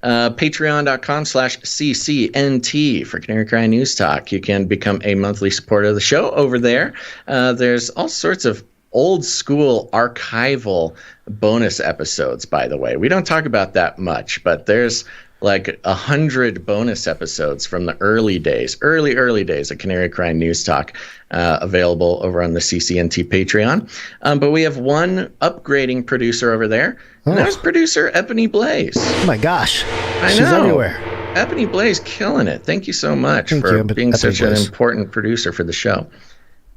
S1: Patreon.com/CCNT for Canary Cry News Talk. You can become a monthly supporter of the show over there. There's all sorts of old school archival bonus episodes, by the way. We don't talk about that much, but there's like 100 bonus episodes from the early days of Canary Cry News Talk available over on the CCNT Patreon. But we have one upgrading producer over there, and that was producer Epony Blaze.
S3: Oh my gosh.
S1: She's
S3: everywhere.
S1: Epony Blaze killing it. Thank you so much for being such an important producer for the show.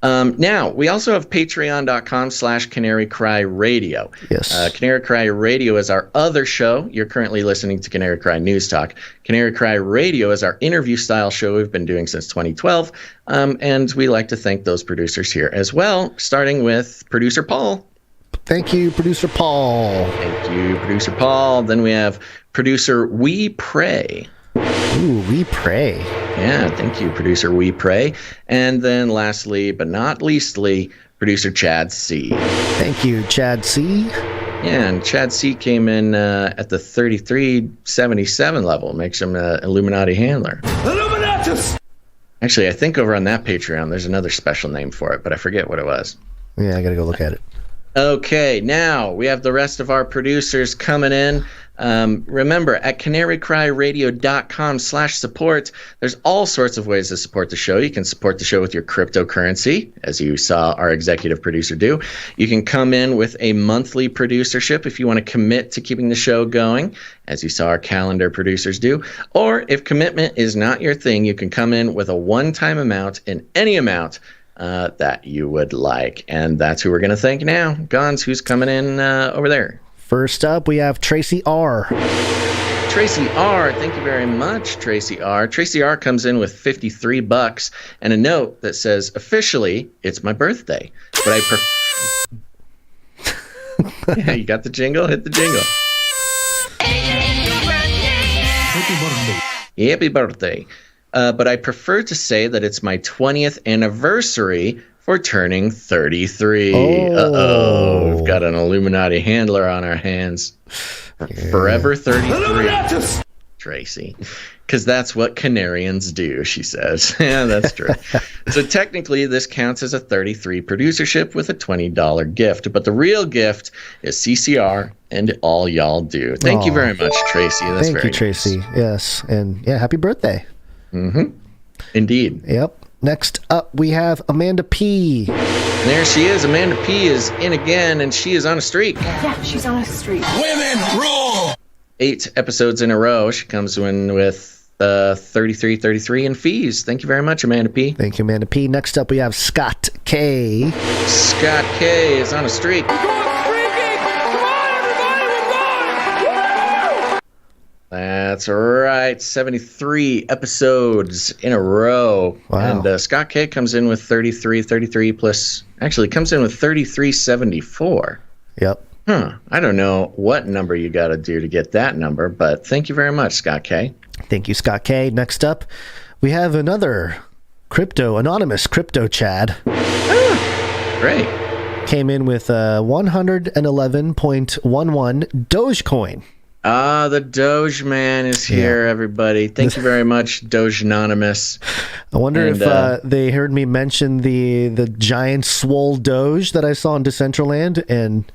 S1: Now, we also have patreon.com/CanaryCry.Radio.
S3: Yes.
S1: Canary Cry Radio is our other show. You're currently listening to Canary Cry News Talk. Canary Cry Radio is our interview-style show we've been doing since 2012, and we like to thank those producers here as well, starting with producer Paul.
S3: Thank you, producer Paul.
S1: Thank you, producer Paul. Then we have producer We Pray.
S3: Ooh, We Pray.
S1: Yeah, thank you, producer We Pray. And then lastly, but not leastly, producer Chad C.
S3: Thank you, Chad C.
S1: Yeah, and Chad C came in at the 3377 level. Makes him an Illuminati handler.
S4: Illuminatus!
S1: Actually, I think over on that Patreon, there's another special name for it, but I forget what it was.
S3: Yeah, I got to go look at it.
S1: Okay, now we have the rest of our producers coming in. Remember, at canarycryradio.com/support, there's all sorts of ways to support the show. You can support the show with your cryptocurrency, as you saw our executive producer do. You can come in with a monthly producership if you want to commit to keeping the show going, as you saw our calendar producers do. Or if commitment is not your thing, you can come in with a one-time amount in any amount that you would like. And that's who we're going to thank now. Gonz, who's coming in over there?
S3: First up, we have Tracy R.
S1: Tracy R. Thank you very much, Tracy R. Tracy R. comes in with $53 and a note that says, officially, it's my birthday. But I Yeah, you got the jingle? Hit the jingle. Happy birthday. But I prefer to say that it's my 20th anniversary for turning 33. Uh-oh. We've got an Illuminati handler on our hands. Forever 33. Tracy. Because that's what Canarians do, she says. Yeah, that's true. So technically, this counts as a 33 producership with a $20 gift. But the real gift is CCR and all y'all do. Thank you very much, Tracy. That's
S3: Thank you, Tracy.
S1: Nice.
S3: Yes. And yeah, happy birthday.
S1: Mm-hmm. Indeed.
S3: Yep. Next up, we have Amanda P.
S1: There she is. Amanda P is in again, and she is on a streak.
S12: Yeah, she's on a streak.
S8: Women rule!
S1: 8 episodes in a row. She comes in with 33 in fees. Thank you very much, Amanda P.
S3: Thank you, Amanda P. Next up, we have Scott K.
S1: Scott K is on a streak. That's right. 73 episodes in a row.
S3: Wow.
S1: And Scott K comes in with 33 plus, actually comes in with 3374.
S3: Yep.
S1: I don't know what number you got to do to get that number, but thank you very much, Scott K.
S3: Thank you, Scott K. Next up, we have another anonymous crypto Chad.
S1: Great.
S3: Came in with 111.11 Dogecoin.
S1: The Doge Man is here, everybody. Thank you very much, Doge Anonymous.
S3: I wonder if they heard me mention the giant swole Doge that I saw in Decentraland, and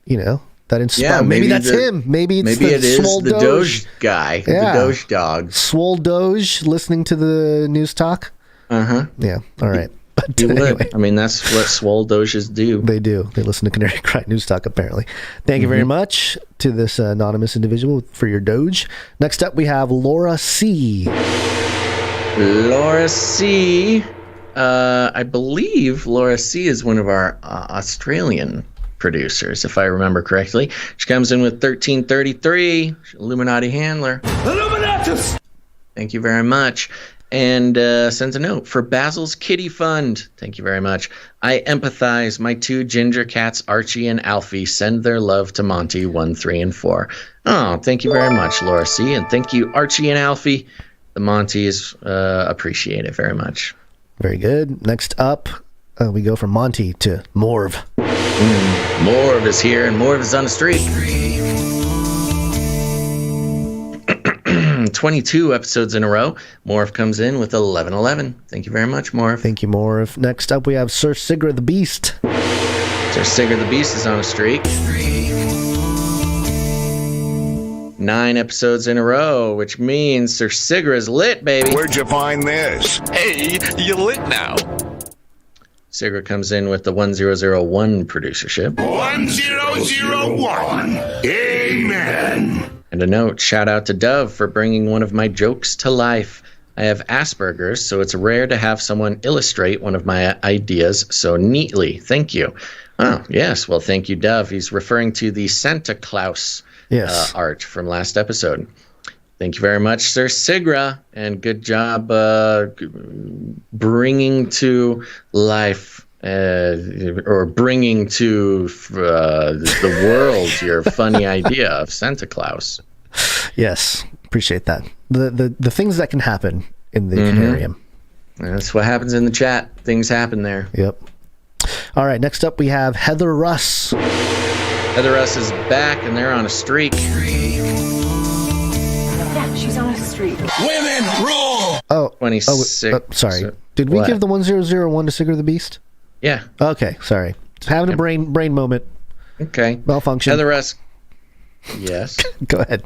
S3: that inspired.
S1: Yeah,
S3: maybe that's him. Maybe it is swole
S1: the Doge guy, the Doge dog.
S3: Swole Doge listening to the news talk. Yeah. All right. But anyway,
S1: I mean, that's what swole Doges do.
S3: They do. They listen to Canary Cry News Talk, apparently. Thank you very much to this anonymous individual for your Doge. Next up, we have Laura C.
S1: Laura C. I believe Laura C. is one of our Australian producers, if I remember correctly. She comes in with 1333. Illuminati handler.
S4: Illuminatus!
S1: Thank you very much. And sends a note for Basil's Kitty Fund. Thank you very much. I empathize. My 2 ginger cats, Archie and Alfie, send their love to Monty 1, 3, and 4. Oh, thank you very much, Laura C. And thank you, Archie and Alfie. The Monties appreciate it very much.
S3: Very good. Next up, we go from Monty to Morv.
S1: Morv is here, and Morv is on the street. 22 episodes in a row. Morv comes in with 1111. Thank you very much, Morv.
S3: Thank you, Morv. Next up, we have Sir Sigra the Beast.
S1: Sir Sigra the Beast is on a streak. 9 episodes in a row, which means Sir Sigra is lit, baby.
S7: Where'd you find this?
S13: Hey, you lit now.
S1: Sigra comes in with the 1001 producership.
S8: 1001. Amen.
S1: And a note, shout out to Dove for bringing one of my jokes to life. I have Asperger's, so it's rare to have someone illustrate one of my ideas so neatly. Thank you. Oh, yes. Well, thank you, Dove. He's referring to the Santa Claus art from last episode. Thank you very much, Sir Sigra, and good job bringing to life or bringing to the world your funny idea of Santa Claus.
S3: Yes, appreciate that. The things that can happen in the Canarium.
S1: That's what happens in the chat. Things happen there.
S3: Yep. All right, next up we have Heather Russ.
S1: Heather Russ is back, and they're on a streak.
S12: Yeah, she's on a streak.
S8: Women rule!
S1: 26.
S3: Sorry. Did we give the 1001 to Sigra the Beast?
S1: Yeah.
S3: Okay, sorry. Just having a brain moment.
S1: Okay.
S3: Malfunction.
S1: Heather Russ. Yes.
S3: Go ahead.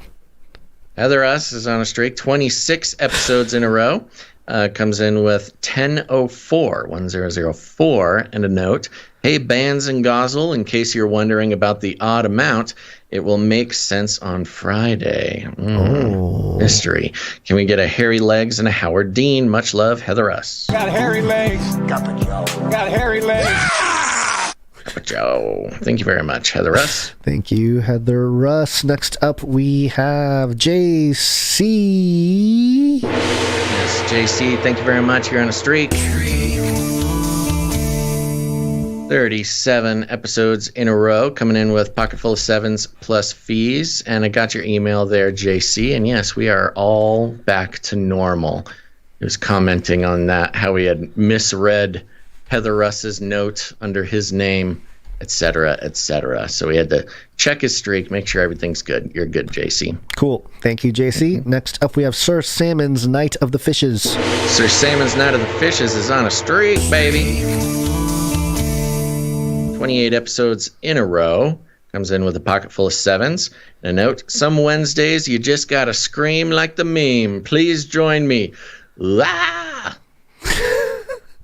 S1: Heather Russ is on a streak. 26 episodes in a row. Comes in with 1004, and a note. Hey, Bands and Gozzle, in case you're wondering about the odd amount, it will make sense on Friday. Mystery. Can we get a hairy legs and a Howard Dean? Much love, Heather Russ.
S5: Got hairy legs. Got hairy legs.
S1: Joe. Thank you very much, Heather Russ.
S3: Thank you, Heather Russ. Next up, we have JC.
S1: Yes, JC, thank you very much. You're on a streak. 37 episodes in a row, coming in with pocket full of sevens plus fees. And I got your email there, JC. And yes, we are all back to normal. He was commenting on that, how he had misread Heather Russ's note under his name etc., etc. So we had to check his streak, make sure everything's good. You're good, JC.
S3: Cool. Thank you, JC. Next up, we have Sir Salmon's Night of the Fishes.
S1: Sir Salmon's Night of the Fishes is on a streak, baby. 28 episodes in a row. Comes in with a pocket full of 7s. And a note, some Wednesdays you just gotta scream like the meme. Please join me. Ah!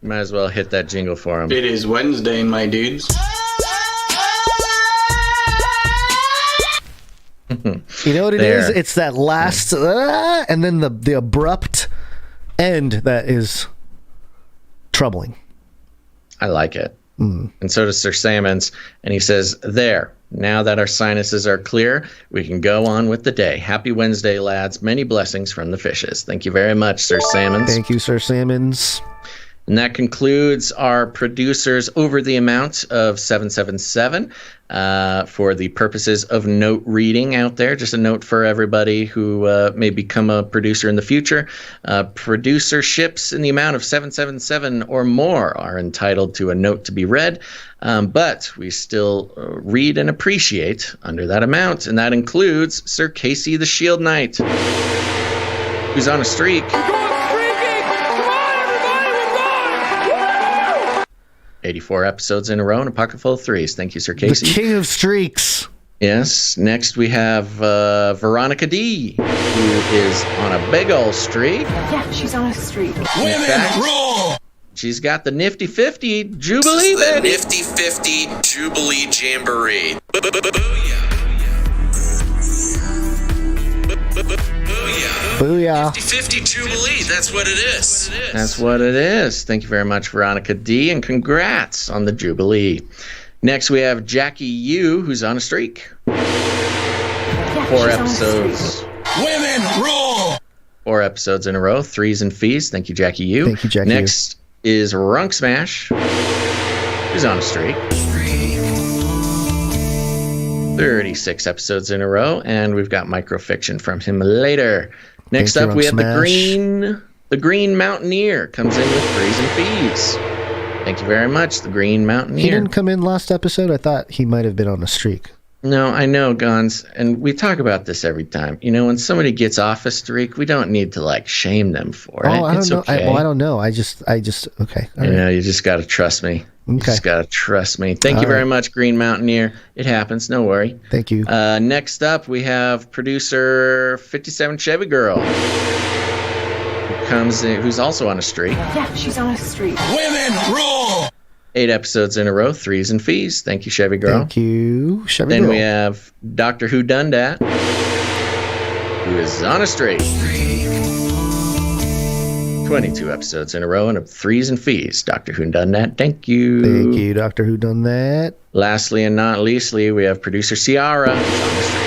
S1: Might as well hit that jingle for him.
S14: It is Wednesday, my dudes.
S3: You know what it is? It's that last, and then the abrupt end that is troubling.
S1: I like it. And so does Sir Salmon's. And he says, there, now that our sinuses are clear, we can go on with the day. Happy Wednesday, lads. Many blessings from the fishes. Thank you very much, Sir Salmon's.
S3: Thank you, Sir Salmon's.
S1: And that concludes our producers over the amount of 777 for the purposes of note reading out there. Just a note for everybody who may become a producer in the future. Producerships in the amount of 777 or more are entitled to a note to be read, but we still read and appreciate under that amount. And that includes Sir Casey the Shield Knight, who's on a streak. 84 episodes in a row and a pocket full of 3s. Thank you, Sir Casey.
S3: The king of streaks.
S1: Yes. Next we have Veronica D, who is on a big old streak.
S12: Yeah, she's on a streak.
S1: Women rule! She's got the Nifty 50 Jubilee,
S13: The
S1: baby.
S13: Nifty 50 Jubilee Jamboree.
S3: Booyah.
S13: 50 Jubilee, that's what it is.
S1: That's what it is. Thank you very much, Veronica D, and congrats on the Jubilee. Next, we have Jackie U, who's on a streak. 4 episodes.
S4: Women rule!
S1: 4 episodes in a row, 3s and fees. Thank you, Jackie U.
S3: Thank you, Jackie U.
S1: Next is Runk Smash, who's on a streak. 36 episodes in a row, and we've got microfiction from him later. Next up, we have the Green Mountaineer comes in with 3s and fees. Thank you very much, the Green Mountaineer.
S3: He didn't come in last episode. I thought he might have been on a streak.
S1: No, I know, Gonz, and we talk about this every time. You know, when somebody gets off a streak, we don't need to shame them for it.
S3: I don't know.
S1: Okay.
S3: I don't know. I just okay. All right.
S1: You just got to trust me. You
S3: Okay.
S1: just got to trust me. Thank you very much, Green Mountaineer. It happens. No worry.
S3: Thank you.
S1: Next up, we have producer 57 Chevy Girl, who comes in, who's also on a streak.
S12: Yeah, she's on a streak.
S4: Women rule!
S1: 8 episodes in a row, 3s and fees. Thank you, Chevy Girl.
S3: Thank you, Chevy
S1: Then
S3: Girl.
S1: we have Dr. Who Done Dat, who is on a streak. 22 episodes in a row and 3s and fees. Dr. Who Done That. Thank you.
S3: Thank you, Doctor Who Done That.
S1: Lastly and not leastly, we have producer Ciara, who's on the streak.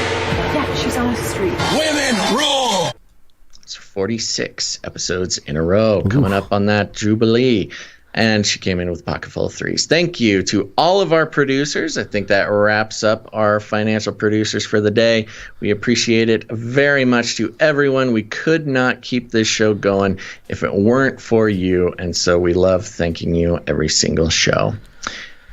S12: Yeah, she's on a streak.
S4: Women rule!
S1: It's 46 episodes in a row coming up on that Jubilee. And she came in with a pocket full of 3s. Thank you to all of our producers. I think that wraps up our financial producers for the day. We appreciate it very much to everyone. We could not keep this show going if it weren't for you. And so we love thanking you every single show.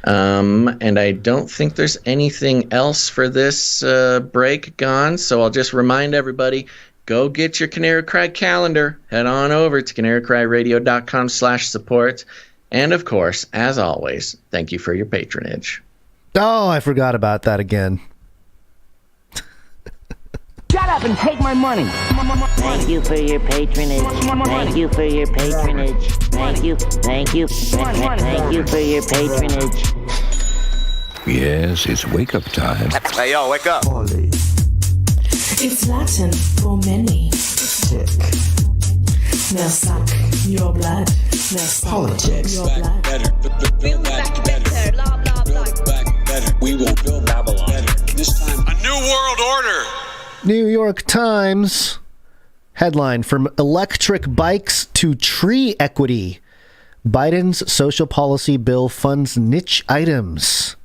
S1: And I don't think there's anything else for this break gone. So I'll just remind everybody, go get your Canary Cry calendar. Head on over to canarycryradio.com/support. And of course, as always, thank you for your patronage.
S3: Oh, I forgot about that again.
S15: Shut up and take my money.
S6: Thank you for your patronage. Thank you for your patronage. Thank you. Thank you. Thank you for your patronage.
S16: Yes, it's wake up time.
S13: Hey, yo, wake up.
S17: It's Latin for many. Now suck your blood. Now suck
S8: Politics.
S17: your blood.
S8: Better. Build back better. Build back better. We will build Babylon better. This time,
S13: A new world order.
S3: New York Times headline: from electric bikes to tree equity, Biden's social policy bill funds niche items.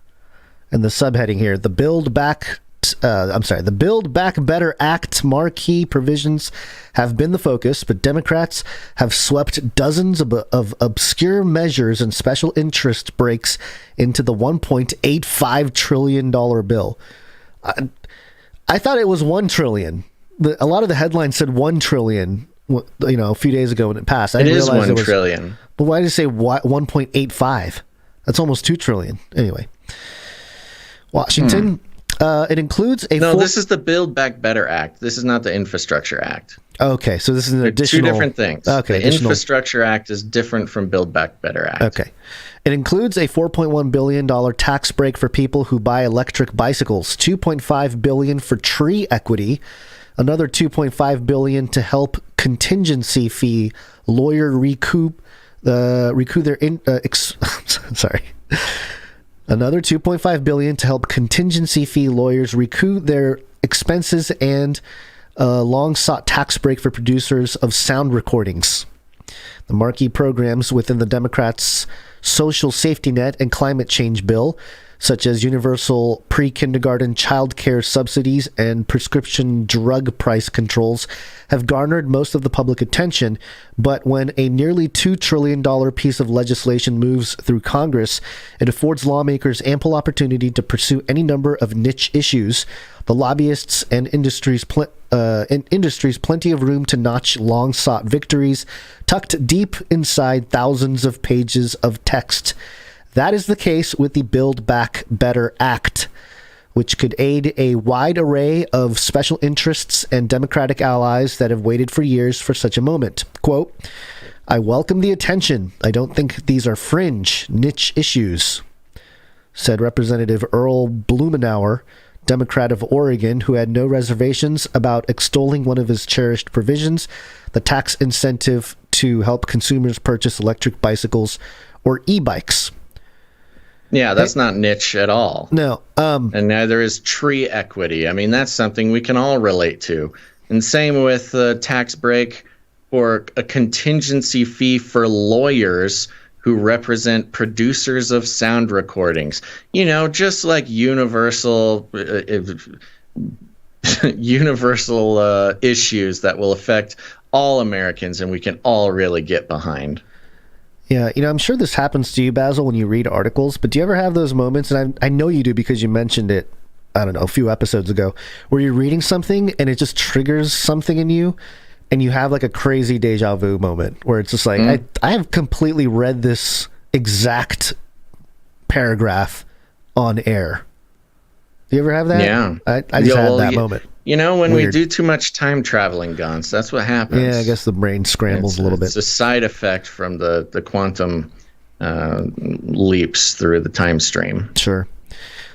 S3: And the subheading here: the Build Back the Build Back Better Act marquee provisions have been the focus, but Democrats have swept dozens of obscure measures and special interest breaks into the $1.85 trillion bill. I thought it was $1 trillion. A lot of the headlines said $1 trillion, a few days ago when it passed. I didn't realize
S1: $1 trillion.
S3: But why did it say 1.85? That's almost $2 trillion. Anyway. Washington, it includes a...
S1: No, this is the Build Back Better Act. This is not the Infrastructure Act.
S3: Okay, so this is an additional...
S1: Two different things.
S3: Okay,
S1: the Infrastructure Act is different from Build Back Better Act.
S3: Okay. It includes a $4.1 billion tax break for people who buy electric bicycles, $2.5 billion for tree equity, another $2.5 billion to help contingency fee lawyer recoup their... sorry. Another $2.5 billion to help contingency fee lawyers recoup their expenses and a long-sought tax break for producers of sound recordings. The marquee programs within the Democrats' social safety net and climate change bill, such as universal pre-kindergarten child care subsidies and prescription drug price controls, have garnered most of the public attention, but when a nearly $2 trillion piece of legislation moves through Congress, it affords lawmakers ample opportunity to pursue any number of niche issues. The lobbyists and industries plenty of room to notch long-sought victories, tucked deep inside thousands of pages of text. That is the case with the Build Back Better Act, which could aid a wide array of special interests and Democratic allies that have waited for years for such a moment. Quote, I welcome the attention. I don't think these are fringe, niche issues, said Representative Earl Blumenauer, Democrat of Oregon, who had no reservations about extolling one of his cherished provisions, the tax incentive to help consumers purchase electric bicycles or e-bikes.
S1: Yeah, that's not niche at all.
S3: No.
S1: And neither is tree equity. I mean, that's something we can all relate to. And same with the tax break or a contingency fee for lawyers who represent producers of sound recordings. Just like universal issues that will affect all Americans and we can all really get behind.
S3: Yeah, I'm sure this happens to you, Basil, when you read articles, but do you ever have those moments, and I know you do because you mentioned it, I don't know, a few episodes ago, where you're reading something and it just triggers something in you, and you have like a crazy deja vu moment where it's just like, I have completely read this exact paragraph on air. Do you ever have that?
S1: Yeah.
S3: I just had that moment.
S1: When we do too much time traveling, Gonz, that's what happens.
S3: Yeah, I guess the brain scrambles a little bit.
S1: It's a side effect from the quantum leaps through the time stream.
S3: Sure.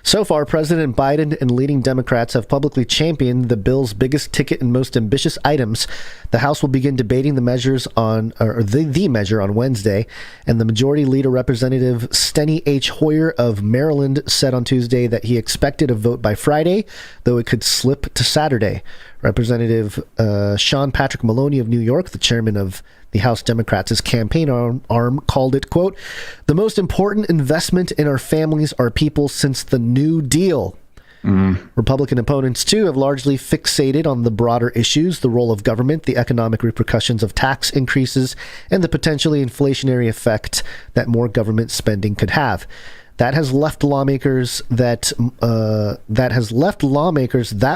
S3: So far, President Biden and leading Democrats have publicly championed the bill's biggest ticket and most ambitious items. The House will begin debating the measure on Wednesday, and the Majority Leader Representative Steny H. Hoyer of Maryland said on Tuesday that he expected a vote by Friday, though it could slip to Saturday. Representative Sean Patrick Maloney of New York, the chairman of the House Democrats' campaign arm, called it, quote, the most important investment in our families, our people, since the New Deal. Republican opponents, too, have largely fixated on the broader issues, the role of government, the economic repercussions of tax increases, and the potentially inflationary effect that more government spending could have. That has left lawmakers that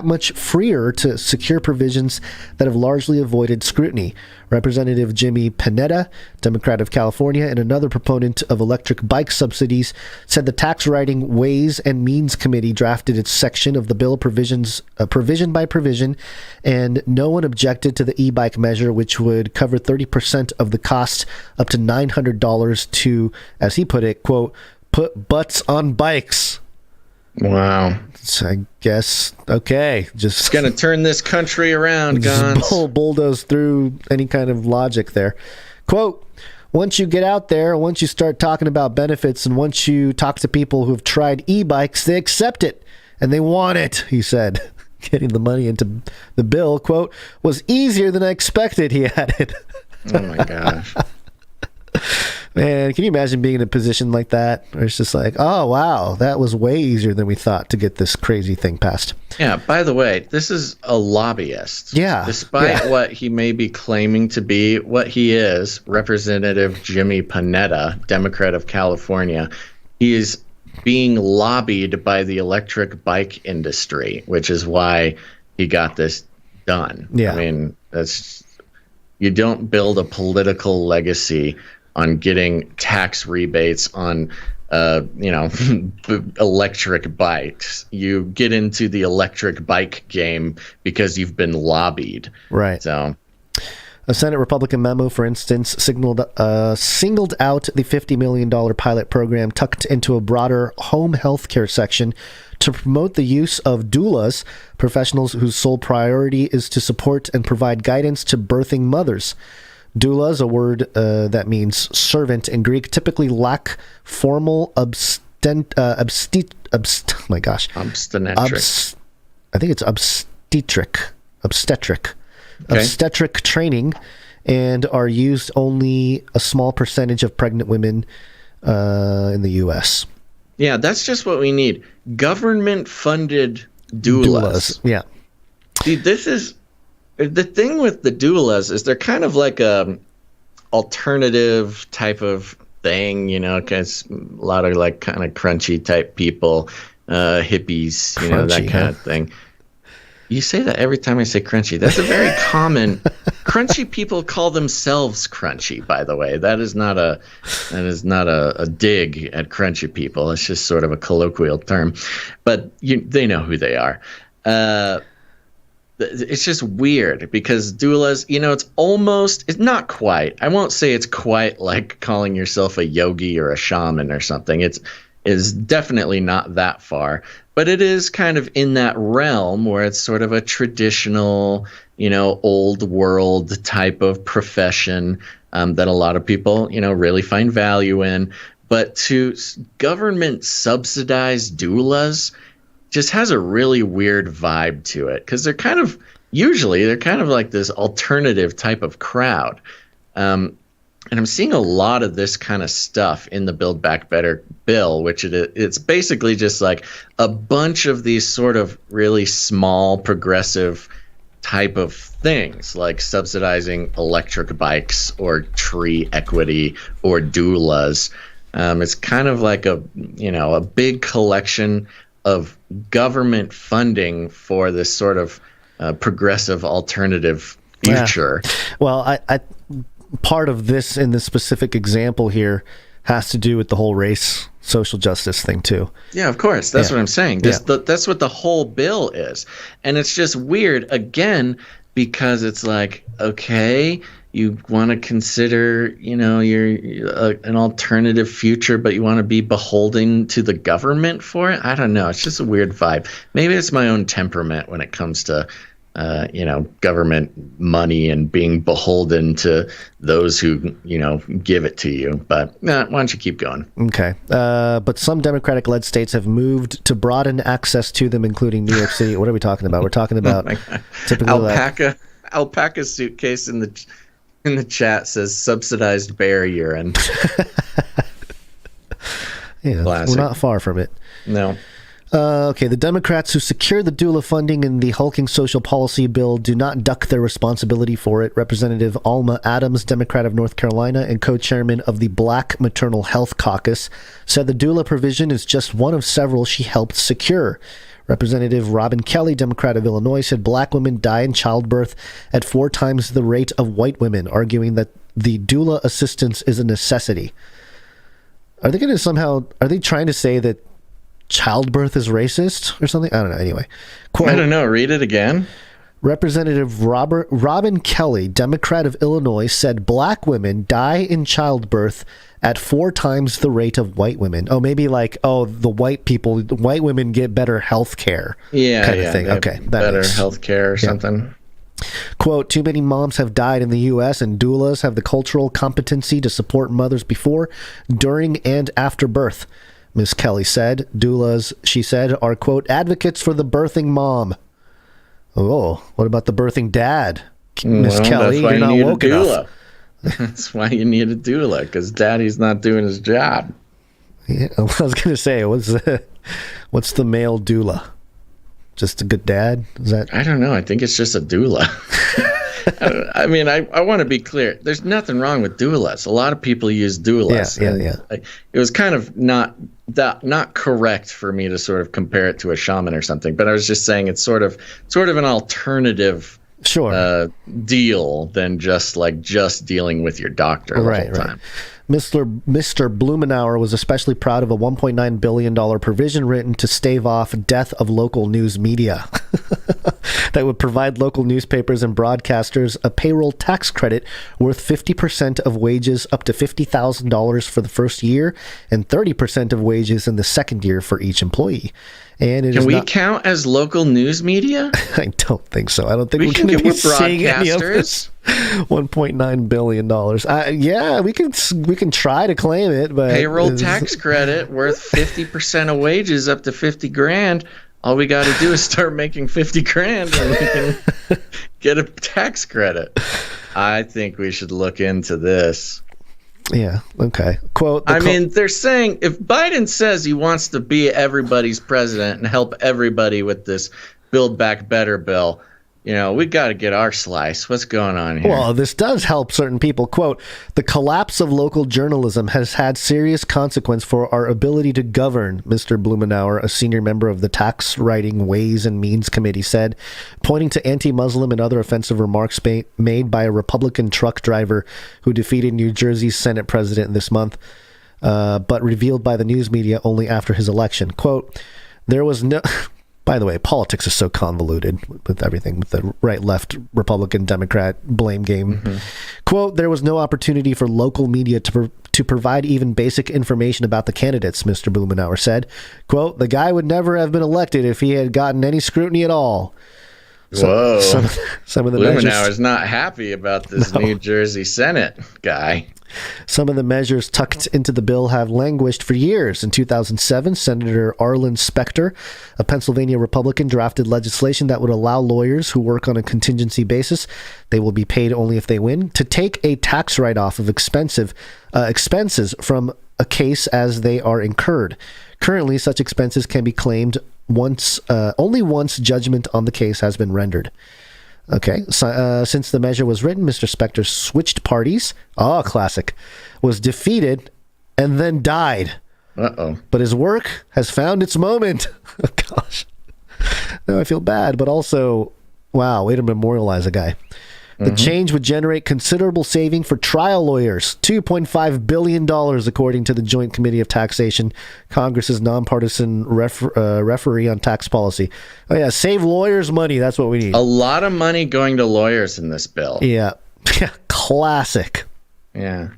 S3: much freer to secure provisions that have largely avoided scrutiny. Representative Jimmy Panetta, Democrat of California, and another proponent of electric bike subsidies, said the Tax Writing Ways and Means Committee drafted its section of the bill provision by provision, and no one objected to the e-bike measure, which would cover 30% of the cost, up to $900 to, as he put it, quote, put butts on bikes.
S1: Wow.
S3: So I guess, okay.
S1: Just going to turn this country around, Gonz.
S3: Bulldoze through any kind of logic there. Quote, once you get out there, once you start talking about benefits, and once you talk to people who have tried e-bikes, they accept it, and they want it, he said. Getting the money into the bill, quote, was easier than I expected, he added.
S1: Oh, my gosh.
S3: Man, can you imagine being in a position like that? Where it's just like, oh, wow, that was way easier than we thought to get this crazy thing passed.
S1: Yeah, by the way, this is a lobbyist.
S3: Yeah.
S1: Despite what he may be claiming to be, what he is, Representative Jimmy Panetta, Democrat of California, he is being lobbied by the electric bike industry, which is why he got this done.
S3: Yeah.
S1: I mean, you don't build a political legacy on getting tax rebates on electric bikes. You get into the electric bike game because you've been lobbied.
S3: Right.
S1: So
S3: a Senate Republican memo, for instance, singled out the $50 million pilot program tucked into a broader home health care section to promote the use of doulas, professionals whose sole priority is to support and provide guidance to birthing mothers. Doulas, a word that means servant in Greek, typically lack formal obstetric training, and are used only a small percentage of pregnant women in the U.S.
S1: Yeah, that's just what we need. Government-funded doulas.
S3: Yeah.
S1: See, this is the thing with the doulas is they're kind of like a alternative type of thing, because a lot of like kind of crunchy type people, hippies, that kind of thing. You say that every time I say crunchy. That's a very common. Crunchy people call themselves crunchy. By the way, that is not a dig at crunchy people. It's just sort of a colloquial term, but they know who they are. It's just weird because doulas, it's not quite. I won't say it's quite like calling yourself a yogi or a shaman or something. It's definitely not that far, but it is kind of in that realm where it's sort of a traditional, old world type of profession that a lot of people, really find value in. But to government subsidize doulas just has a really weird vibe to it because they're kind of like this alternative type of crowd. And I'm seeing a lot of this kind of stuff in the Build Back Better bill, which it's basically just like a bunch of these sort of really small progressive type of things like subsidizing electric bikes or tree equity or doulas. It's kind of like a big collection of government funding for this sort of progressive alternative future.
S3: Yeah. Well, I part of this in this specific example here has to do with the whole race social justice thing too.
S1: Yeah, of course. That's what I'm saying. That's what the whole bill is. And it's just weird, again, because it's like, okay, you want to consider, an alternative future, but you want to be beholden to the government for it? I don't know. It's just a weird vibe. Maybe it's my own temperament when it comes to, government money and being beholden to those who, give it to you. But why don't you keep going?
S3: Okay. But some Democratic-led states have moved to broaden access to them, including New York City. What are we talking about? We're talking about typically
S1: alpaca suitcase in the chat says subsidized bear urine.
S3: Yeah, we're not far from it.
S1: No.
S3: Okay, the Democrats who secure the doula funding in the hulking social policy bill do not duck their responsibility for it. Representative Alma Adams, Democrat of North Carolina and co-chairman of the Black Maternal Health Caucus, said the doula provision is just one of several she helped secure. Representative Robin Kelly, Democrat of Illinois, said black women die in childbirth at 4 times the rate of white women, arguing that the doula assistance is a necessity. Are they trying to say that childbirth is racist or something? I don't know. Anyway.
S1: Quote, I don't know. Read it again.
S3: Representative Robin Kelly, Democrat of Illinois, said black women die in childbirth at 4 times the rate of white women. Oh, maybe like, the white women get better health care.
S1: Yeah,
S3: kind of thing. Okay.
S1: Better health care or something.
S3: Quote, too many moms have died in the U.S. and doulas have the cultural competency to support mothers before, during, and after birth. Ms. Kelly said. Doulas, she said, are, quote, advocates for the birthing mom. Oh, what about the birthing dad? Ms. Kelly, you're not woke enough.
S1: That's why you need a doula, because daddy's not doing his job.
S3: Yeah, I was going to say, what's the male doula? Just a good dad? Is that?
S1: I don't know. I think it's just a doula. I mean, I want to be clear. There's nothing wrong with doulas. A lot of people use doulas.
S3: Yeah.
S1: It was kind of not correct for me to sort of compare it to a shaman or something. But I was just saying it's sort of an alternative deal than just dealing with your doctor the whole time.
S3: Mr. Blumenauer was especially proud of a $1.9 billion provision written to stave off death of local news media that would provide local newspapers and broadcasters a payroll tax credit worth 50% of wages up to $50,000 for the first year and 30% of wages in the second year for each employee. And
S1: Can we count as local news media?
S3: I don't think so. I don't think we can be seeing any of this. $1.9 billion. Yeah, we can try to claim it, but
S1: payroll tax credit worth 50% of wages up to $50,000. All we got to do is start making $50,000 and we can get a tax credit. I think we should look into this.
S3: Yeah. Okay. Quote.
S1: I mean, they're saying if Biden says he wants to be everybody's president and help everybody with this Build Back Better bill, we got to get our slice. What's going on here?
S3: Well, this does help certain people. Quote, the collapse of local journalism has had serious consequence for our ability to govern, Mr. Blumenauer, a senior member of the Tax Writing Ways and Means Committee, said, pointing to anti-Muslim and other offensive remarks made by a Republican truck driver who defeated New Jersey's Senate president this month, but revealed by the news media only after his election. Quote, there was no... By the way, politics is so convoluted with everything, with the right, left, Republican, Democrat blame game. Mm-hmm. Quote, there was no opportunity for local media to provide even basic information about the candidates, Mr. Blumenauer said. Quote, the guy would never have been elected if he had gotten any scrutiny at all.
S1: Whoa.
S3: Some of the
S1: Blumenauer's not happy about this New Jersey Senate guy.
S3: Some of the measures tucked into the bill have languished for years. In 2007, Senator Arlen Specter, a Pennsylvania Republican, drafted legislation that would allow lawyers who work on a contingency basis, they will be paid only if they win, to take a tax write-off of expenses from a case as they are incurred. Currently, such expenses can be claimed only once judgment on the case has been rendered. Okay, so, since the measure was written, Mr. Specter switched parties. Oh, classic. Was defeated and then died.
S1: Uh-oh.
S3: But his work has found its moment. Oh, gosh. Now I feel bad, but also, wow, way to memorialize a guy. The change would generate considerable saving for trial lawyers, $2.5 billion, according to the Joint Committee of Taxation, Congress's nonpartisan referee on tax policy. Oh, yeah, save lawyers money. That's what we need.
S1: A lot of money going to lawyers in this bill.
S3: Yeah. Classic.
S1: Yeah.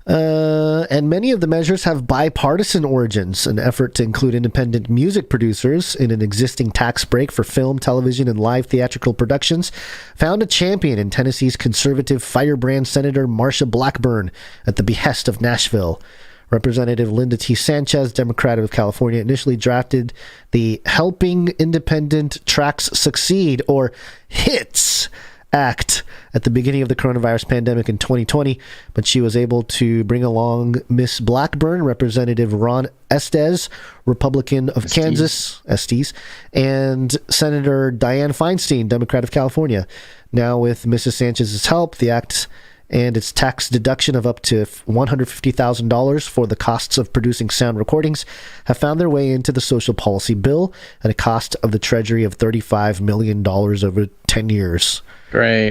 S3: And many of the measures have bipartisan origins. An effort to include independent music producers in an existing tax break for film, television, and live theatrical productions found a champion in Tennessee's conservative firebrand Senator Marsha Blackburn at the behest of Nashville. Representative Linda T. Sanchez, Democrat of California, initially drafted the Helping Independent Tracks Succeed, or HITS, Act at the beginning of the coronavirus pandemic in 2020, but she was able to bring along Miss Blackburn, Representative Ron Estes, Republican of Kansas, Estes, and Senator Dianne Feinstein, Democrat of California. Now, with Mrs. Sanchez's help, the act and its tax deduction of up to $150,000 for the costs of producing sound recordings have found their way into the social policy bill at a cost of the Treasury of $35 million over 10 years.
S1: Great.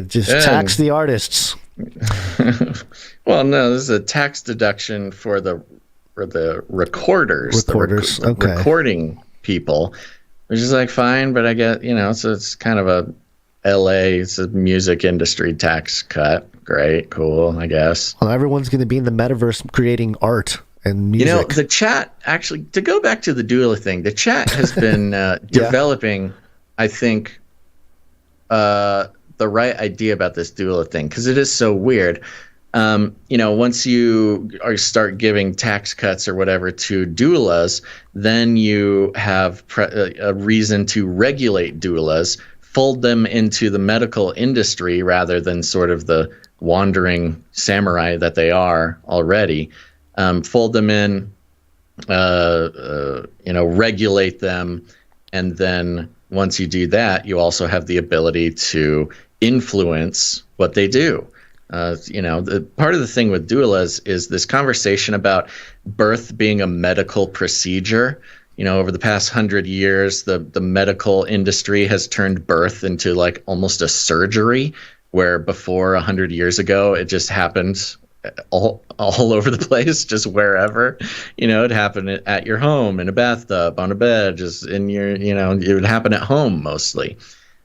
S3: Just tax the artists.
S1: Well, no, this is a tax deduction for the recorders. The recording people. Which is like fine, but I get, so it's kind of a it's a music industry tax cut. Great, cool, I guess.
S3: Well, everyone's going to be in the metaverse creating art and music.
S1: The chat, actually, to go back to the doula thing, the chat has been developing, I think, the right idea about this doula thing, because it is so weird. Once you start giving tax cuts or whatever to doulas, then you have a reason to regulate doulas, fold them into the medical industry rather than sort of the wandering samurai that they are already, fold them in, regulate them, and then once you do that, you also have the ability to influence what they do. The part of the thing with doulas is this conversation about birth being a medical procedure. Over the past 100 years, the medical industry has turned birth into like almost a surgery, where before 100 years ago, it just happened all over the place, just wherever. It happened at your home, in a bathtub, on a bed, just in your, it would happen at home mostly.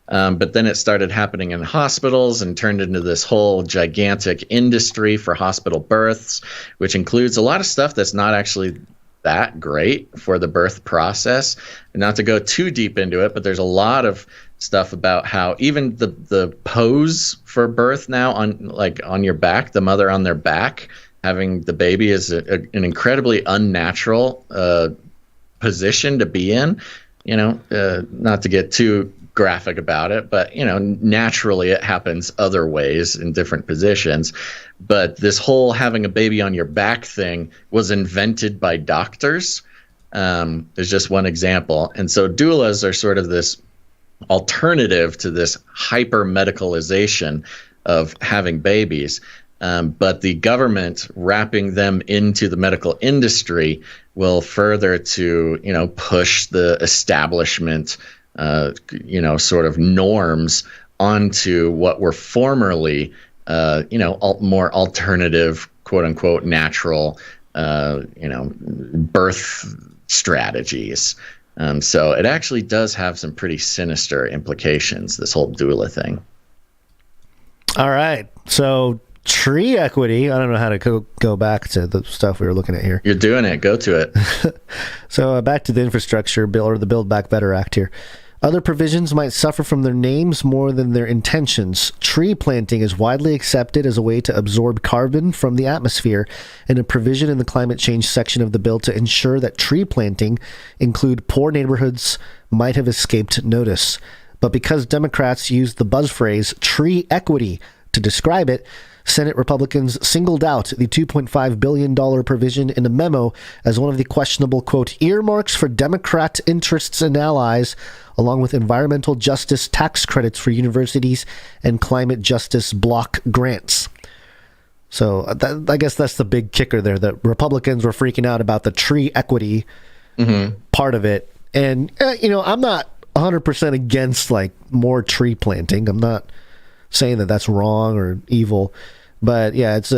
S1: But then it started happening in hospitals and turned into this whole gigantic industry for hospital births, which includes a lot of stuff that's not actually that great for the birth process. And not to go too deep into it, but there's a lot of stuff about how even the pose for birth now on your back, the mother on their back, having the baby is an incredibly unnatural position to be in. Not to get too graphic about it, but naturally it happens other ways in different positions. But this whole having a baby on your back thing was invented by doctors. There's just one example. And so doulas are sort of this alternative to this hyper medicalization of having babies. But the government wrapping them into the medical industry will further to, push the establishment, sort of norms onto what were formerly, more alternative, quote unquote, natural, birth strategies. So it actually does have some pretty sinister implications, this whole doula thing.
S3: All right. So tree equity, I don't know how to go back to the stuff we were looking at here.
S1: You're doing it. Go to it.
S3: So back to the infrastructure bill, or the Build Back Better Act here. Other provisions might suffer from their names more than their intentions. Tree planting is widely accepted as a way to absorb carbon from the atmosphere, and a provision in the climate change section of the bill to ensure that tree planting include poor neighborhoods might have escaped notice. But because Democrats used the buzz phrase tree equity to describe it, Senate Republicans singled out the $2.5 billion provision in a memo as one of the questionable, quote, earmarks for Democrat interests and allies, along with environmental justice tax credits for universities and climate justice block grants. So I guess that's the big kicker there, that Republicans were freaking out about the tree equity part of it. And, I'm not 100% against, like, more tree planting. I'm not saying that that's wrong or evil, but yeah, it's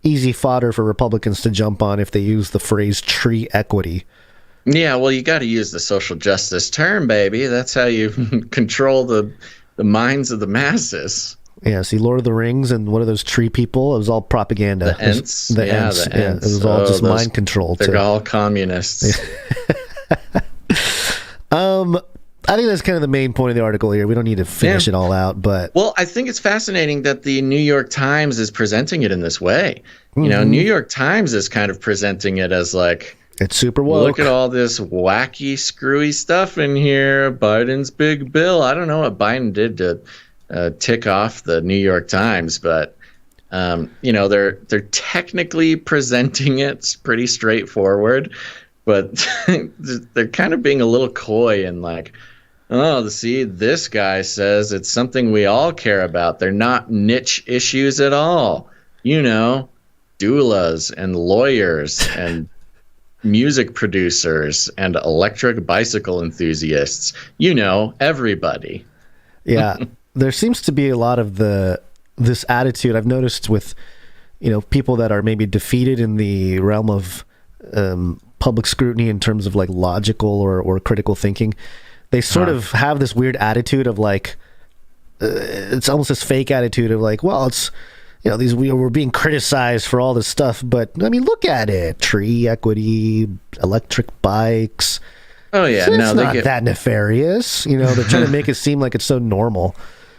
S3: easy fodder for Republicans to jump on if they use the phrase tree equity.
S1: Yeah, well, you got to use the social justice term, baby. That's how you control the minds of the masses.
S3: Yeah, see, Lord of the Rings and what are those tree people? It was all propaganda.
S1: The Ents.
S3: The Ents. Yeah, it was all just mind control.
S1: They're all communists.
S3: I think that's kind of the main point of the article here. We don't need to finish it all out, but...
S1: Well, I think it's fascinating that the New York Times is presenting it in this way. New York Times is kind of presenting it as like...
S3: It's super woke.
S1: Look at all this wacky, screwy stuff in here. Biden's big bill. I don't know what Biden did to tick off the New York Times, but... they're technically presenting it pretty straightforward, but they're kind of being a little coy and like... Oh, see, this guy says it's something we all care about. They're not niche issues at all. Doulas and lawyers and music producers and electric bicycle enthusiasts. Everybody.
S3: Yeah, there seems to be a lot of this attitude I've noticed with, people that are maybe defeated in the realm of public scrutiny in terms of like logical or critical thinking. They sort of have this weird attitude of like, it's almost this fake attitude of like, well, it's, we're being criticized for all this stuff, but I mean, look at it. Tree equity, electric bikes.
S1: Oh yeah.
S3: It's not that nefarious. They're trying to make it seem like it's so normal.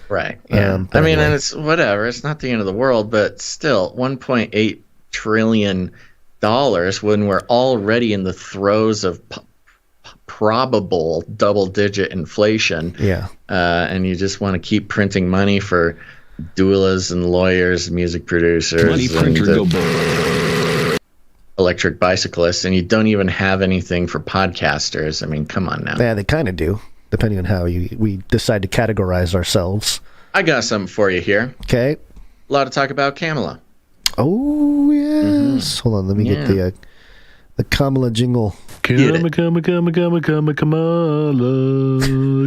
S1: Right. Yeah. And it's whatever. It's not the end of the world, but still $1.8 trillion when we're already in the throes of probable double-digit inflation.
S3: Yeah.
S1: And you just want to keep printing money for doulas and lawyers, music producers, and electric bicyclists, and you don't even have anything for podcasters. I mean, come on now.
S3: Yeah, they kind of do, depending on how we decide to categorize ourselves.
S1: I got something for you here.
S3: Okay.
S1: A lot of talk about Kamala.
S3: Oh, yes. Hold on, let me get the Kamala jingle. Kamala.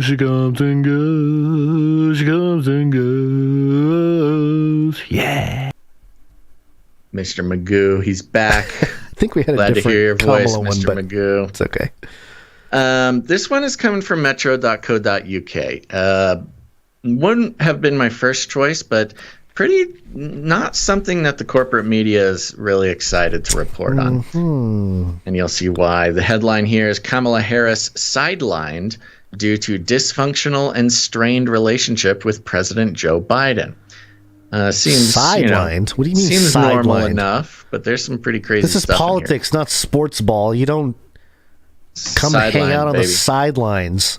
S3: She comes and goes. She comes and goes. Yeah.
S1: Mr. Magoo, he's back.
S3: I think we had
S1: Glad
S3: a different
S1: to hear your voice,
S3: Kamala
S1: Mr.
S3: one, but
S1: Magoo.
S3: it's okay.
S1: This one is coming from metro.co.uk. Wouldn't have been my first choice, but not something that the corporate media is really excited to report on. And you'll see why. The headline here is Kamala Harris sidelined due to dysfunctional and strained relationship with President Joe Biden. Seems
S3: sidelined? What do you mean
S1: seems
S3: sidelined?
S1: Normal enough, but there's some pretty crazy stuff.
S3: This is politics, not sports ball. You don't come hang out on the sidelines.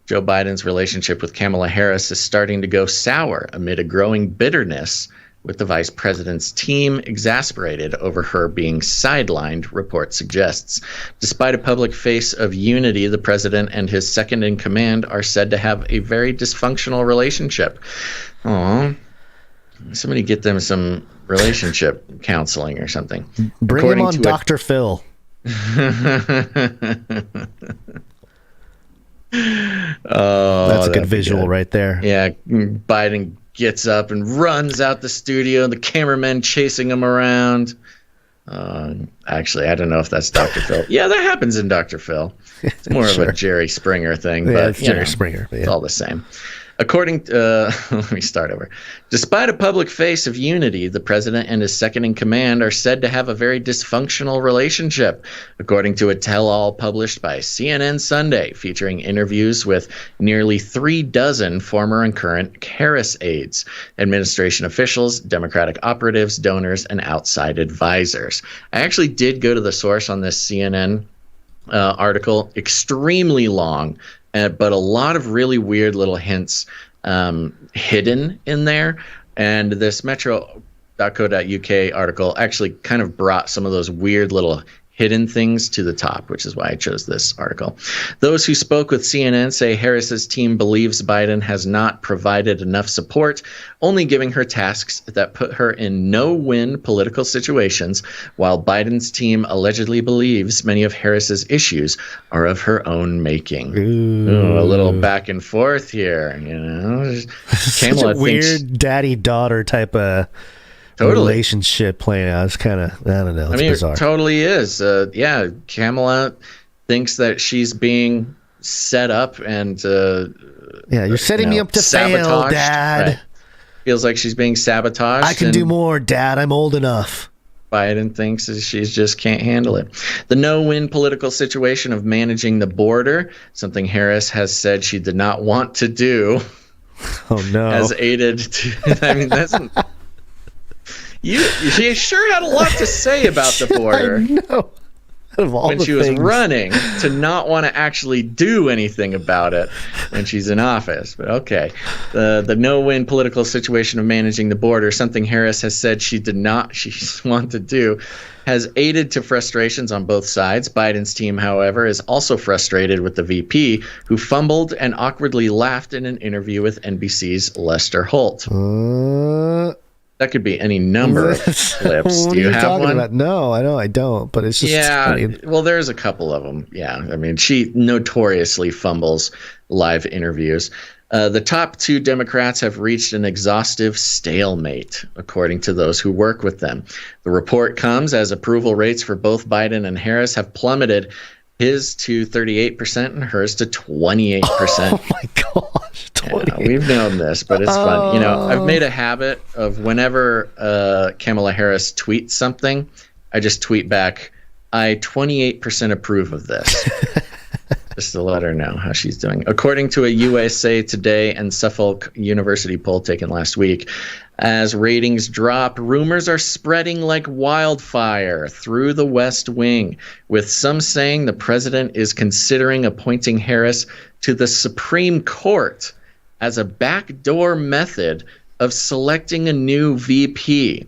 S1: Joe Biden's relationship with Kamala Harris is starting to go sour amid a growing bitterness with the vice president's team exasperated over her being sidelined, report suggests. Despite a public face of unity, the president and his second in command are said to have a very dysfunctional relationship. Aww. Somebody get them some relationship counseling or something.
S3: Bring him on Dr. Phil.
S1: Oh,
S3: that's a good visual right there.
S1: Yeah, Biden gets up and runs out the studio, and the cameramen chasing him around. Actually, I don't know if that's Dr. Phil. Yeah, that happens in Dr. Phil. It's more of a Jerry Springer thing, but
S3: it's Jerry Springer.
S1: It's all the same. According to, let me start over. Despite a public face of unity, the president and his second in command are said to have a very dysfunctional relationship, according to a tell-all published by CNN Sunday, featuring interviews with nearly 36 former and current Harris aides, administration officials, Democratic operatives, donors, and outside advisors. I actually did go to the source on this CNN article, extremely long, but a lot of really weird little hints hidden in there. And this metro.co.uk article actually kind of brought some of those weird little hidden things to the top, which is why I chose this article. Those who spoke with CNN say Harris's team believes Biden has not provided enough support, only giving her tasks that put her in no-win political situations, while Biden's team allegedly believes many of Harris's issues are of her own making. Ooh, a little back and forth here, you know.
S3: Such a weird daddy-daughter type of relationship playing out. It's kind of, I don't know, it's bizarre.
S1: It totally is. Yeah, Kamala thinks that she's being set up and
S3: yeah, you're setting me up to fail, Dad.
S1: Right. Feels like she's being sabotaged.
S3: I can do more, Dad. I'm old enough.
S1: Biden thinks that she just can't handle it. The no-win political situation of managing the border, something Harris has said she did not want to do.
S3: Oh no!
S1: Has aided to. I mean, that's. She sure had a lot to say about the border.
S3: I know.
S1: When she was running to not want to actually do anything about it when she's in office. But okay. The no-win political situation of managing the border, something Harris has said she want to do, has aided to frustrations on both sides. Biden's team, however, is also frustrated with the VP, who fumbled and awkwardly laughed in an interview with NBC's Lester Holt. That could be any number of clips. Do you have one?
S3: About? No, I know I don't, but it's just funny.
S1: Well, there's a couple of them. Yeah, I mean, she notoriously fumbles live interviews. The top two Democrats have reached an exhaustive stalemate, according to those who work with them. The report comes as approval rates for both Biden and Harris have plummeted, his to 38% and hers to 28%.
S3: Oh my gosh.
S1: Yeah, we've known this, but it's fun. You know, I've made a habit of whenever Kamala Harris tweets something, I just tweet back, I 28% approve of this. Just to let her know how she's doing. According to a USA Today and Suffolk University poll taken last week, as ratings drop, rumors are spreading like wildfire through the West Wing, with some saying the president is considering appointing Harris to the Supreme Court as a backdoor method of selecting a new VP.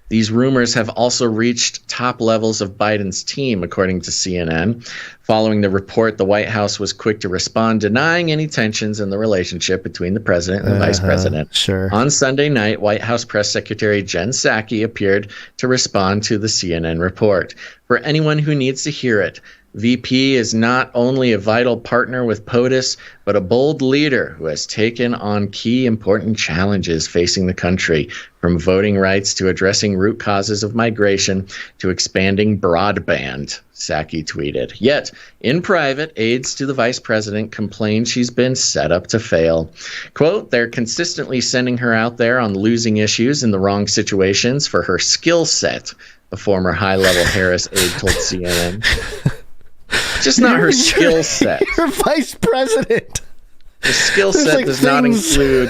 S1: These rumors have also reached top levels of Biden's team, according to CNN. Following the report, the White House was quick to respond, denying any tensions in the relationship between the president and the vice president.
S3: Sure.
S1: On Sunday night, White House Press Secretary Jen Psaki appeared to respond to the CNN report. For anyone who needs to hear it, VP is not only a vital partner with POTUS, but a bold leader who has taken on key important challenges facing the country, from voting rights to addressing root causes of migration to expanding broadband, Psaki tweeted. Yet, in private, aides to the vice president complain she's been set up to fail. Quote, they're consistently sending her out there on losing issues in the wrong situations for her skill set, the former high-level Harris aide told CNN. Just not her skill set.
S3: You're vice president.
S1: The skill set does not include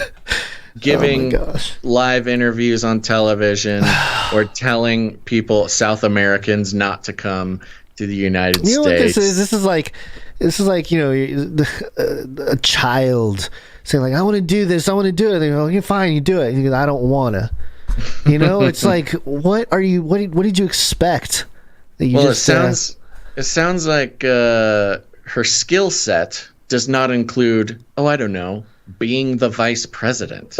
S1: giving live interviews on television or telling people, South Americans, not to come to the United States.
S3: You know what this is? This is like, you know, a child saying like, I want to do this, I want to do it. They go, you're fine, you do it. You go, I don't want to. You know, it's like, what did you expect?
S1: It sounds like her skill set does not include, I don't know, being the vice president.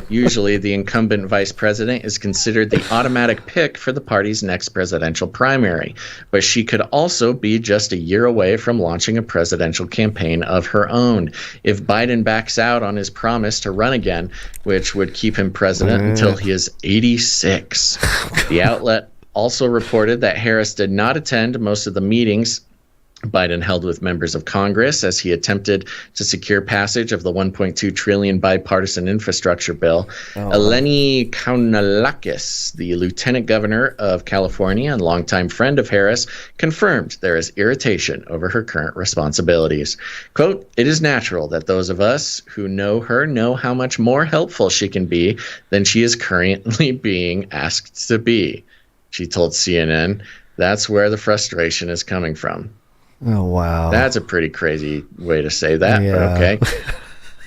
S1: Usually, the incumbent vice president is considered the automatic pick for the party's next presidential primary, but she could also be just a year away from launching a presidential campaign of her own. If Biden backs out on his promise to run again, which would keep him president until he is 86. The outlet also reported that Harris did not attend most of the meetings Biden held with members of Congress as he attempted to secure passage of the $1.2 trillion bipartisan infrastructure bill. Eleni Kaunalakis, the lieutenant governor of California and longtime friend of Harris, confirmed there is irritation over her current responsibilities. Quote, it is natural that those of us who know her know how much more helpful she can be than she is currently being asked to be, she told CNN. That's where the frustration is coming from.
S3: Oh, wow.
S1: That's a pretty crazy way to say that, but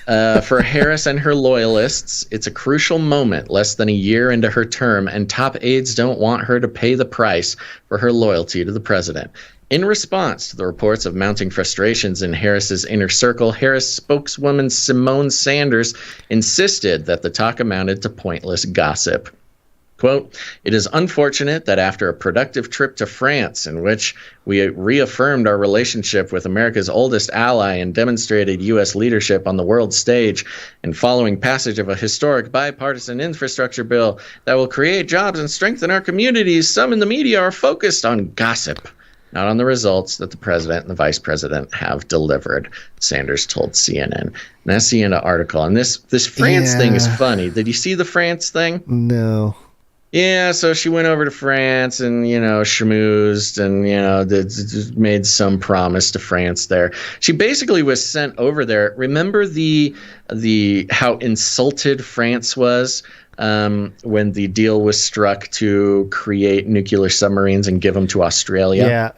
S1: okay. For Harris and her loyalists, it's a crucial moment less than a year into her term, and top aides don't want her to pay the price for her loyalty to the president. In response to the reports of mounting frustrations in Harris's inner circle, Harris spokeswoman Simone Sanders insisted that the talk amounted to pointless gossip. Quote, it is unfortunate that after a productive trip to France in which we reaffirmed our relationship with America's oldest ally and demonstrated U.S. leadership on the world stage, and following passage of a historic bipartisan infrastructure bill that will create jobs and strengthen our communities, some in the media are focused on gossip, not on the results that the president and the vice president have delivered, Sanders told CNN. And that's the end of the article. And this France thing is funny. Did you see the France thing?
S3: No.
S1: Yeah, so she went over to France and, you know, schmoozed and, you know, made some promise to France there. She basically was sent over there. Remember the how insulted France was when the deal was struck to create nuclear submarines and give them to Australia?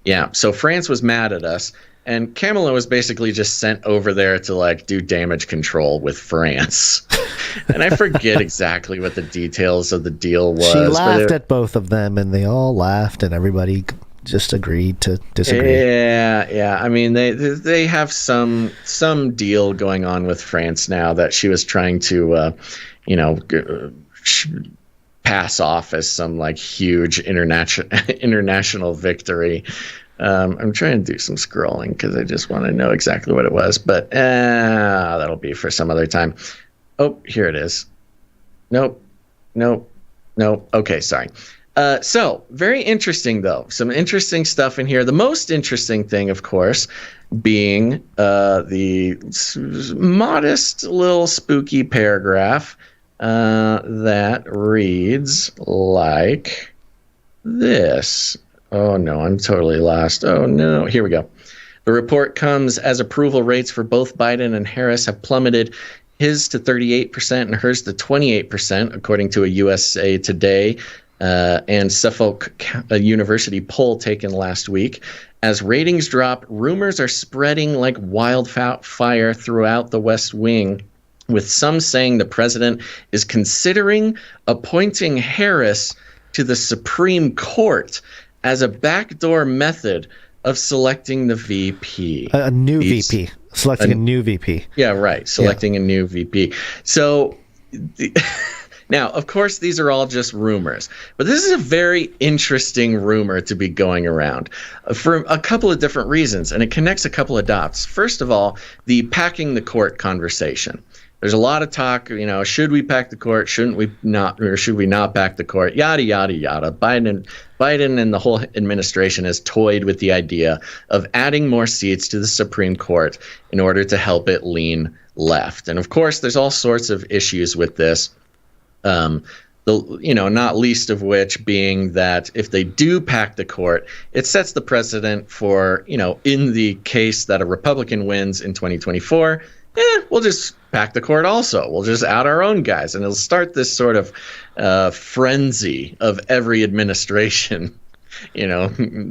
S1: Yeah, so France was mad at us. And Kamala was basically just sent over there to, like, do damage control with France. And I forget exactly what the details of the deal was.
S3: She laughed at both of them, and they all laughed, and everybody just agreed to disagree.
S1: Yeah. I mean, they have some deal going on with France now that she was trying to, pass off as some, like, huge international victory. I'm trying to do some scrolling because I just want to know exactly what it was, but that'll be for some other time. Oh, here it is. Nope. Okay, sorry. So very interesting, though. Some interesting stuff in here. The most interesting thing, of course, being the modest little spooky paragraph that reads like this. Oh, no, I'm totally lost. Oh, no. Here we go. The report comes as approval rates for both Biden and Harris have plummeted, his to 38% and hers to 28%, according to a USA Today and Suffolk University poll taken last week. As ratings drop, rumors are spreading like wildfire throughout the West Wing with some saying the president is considering appointing Harris to the Supreme Court as a backdoor method of selecting the VP.
S3: A new VP. Selecting a new VP.
S1: Yeah, right. Selecting a new VP. So now, of course, these are all just rumors, but this is a very interesting rumor to be going around for a couple of different reasons, and it connects a couple of dots. First of all, the packing the court conversation. There's a lot of talk, should we pack the court? Shouldn't we not? Or should we not pack the court? Yada, yada, yada. Biden and the whole administration has toyed with the idea of adding more seats to the Supreme Court in order to help it lean left. And of course, there's all sorts of issues with this. Not least of which being that if they do pack the court, it sets the precedent for, in the case that a Republican wins in 2024, we'll just pack the court also. We'll just out our own guys. And it'll start this sort of frenzy of every administration,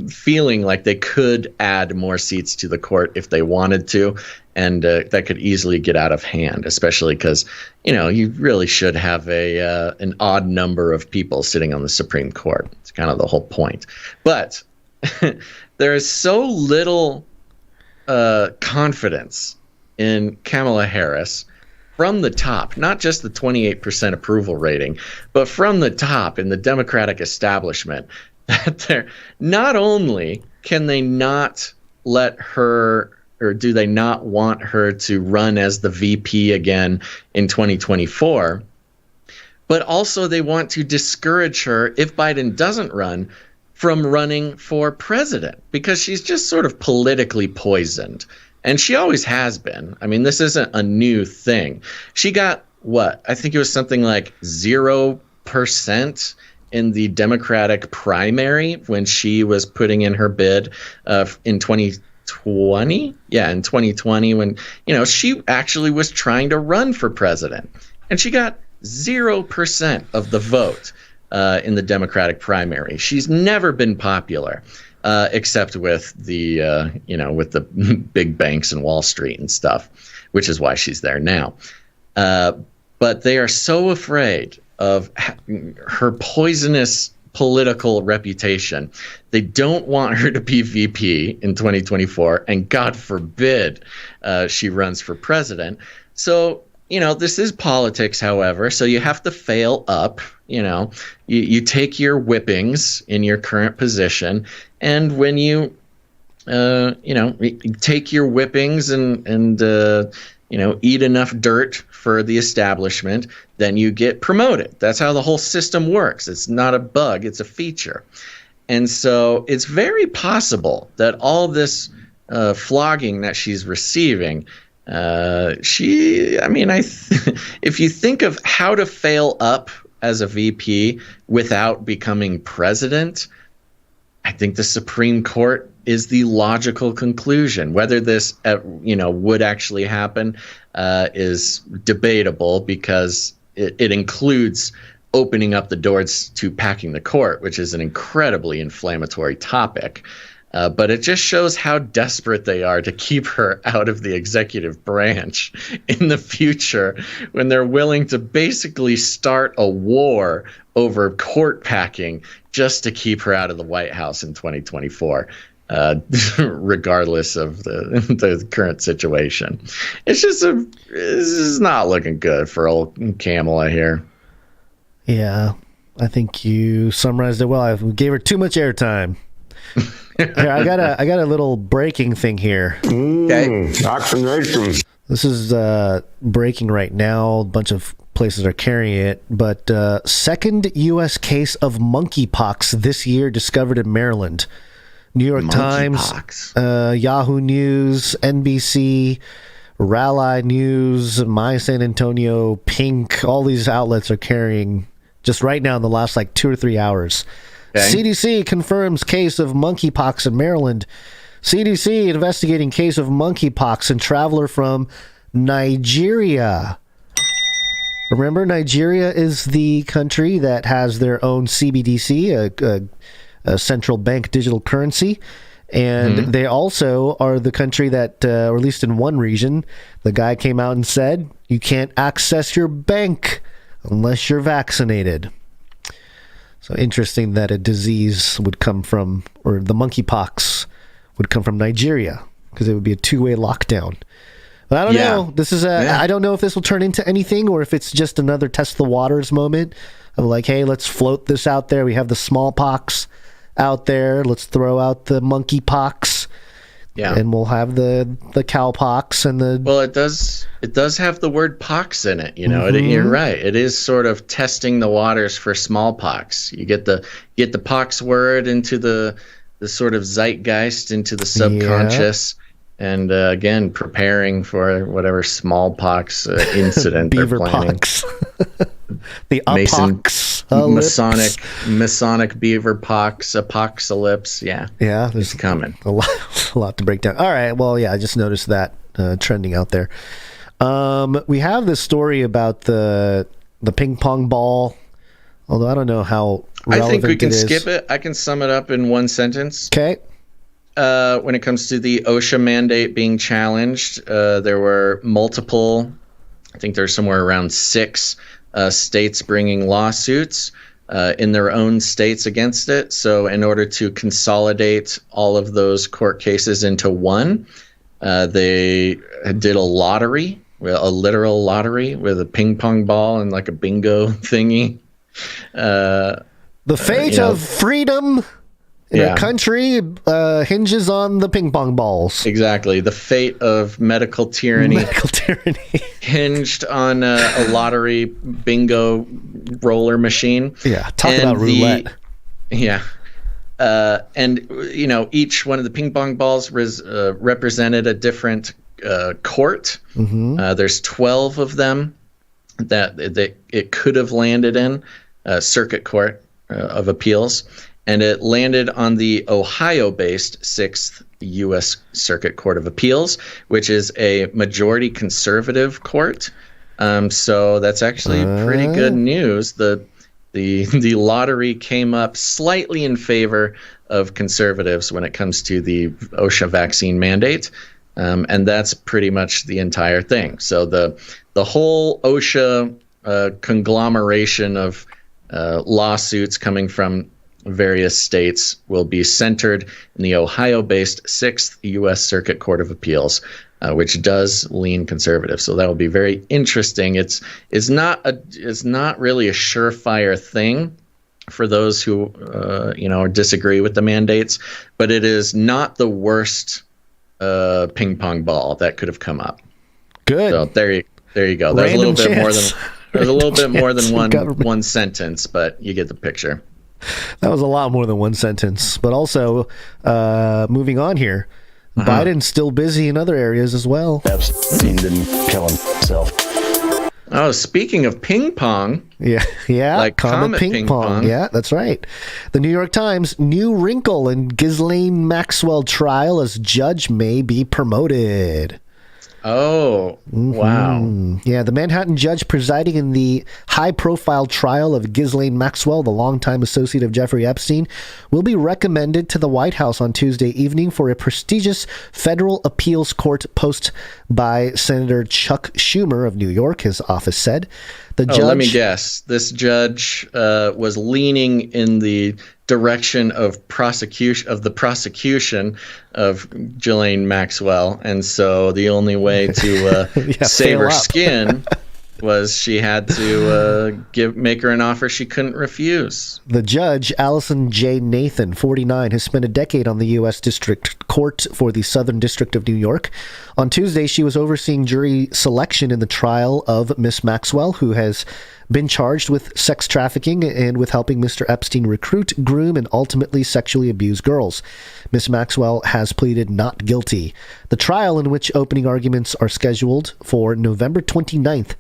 S1: feeling like they could add more seats to the court if they wanted to. And that could easily get out of hand, especially because, you really should have an odd number of people sitting on the Supreme Court. It's kind of the whole point. But there is so little confidence in Kamala Harris from the top, not just the 28% approval rating, but from the top in the Democratic establishment, that they're not only can they not let her, or do they not want her to run as the VP again in 2024, but also they want to discourage her, if Biden doesn't run, from running for president, because she's just sort of politically poisoned. And she always has been. I mean, this isn't a new thing. She got, I think it was something like 0% in the Democratic primary when she was putting in her bid in 2020. Yeah, in 2020 when, she actually was trying to run for president. And she got 0% of the vote in the Democratic primary. She's never been popular. Except with the, with the big banks and Wall Street and stuff, which is why she's there now. But they are so afraid of her poisonous political reputation. They don't want her to be VP in 2024, and God forbid she runs for president. So, this is politics, however, so you have to fail up. You take your whippings in your current position, and when you take your whippings and eat enough dirt for the establishment, then you get promoted. That's how the whole system works. It's not a bug, it's a feature. And so it's very possible that all this flogging that she's receiving, if you think of how to fail up as a VP without becoming president, I think the Supreme Court is the logical conclusion. Whether this, would actually happen is debatable, because it includes opening up the doors to packing the court, which is an incredibly inflammatory topic. But it just shows how desperate they are to keep her out of the executive branch in the future, when they're willing to basically start a war over court packing just to keep her out of the White House in 2024, regardless of the current situation. This is not looking good for old Kamala here.
S3: Yeah, I think you summarized it well. I gave her too much airtime. Here, I got a little breaking thing here.
S8: Okay. Vaccination.
S3: This is breaking right now. A bunch of places are carrying it, but second U.S. case of monkeypox this year discovered in Maryland. New York Times, Yahoo News, NBC, Raleigh News, My San Antonio, Pink, all these outlets are carrying just right now in the last 2 or 3 hours. Okay. CDC confirms case of monkeypox in Maryland. CDC investigating case of monkeypox in traveler from Nigeria. Remember, Nigeria is the country that has their own CBDC, a central bank digital currency. And they also are the country that, or at least in one region, the guy came out and said, you can't access your bank unless you're vaccinated. So interesting that a disease would come from, or the monkeypox would come from Nigeria, because it would be a two-way lockdown. But I don't know. This is I don't know if this will turn into anything, or if it's just another test the waters moment of like, hey, let's float this out there. We have the smallpox out there. Let's throw out the monkeypox. Yeah. And we'll have the cowpox and the...
S1: Well, it does have the word pox in it, you know. You're right. It is sort of testing the waters for smallpox. You get the pox word into the sort of zeitgeist, into the subconscious, and again, preparing for whatever smallpox incident they're planning.
S3: Pox. The
S1: Masonic beaver pox, apocalypse. Yeah, it's coming.
S3: A lot to break down. All right, well, I just noticed that trending out there. We have this story about the ping pong ball, although I don't know how relevant
S1: I think we can
S3: it is.
S1: skip it. I can sum it up in one sentence.
S3: Okay.
S1: When it comes to the OSHA mandate being challenged, there were multiple, I think there's somewhere around 6 states bringing lawsuits in their own states against it. So in order to consolidate all of those court cases into one, they did a lottery, a literal lottery with a ping pong ball and like a bingo thingy.
S3: The fate of freedom in a country hinges on the ping pong balls.
S1: Exactly. The fate of medical tyranny hinged on a lottery bingo roller machine.
S3: Yeah, talk about roulette.
S1: And, you know, each one of the ping pong balls represented a different court. There's 12 of them that it could have landed in, Circuit Court of Appeals. And it landed on the Ohio-based 6th U.S. Circuit Court of Appeals, which is a majority conservative court. So that's actually pretty good news. The lottery came up slightly in favor of conservatives when it comes to the OSHA vaccine mandate, and that's pretty much the entire thing. So the whole OSHA conglomeration of lawsuits coming from various states will be centered in the Ohio-based 6th U.S. Circuit Court of Appeals, which does lean conservative. So that will be very interesting. It's not really a surefire thing for those who disagree with the mandates, but it is not the worst ping pong ball that could have come up.
S3: Good.
S1: So there you go. There's a little bit more than one sentence, but you get the picture.
S3: That was a lot more than one sentence. But also, moving on here, Biden's still busy in other areas as well.
S18: Epstein didn't kill himself.
S1: Oh, speaking of ping pong.
S3: Yeah,
S1: like
S3: Comet ping pong. Yeah, that's right. The New York Times, new wrinkle in Ghislaine Maxwell trial as judge may be promoted.
S1: Oh, wow.
S3: Yeah, the Manhattan judge presiding in the high-profile trial of Ghislaine Maxwell, the longtime associate of Jeffrey Epstein, will be recommended to the White House on Tuesday evening for a prestigious federal appeals court post by Senator Chuck Schumer of New York, his office said. The judge,
S1: let me guess. This judge was leaning in the direction of the prosecution of Ghislaine Maxwell, and so the only way to save her skin was she had to make her an offer she couldn't refuse.
S3: The judge, Allison J. Nathan, 49, has spent a decade on the U.S. District Court for the Southern District of New York. On Tuesday, she was overseeing jury selection in the trial of Miss Maxwell, who has been charged with sex trafficking and with helping Mr. Epstein recruit, groom, and ultimately sexually abuse girls. Miss Maxwell has pleaded not guilty. The trial, in which opening arguments are scheduled for November 29th,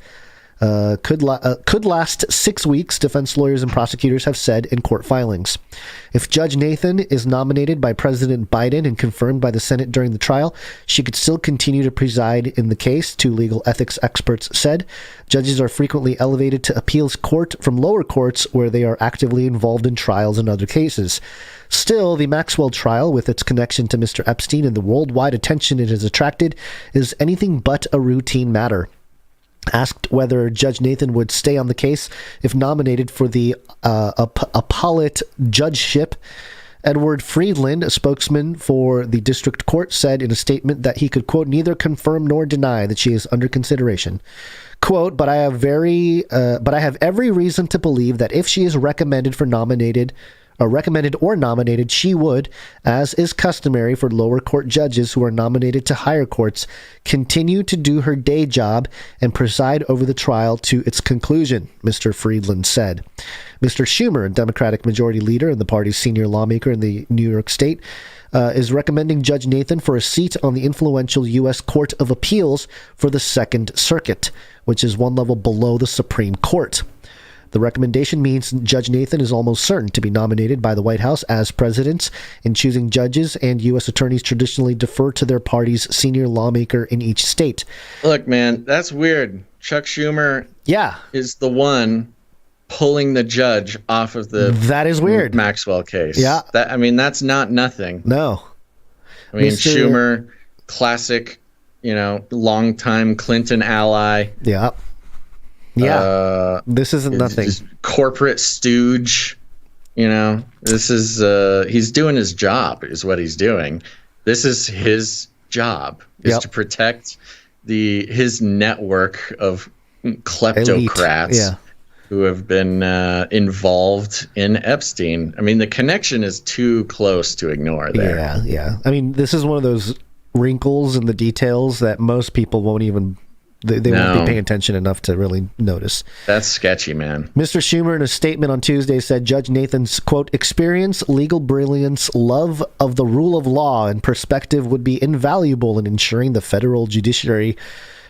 S3: could last 6 weeks, defense lawyers and prosecutors have said in court filings. If Judge Nathan is nominated by President Biden and confirmed by the Senate during the trial, she could still continue to preside in the case, 2 legal ethics experts said. Judges are frequently elevated to appeals court from lower courts where they are actively involved in trials and other cases. Still, the Maxwell trial, with its connection to Mr. Epstein and the worldwide attention it has attracted, is anything but a routine matter. Asked whether Judge Nathan would stay on the case if nominated for the appellate judgeship, Edward Friedland, a spokesman for the district court, said in a statement that he could, quote, neither confirm nor deny that she is under consideration. Quote, but I have every reason to believe that if she is recommended or nominated, she would, as is customary for lower court judges who are nominated to higher courts, continue to do her day job and preside over the trial to its conclusion, Mr. Friedland said. Mr. Schumer, a Democratic majority leader and the party's senior lawmaker in the New York state, is recommending Judge Nathan for a seat on the influential U.S. Court of Appeals for the Second Circuit, which is one level below the Supreme Court. The recommendation means Judge Nathan is almost certain to be nominated by the White House as president. In choosing judges, and U.S. attorneys traditionally defer to their party's senior lawmaker in each state.
S1: Look, man, that's weird. Chuck Schumer is the one pulling the judge off of the
S3: that is weird
S1: Maxwell case.
S3: Yeah.
S1: That's not nothing.
S3: No.
S1: I mean, Schumer, classic, longtime Clinton ally.
S3: Yeah. Yeah, this isn't nothing.
S1: Corporate stooge, this is, he's doing his job is what he's doing. This is his job, is to protect his network of kleptocrats who have been involved in Epstein. I mean, the connection is too close to ignore there.
S3: Yeah. I mean, this is one of those wrinkles in the details that most people won't even... They won't be paying attention enough to really notice.
S1: That's sketchy, man.
S3: Mr. Schumer, in a statement on Tuesday, said Judge Nathan's, quote, experience, legal brilliance, love of the rule of law, and perspective would be invaluable in ensuring the federal judiciary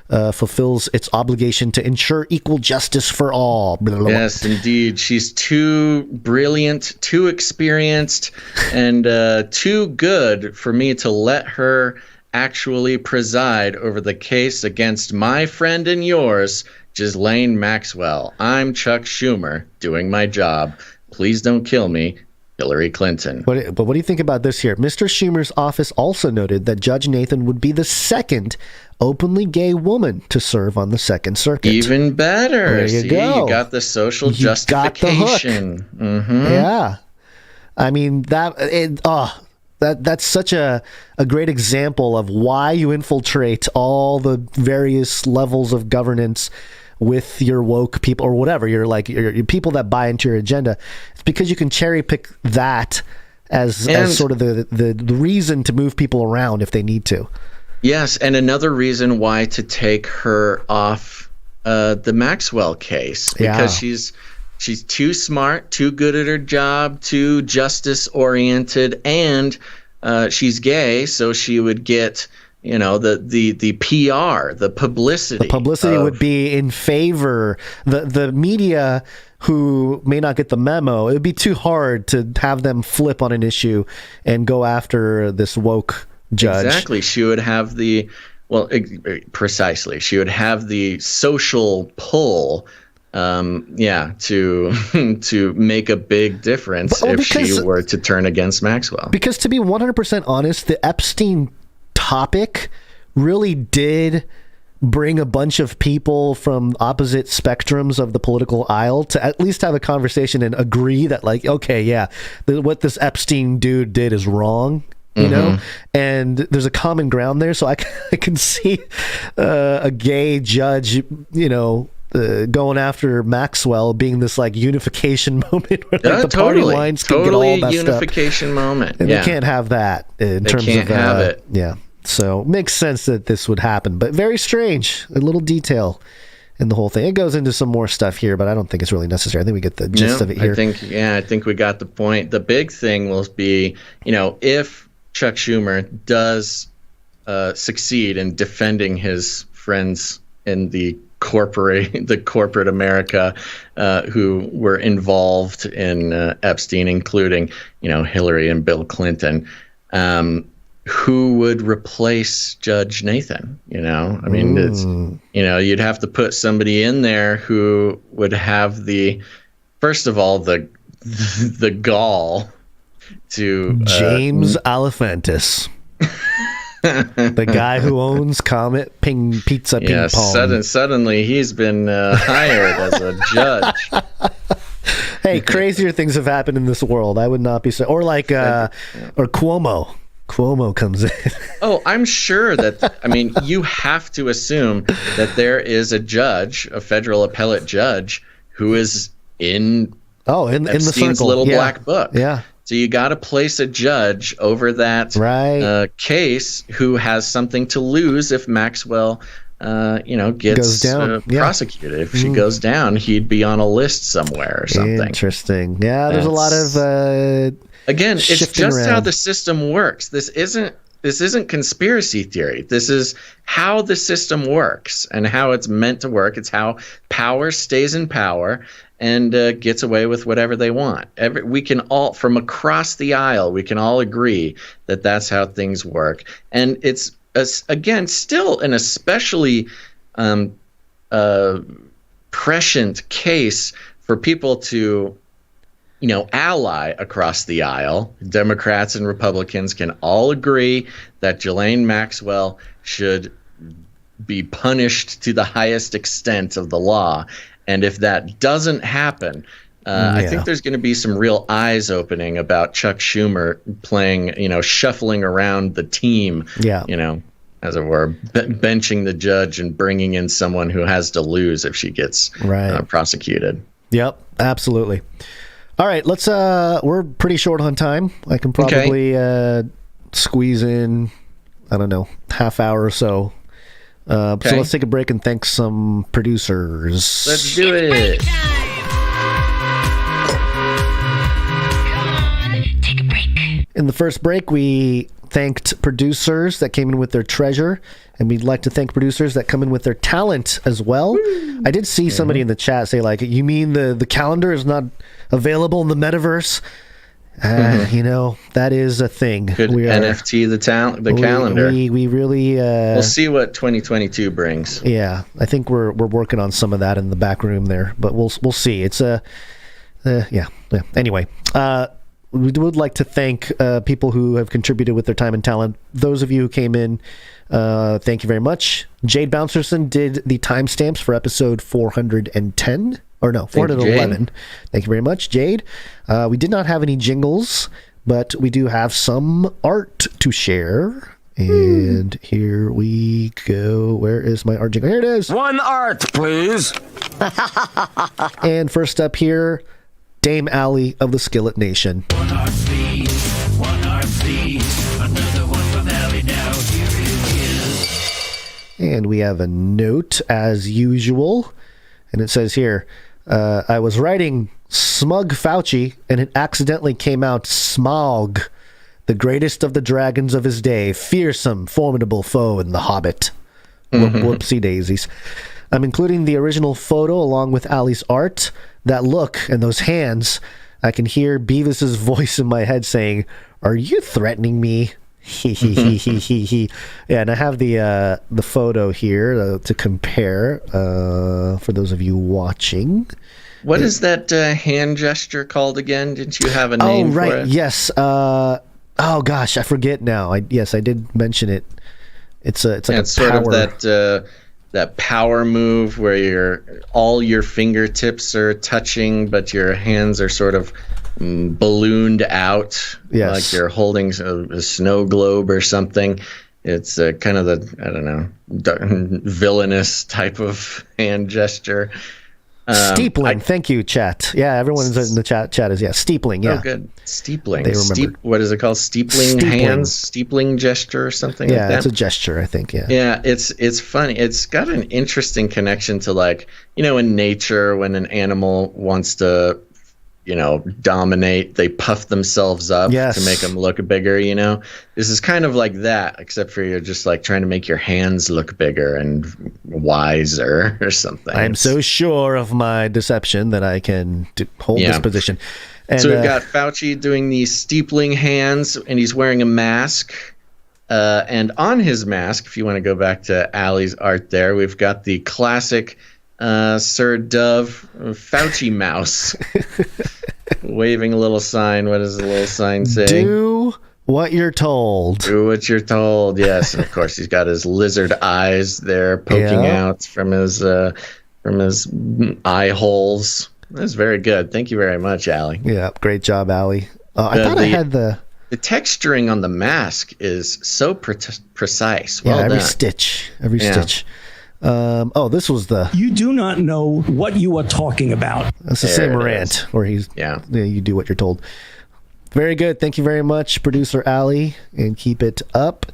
S3: fulfills its obligation to ensure equal justice for all.
S1: Yes, indeed. She's too brilliant, too experienced, and too good for me to let her actually preside over the case against my friend and yours, Ghislaine Maxwell. I'm Chuck Schumer, doing my job. Please don't kill me, Hillary Clinton.
S3: But what do you think about this here? Mr. Schumer's office also noted that Judge Nathan would be the second openly gay woman to serve on the Second Circuit.
S1: Even better.
S3: There you go.
S1: You got the social justification.
S3: Got the hook. Mm-hmm. Yeah. I mean, that's such a great example of why you infiltrate all the various levels of governance with your woke people or whatever. You're people that buy into your agenda. It's because you can cherry pick that as sort of the reason to move people around if they need to.
S1: Yes, and another reason why to take her off the Maxwell case, because she's too smart, too good at her job, too justice oriented, and she's gay, so she would get the PR, the publicity.
S3: The publicity would be in favor. The media who may not get the memo, it would be too hard to have them flip on an issue and go after this woke judge.
S1: Exactly. She would have precisely. She would have the social pull to make a big difference if she were to turn against Maxwell.
S3: Because to be 100% honest, the Epstein topic really did bring a bunch of people from opposite spectrums of the political aisle to at least have a conversation and agree that, what this Epstein dude did is wrong. And there's a common ground there. So I can see a gay judge, going after Maxwell being this unification moment where the party lines can get all messed
S1: unification
S3: up.
S1: Moment.
S3: And they can't have that in terms of
S1: have it.
S3: Yeah. So makes sense that this would happen, but very strange. A little detail in the whole thing. It goes into some more stuff here, but I don't think it's really necessary. I think we get the gist of it here.
S1: I think we got the point. The big thing will be, if Chuck Schumer does succeed in defending his friends in the corporate America who were involved in Epstein, including, Hillary and Bill Clinton, who would replace Judge Nathan? I mean, it's, you'd have to put somebody in there who would have first of all, the gall to
S3: James Alefantis. The guy who owns Comet Pizza Ping Pong.
S1: Suddenly he's been hired as a judge.
S3: Hey, crazier things have happened in this world. I would not be so. Or like, or Cuomo. Cuomo comes in.
S1: Oh, I'm sure that. I mean, you have to assume that there is a judge, a federal appellate judge, who is in
S3: in the circle.
S1: Little black book.
S3: Yeah.
S1: So you got to place a judge over that case who has something to lose if Maxwell, gets prosecuted. If she goes down, he'd be on a list somewhere or something.
S3: Interesting. Yeah, there's a lot of
S1: again, it's just
S3: around.
S1: how the system works. This isn't conspiracy theory. This is how the system works and how it's meant to work. It's how power stays in power and gets away with whatever they want. We can all, from across the aisle, we can all agree that that's how things work. And it's, again, still an especially prescient case for people to, ally across the aisle. Democrats and Republicans can all agree that Ghislaine Maxwell should be punished to the highest extent of the law. And if that doesn't happen, I think there's going to be some real eyes opening about Chuck Schumer playing, shuffling around the team, as it were, benching the judge and bringing in someone who has to lose if she gets prosecuted.
S3: Yep, absolutely. All right, let's. We're pretty short on time. I can probably squeeze in, I don't know, half hour or so. So let's take a break and thank some producers.
S1: Let's do it.
S10: Take a break.
S3: In the first break, we thanked producers that came in with their treasure, and we'd like to thank producers that come in with their talent as well. I did see somebody in the chat say, like, you mean the calendar is not available in the metaverse? That is a thing.
S1: Could NFT the calendar.
S3: We really
S1: we'll see what 2022 brings.
S3: Yeah, I think we're working on some of that in the back room there, but we'll see. It's Anyway, we would like to thank people who have contributed with their time and talent. Those of you who came in, thank you very much. Jade Bouncerson did the timestamps for episode 410. Or no, 411. Thank you very much, Jade. We did not have any jingles, but we do have some art to share. And here we go. Where is my art jingle? Here it is.
S4: One art, please.
S3: And first up here, Dame Allie of the Skillet Nation.
S4: One art, please. One art, please. Another one from Allie now. Here it is.
S3: And we have a note, as usual. And it says here, I was writing Smug Fauci, and it accidentally came out Smaug, the greatest of the dragons of his day, fearsome, formidable foe in The Hobbit. Whoopsie daisies. I'm including the original photo along with Allie's art. That look and those hands, I can hear Beavis's voice in my head saying, "Are you threatening me?" Yeah, and I have the photo here to compare for those of you watching.
S1: What is that hand gesture called again? Didn't you have a name for it?
S3: Yes. Oh gosh, I forget now. I did mention it. It's like
S1: it's
S3: a power.
S1: Sort of that power move where all your fingertips are touching, but your hands are sort of ballooned out, like you're holding a snow globe or something. It's kind of villainous type of hand gesture.
S3: Steepling. Thank you, chat. Yeah, everyone in the chat is steepling. Yeah.
S1: Oh, good. Steepling.
S3: They remember.
S1: What is it called? Steepling hands? Steepling gesture or something like that?
S3: Yeah, it's a gesture, I think, yeah.
S1: Yeah, it's funny. It's got an interesting connection to, like, in nature when an animal wants to dominate. They puff themselves up
S3: Yes.
S1: to make them look bigger, This is kind of like that, except for you're just like trying to make your hands look bigger and wiser or something.
S3: I'm so sure of my deception that I can hold this position. And,
S1: so we've got Fauci doing these steepling hands, and he's wearing a mask. And on his mask, if you want to go back to Allie's art there, we've got the classic Sir Dove Fauci mouse waving a little sign. What does the little sign say?
S3: Do what you're told.
S1: Do what you're told, yes. And of course, he's got his lizard eyes there poking out from his eye holes. That's very good. Thank you very much, Allie.
S3: Yeah, great job, Allie. I thought I had the
S1: texturing on the mask is so precise. Well
S3: every
S1: done.
S3: stitch. This was the...
S19: You do not know what you are talking about.
S3: That's the same rant where he's... you do what you're told. Very good. Thank you very much, producer Allie, and keep it up.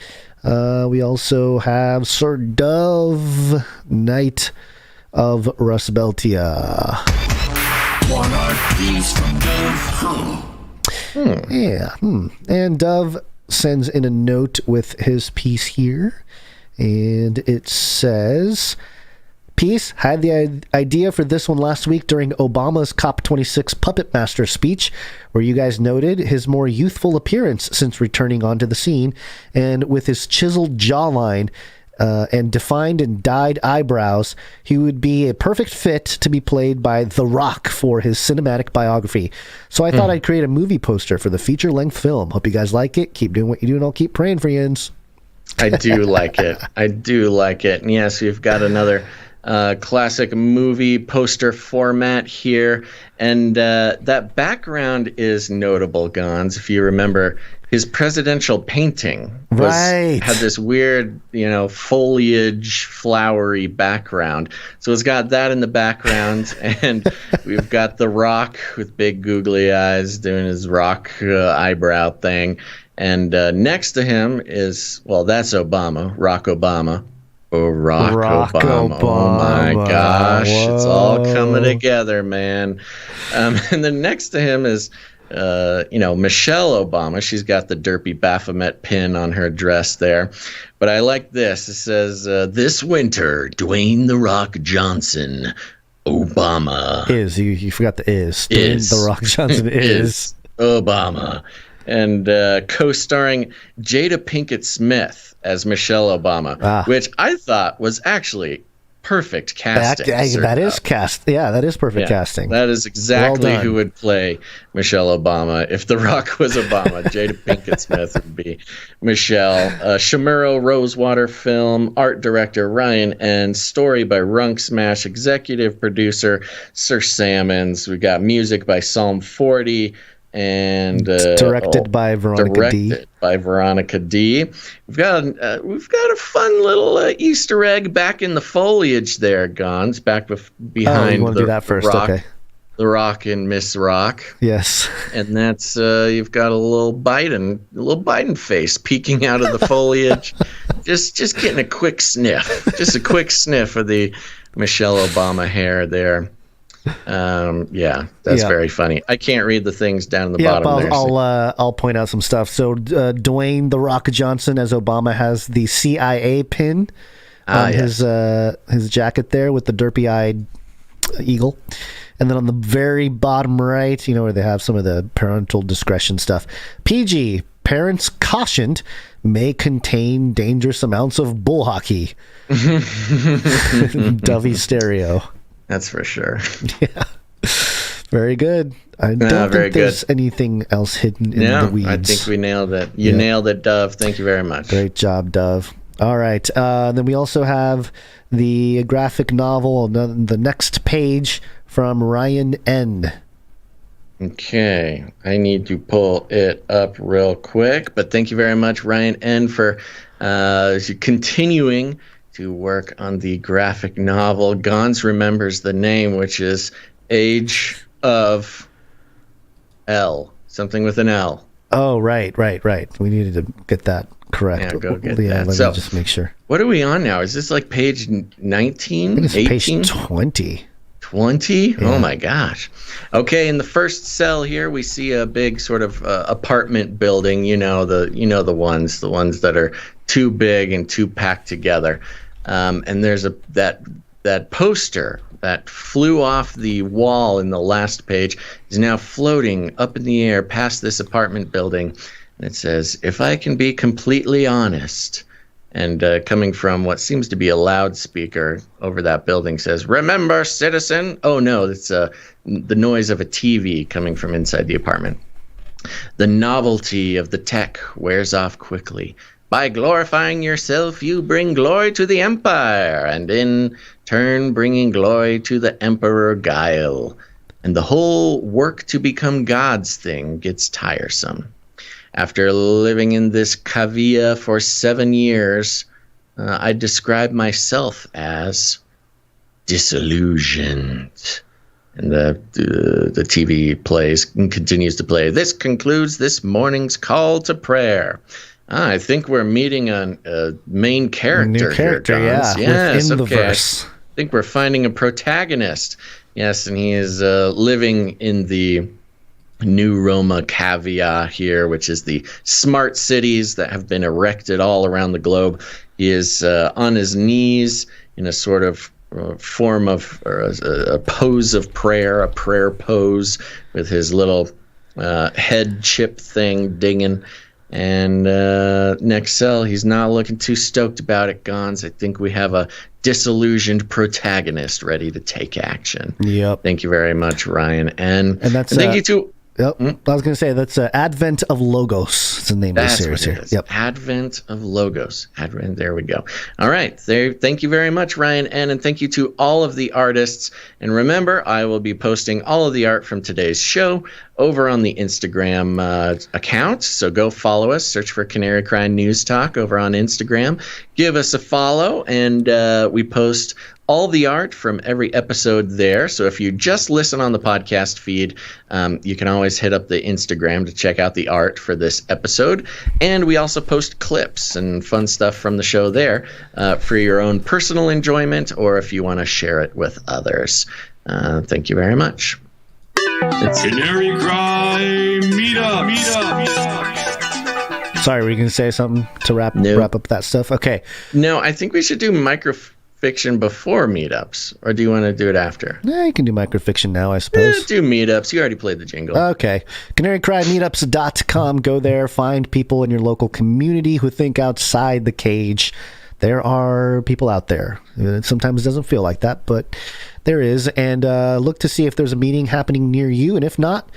S3: We also have Sir Dove, Knight of Rusbeltia.
S4: One art piece from Dove.
S3: And Dove sends in a note with his piece here, and it says, "Peace, had the idea for this one last week during Obama's COP26 Puppet Master speech, where you guys noted his more youthful appearance since returning onto the scene, and with his chiseled jawline and defined and dyed eyebrows, he would be a perfect fit to be played by The Rock for his cinematic biography. So I thought I'd create a movie poster for the feature-length film. Hope you guys like it. Keep doing what you do, and I'll keep praying for you, Yins."
S1: I do like it. And yes, we've got another classic movie poster format here. And that background is notable, Gonz. If you remember, his presidential painting had this weird, foliage, flowery background. So it's got that in the background, and we've got The Rock with big googly eyes doing his rock eyebrow thing. And next to him is, that's Obama, Rock Obama. Rock Obama. Oh my gosh. Whoa. It's all coming together, man. And then next to him is Michelle Obama. She's got the derpy Baphomet pin on her dress there. But I like this. It says, "This winter, Dwayne The Rock Johnson, Obama."
S3: You forgot the is. Dwayne The Rock Johnson is
S1: Obama. And co-starring Jada Pinkett Smith as Michelle Obama, which I thought was actually perfect casting.
S3: That is perfect casting.
S1: That is exactly who would play Michelle Obama. If The Rock was Obama, Jada Pinkett Smith would be Michelle. Shamuro Rosewater film, art director Ryan N., story by Runk Smash, executive producer Sir Sammons. We got music by Psalm 40. And
S3: directed by Veronica
S1: D. We've got a fun little Easter egg back in the foliage there, Gonz, back behind
S3: you want to do that first?
S1: Rock,
S3: okay.
S1: The Rock and Miss Rock.
S3: Yes.
S1: And that's you've got a little Biden face peeking out of the foliage, just getting a quick sniff, of the Michelle Obama hair there. That's very funny. I can't read the things down in the bottom there.
S3: I'll point out some stuff. So Dwayne The Rock Johnson as Obama has the CIA pin on his jacket there with the derpy-eyed eagle. And then on the very bottom right, where they have some of the parental discretion stuff. PG, parents cautioned, may contain dangerous amounts of bull hockey. Dovey stereo.
S1: That's for sure.
S3: Yeah. Very good. I don't think there's anything else hidden in the weeds.
S1: I think we nailed it. You nailed it, Dove. Thank you very much.
S3: Great job, Dove. All right. Then we also have the graphic novel on the next page from Ryan N.
S1: Okay. I need to pull it up real quick. But thank you very much, Ryan N., for continuing to work on the graphic novel. Gonz remembers the name, which is Age of L. Something with an L.
S3: Oh, right. We needed to get that correct.
S1: Yeah, go get that.
S3: Let me just make sure.
S1: What are we on now? Is this like page 19?
S3: I think it's
S1: 18?
S3: page 20.
S1: 20? Oh my gosh. Okay, in the first cell here, we see a big sort of apartment building. The ones that are too big and too packed together. And there's that poster that flew off the wall in the last page is now floating up in the air past this apartment building. And it says, "If I can be completely honest," and coming from what seems to be a loudspeaker over that building says, "Remember, citizen." Oh no, it's the noise of a TV coming from inside the apartment. "The novelty of the tech wears off quickly. By glorifying yourself, you bring glory to the empire, and in turn bringing glory to the emperor Guile. And the whole work to become God's thing gets tiresome. After living in this cavea for 7 years, I describe myself as disillusioned." And the TV plays and continues to play. "This concludes this morning's call to prayer." I think we're meeting a main character here, Gonz. Yes,
S3: within the verse.
S1: I think we're finding a protagonist. Yes, and he is living in the New Roma Cavea here, which is the smart cities that have been erected all around the globe. He is on his knees in a sort of form of a pose of prayer, a prayer pose with his little head chip thing dinging. And next cell, he's not looking too stoked about it, Gonz. I think we have a disillusioned protagonist ready to take action.
S3: Yep.
S1: Thank you very much, Ryan. And
S3: that's
S1: thank you to...
S3: Yep. I was going to say that's Advent of Logos. It's the name of the series here.
S1: Yep. Advent of Logos. Advent. There we go. All right. Thank you very much, Ryan. And thank you to all of the artists. And remember, I will be posting all of the art from today's show over on the Instagram account. So go follow us. Search for Canary Cry News Talk over on Instagram. Give us a follow. And we post all the art from every episode there. So if you just listen on the podcast feed, you can always hit up the Instagram to check out the art for this episode. And we also post clips and fun stuff from the show there for your own personal enjoyment, or if you want to share it with others. Thank you very much.
S4: Canary Cry Meetup.
S3: Sorry, were you going to say something to wrap up that stuff? Okay.
S1: No, I think we should do microfiction before meetups, or do you want to do it after?
S3: Yeah, you can do microfiction now, I suppose.
S1: Do meetups. You already played the jingle.
S3: Okay. CanaryCry.Meetups.com. Go there, find people in your local community who think outside the cage. There are people out there. Sometimes it doesn't feel like that, but there is. And look to see if there's a meeting happening near you. And if not,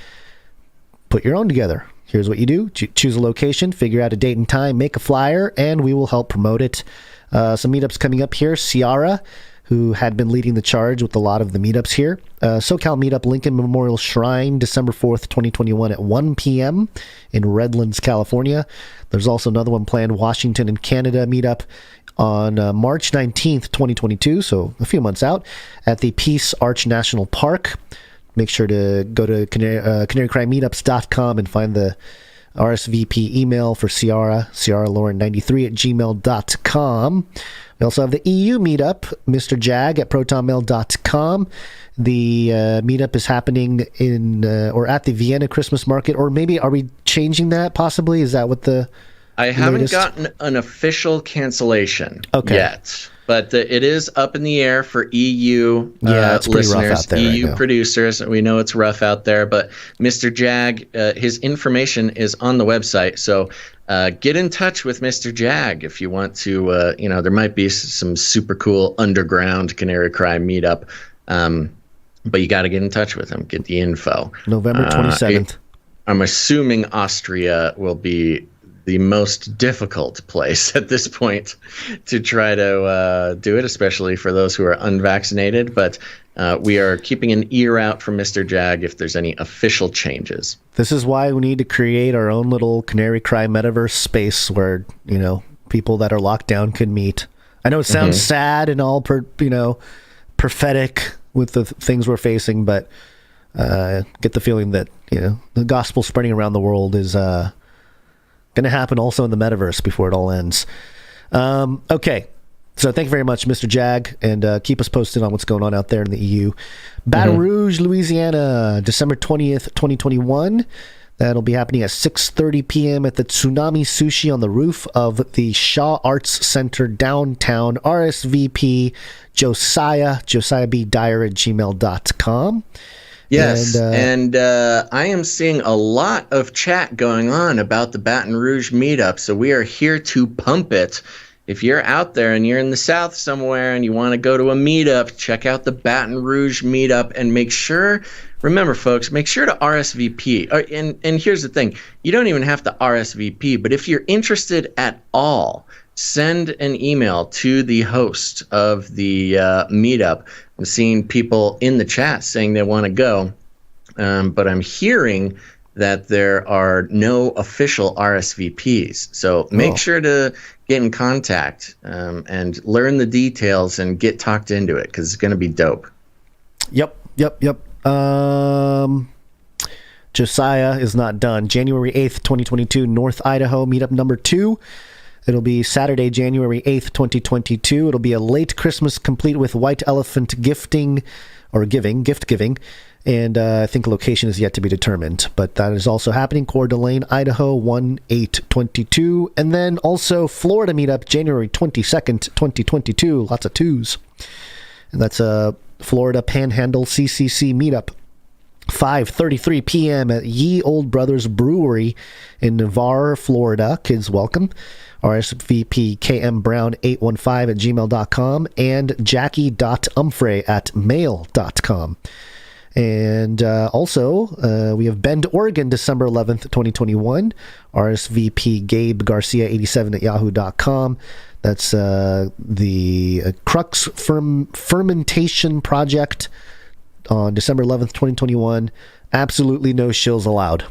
S3: put your own together. Here's what you do. Choose a location, figure out a date and time, make a flyer, and we will help promote it. Some meetups coming up here. Ciara, who had been leading the charge with a lot of the meetups here. SoCal Meetup, Lincoln Memorial Shrine, December 4th, 2021 at 1 p.m. in Redlands, California. There's also another one planned, Washington and Canada Meetup on March 19th, 2022, so a few months out, at the Peace Arch National Park. Make sure to go to CanaryCryMeetups.com and find the RSVP email for Ciara Lauren93@gmail.com. We also have the EU meetup, Mr. Jag at protonmail.com. The meetup is happening in or at the Vienna Christmas Market, or maybe are we changing that possibly? Is that what the
S1: I haven't gotten an official cancellation yet, but it is up in the air for EU
S3: it's pretty rough out there,
S1: EU producers. We know it's rough out there, but Mr. Jag, his information is on the website. So get in touch with Mr. Jag if you want to. There might be some super cool underground Canary Cry meetup, but you got to get in touch with him. Get the info.
S3: November 27th.
S1: I'm assuming Austria will be the most difficult place at this point to try to do it, especially for those who are unvaccinated. But we are keeping an ear out from Mr. Jag if there's any official changes.
S3: This is why we need to create our own little Canary Cry metaverse space where, people that are locked down can meet. I know it sounds sad and all, prophetic with the things we're facing, but get the feeling that, the gospel spreading around the world is going to happen also in the metaverse before it all ends. Okay. So thank you very much, Mr. Jag, and keep us posted on what's going on out there in the EU. Baton Rouge, Louisiana, December 20th, 2021. That'll be happening at 6:30 p.m. at the Tsunami Sushi on the roof of the Shaw Arts Center downtown. RSVP Josiah B. Dyer at gmail.com.
S1: Yes, and I am seeing a lot of chat going on about the Baton Rouge meetup, so we are here to pump it. If you're out there and you're in the South somewhere and you want to go to a meetup, check out the Baton Rouge meetup and remember, folks, make sure to RSVP. And here's the thing. You don't even have to RSVP, but if you're interested at all, send an email to the host of the meetup. I'm seeing people in the chat saying they want to go, but I'm hearing that there are no official RSVPs. So make sure to get in contact and learn the details and get talked into it, because it's going to be dope.
S3: Yep. Josiah is not done. January 8th, 2022, North Idaho, meetup number 2. It'll be Saturday, January 8th, 2022. It'll be a late Christmas complete with white elephant gift giving. And I think location is yet to be determined. But that is also happening. Coeur d'Alene, Idaho, 1/8/22. And then also Florida meetup, January 22nd, 2022. Lots of twos. And that's a Florida Panhandle CCC meetup. 5:33 p.m. at Ye Old Brothers Brewery in Navarre, Florida. Kids welcome. RSVP kmbrown815 at gmail.com and jackie.umfrey@mail.com. And also, we have Bend, Oregon, December 11th, 2021. RSVP Gabe Garcia87 at yahoo.com. That's the Crux Fermentation Project on December 11th, 2021. Absolutely no shills allowed.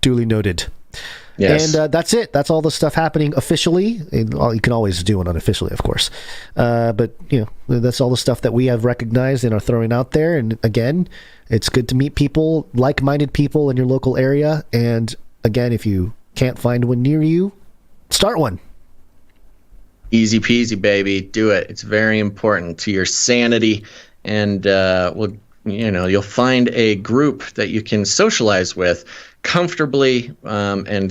S3: Duly noted. Yes. And that's it. That's all the stuff happening officially. You can always do it unofficially, of course. But, that's all the stuff that we have recognized and are throwing out there. And again, it's good to meet people, like-minded people in your local area. And again, if you can't find one near you, start one.
S1: Easy peasy, baby. Do it. It's very important to your sanity. And you'll find a group that you can socialize with comfortably, and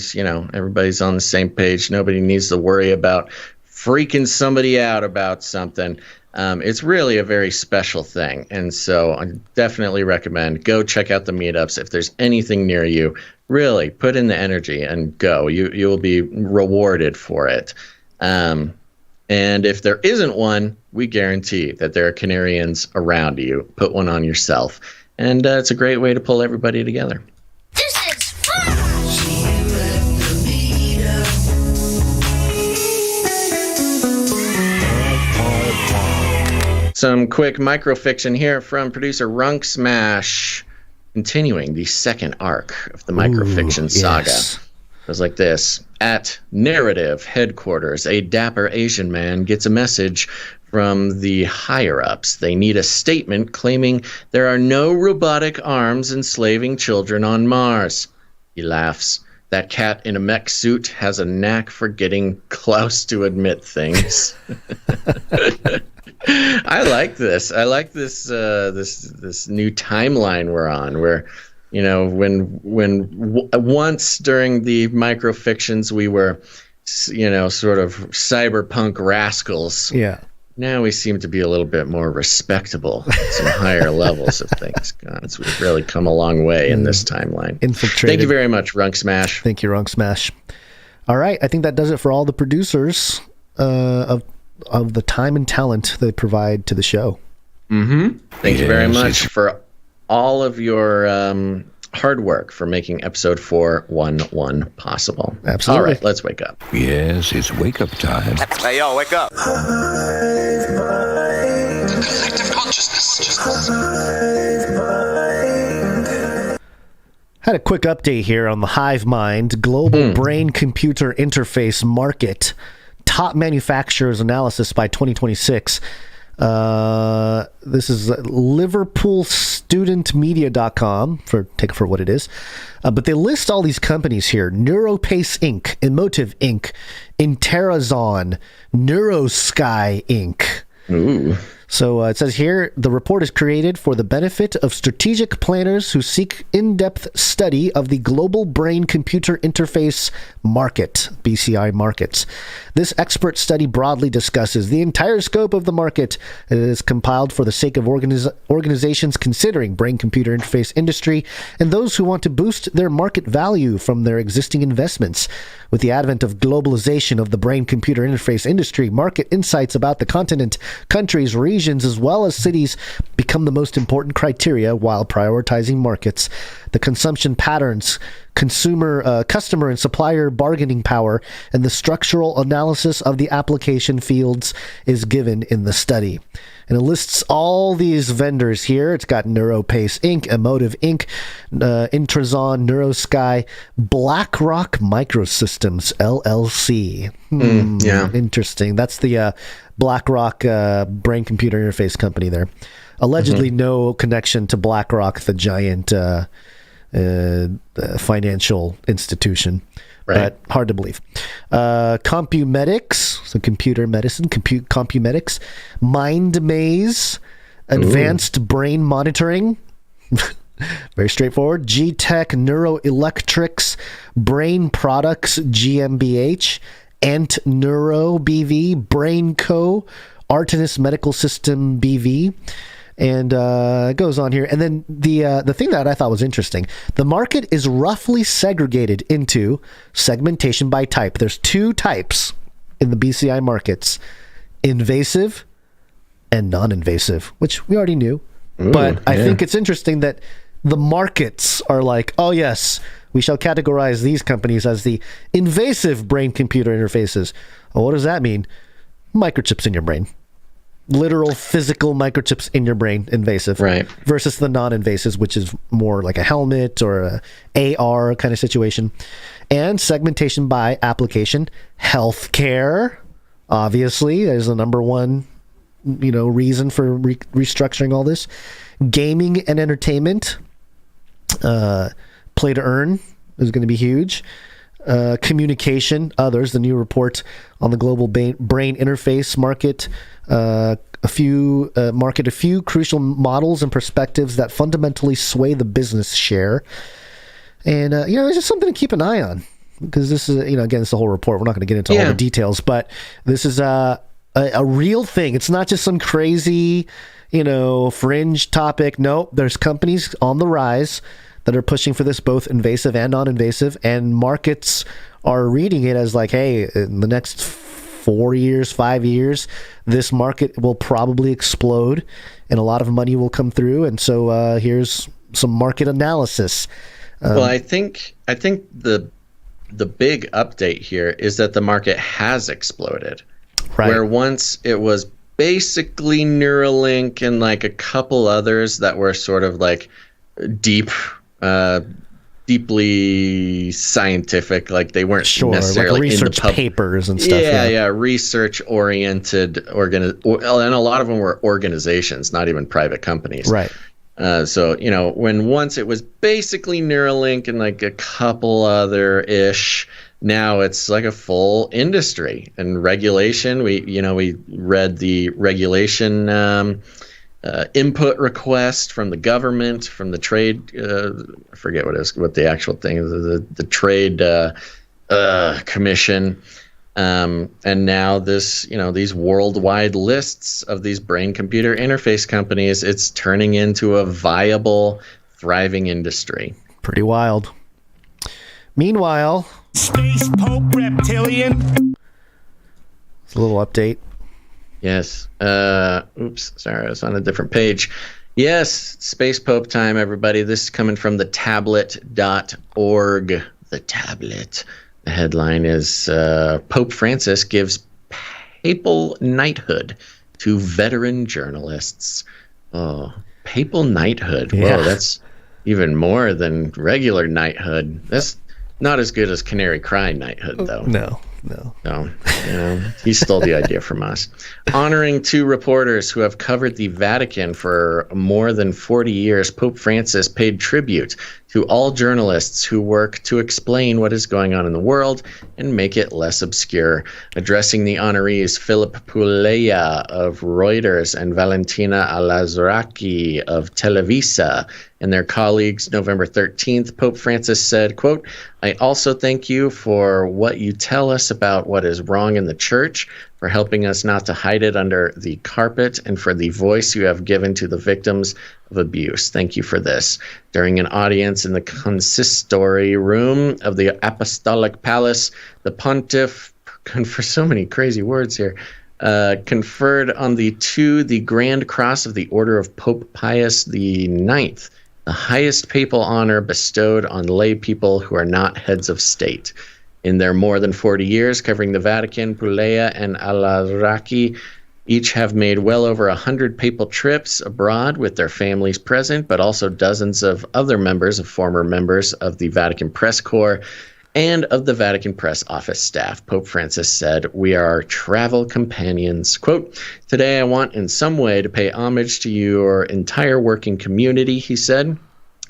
S1: everybody's on the same page. Nobody needs to worry about freaking somebody out about something. It's really a very special thing, and so I definitely recommend go check out the meetups. If there's anything near you, really put in the energy and go. You will be rewarded for it. And if there isn't one, we guarantee that there are Canarians around you. Put one on yourself, and it's a great way to pull everybody together. Some quick microfiction here from producer Runk Smash, continuing the second arc of the microfiction saga. Yes. It was like this. At Narrative headquarters, a dapper Asian man gets a message from the higher-ups. They need a statement claiming there are no robotic arms enslaving children on Mars. He laughs. That cat in a mech suit has a knack for getting Klaus to admit things. I like this. I like this this new timeline we're on, where when once during the microfictions we were sort of cyberpunk rascals. Yeah. Now we seem to be a little bit more respectable at some higher levels of things. God, we've really come a long way in this timeline. Infiltrated. Thank you very much, Runk Smash.
S3: Thank you, Runk Smash. All right, I think that does it for all the producers of the time and talent they provide to the show.
S1: Mm-hmm. Thank you very much for all of your hard work for making episode 411 possible.
S3: Absolutely.
S1: All right, let's wake up.
S16: Yes, it's wake up time.
S13: Hey, yo, wake up.
S4: Collective consciousness.
S3: Had a quick update here on the Hive Mind global brain-computer interface market. Top manufacturers analysis by 2026. This is LiverpoolStudentMedia.com, take it for what it is. But they list all these companies here: NeuroPace Inc., Emotive Inc., Interazon, NeuroSky Inc.
S1: Ooh.
S3: So it says here, the report is created for the benefit of strategic planners who seek in-depth study of the global brain-computer interface market, BCI markets. This expert study broadly discusses the entire scope of the market. It is compiled for the sake of organizations considering brain-computer interface industry and those who want to boost their market value from their existing investments. With the advent of globalization of the brain-computer interface industry, market insights about the continent, countries, regions, as well as cities become the most important criteria while prioritizing markets. The consumption patterns, customer and supplier bargaining power, and the structural analysis of the application fields is given in the study. And it lists all these vendors here. It's got NeuroPace Inc., Emotive Inc., Intrazon, NeuroSky, BlackRock Microsystems, LLC.
S1: Yeah.
S3: Interesting. That's the BlackRock brain-computer interface company there. Allegedly no connection to BlackRock, the giant financial institution.
S1: Right.
S3: But hard to believe. Compumedics, so computer medicine, Compumedics, MindMaze, Advanced Brain Monitoring, very straightforward, G-Tech Neuroelectrics, Brain Products GmbH, Ant Neuro BV, Brain Co., Artemis Medical System BV, and it goes on here. And then the thing that I thought was interesting, the market is roughly segregated into segmentation by type. There's two types in the BCI markets: invasive and non-invasive, which we already knew. But I think it's interesting that the markets are like, oh yes, we shall categorize these companies as the invasive brain-computer interfaces. Well, what does that mean? Microchips in your brain. Literal physical microchips in your brain, invasive.
S1: Right.
S3: Versus the non-invasive, which is more like a helmet or a AR kind of situation. And segmentation by application. Healthcare, obviously, is the number one reason for restructuring all this. Gaming and entertainment. Play to earn is going to be huge. Communication, others, the new report on the global brain interface market. A few crucial models and perspectives that fundamentally sway the business share. And, it's just something to keep an eye on, because this is, again, it's the whole report. We're not going to get into all the details, but this is a real thing. It's not just some crazy, fringe topic. No, there's companies on the rise that are pushing for this, both invasive and non-invasive, and markets are reading it as like, hey, in the next 4 years, 5 years, this market will probably explode and a lot of money will come through. And so here's some market analysis.
S1: Well, I think the big update here is that the market has exploded.
S3: Right.
S1: Where once it was basically Neuralink and like a couple others that were sort of like deeply scientific, like they weren't necessarily
S3: like research
S1: in the
S3: papers and stuff.
S1: Research oriented and a lot of them were organizations, not even private companies.
S3: Right.
S1: So when once it was basically Neuralink and like a couple other ish, now it's like a full industry and regulation. We read the regulation input request from the government, from the trade. I forget what the actual thing is. The trade commission, and now this these worldwide lists of these brain-computer interface companies. It's turning into a viable, thriving industry.
S3: Pretty wild. Meanwhile,
S19: Space Pope Reptilian.
S3: It's a little update.
S1: Yes. Oops. Sorry, I was on a different page. Yes. Space Pope time, everybody. This is coming from the tablet.org. The tablet. The headline is Pope Francis gives papal knighthood to veteran journalists. Oh, papal knighthood.
S3: Yeah.
S1: Whoa, that's even more than regular knighthood. That's not as good as Canary Cry knighthood, though.
S3: No.
S1: No, he stole the idea from us. Honoring two reporters who have covered the Vatican for more than 40 years, Pope Francis paid tribute to all journalists who work to explain what is going on in the world and make it less obscure. Addressing the honorees, Philip Puleya of Reuters and Valentina Alazraki of Televisa and their colleagues November 13th, Pope Francis said, quote, "I also thank you for what you tell us about what is wrong in the church, for helping us not to hide it under the carpet, and for the voice you have given to the victims of abuse. Thank you for this." During an audience in the consistory room of the Apostolic Palace, the pontiff, for so many crazy words here, conferred on the Grand Cross of the Order of Pope Pius IX, the highest papal honor bestowed on lay people who are not heads of state. In their more than 40 years covering the Vatican, Puleya and Alazraki each have made well over 100 papal trips abroad with their families present, but also dozens of other former members of the Vatican Press Corps and of the Vatican Press Office staff. Pope Francis said, "We are travel companions." Quote, "Today I want in some way to pay homage to your entire working community," he said,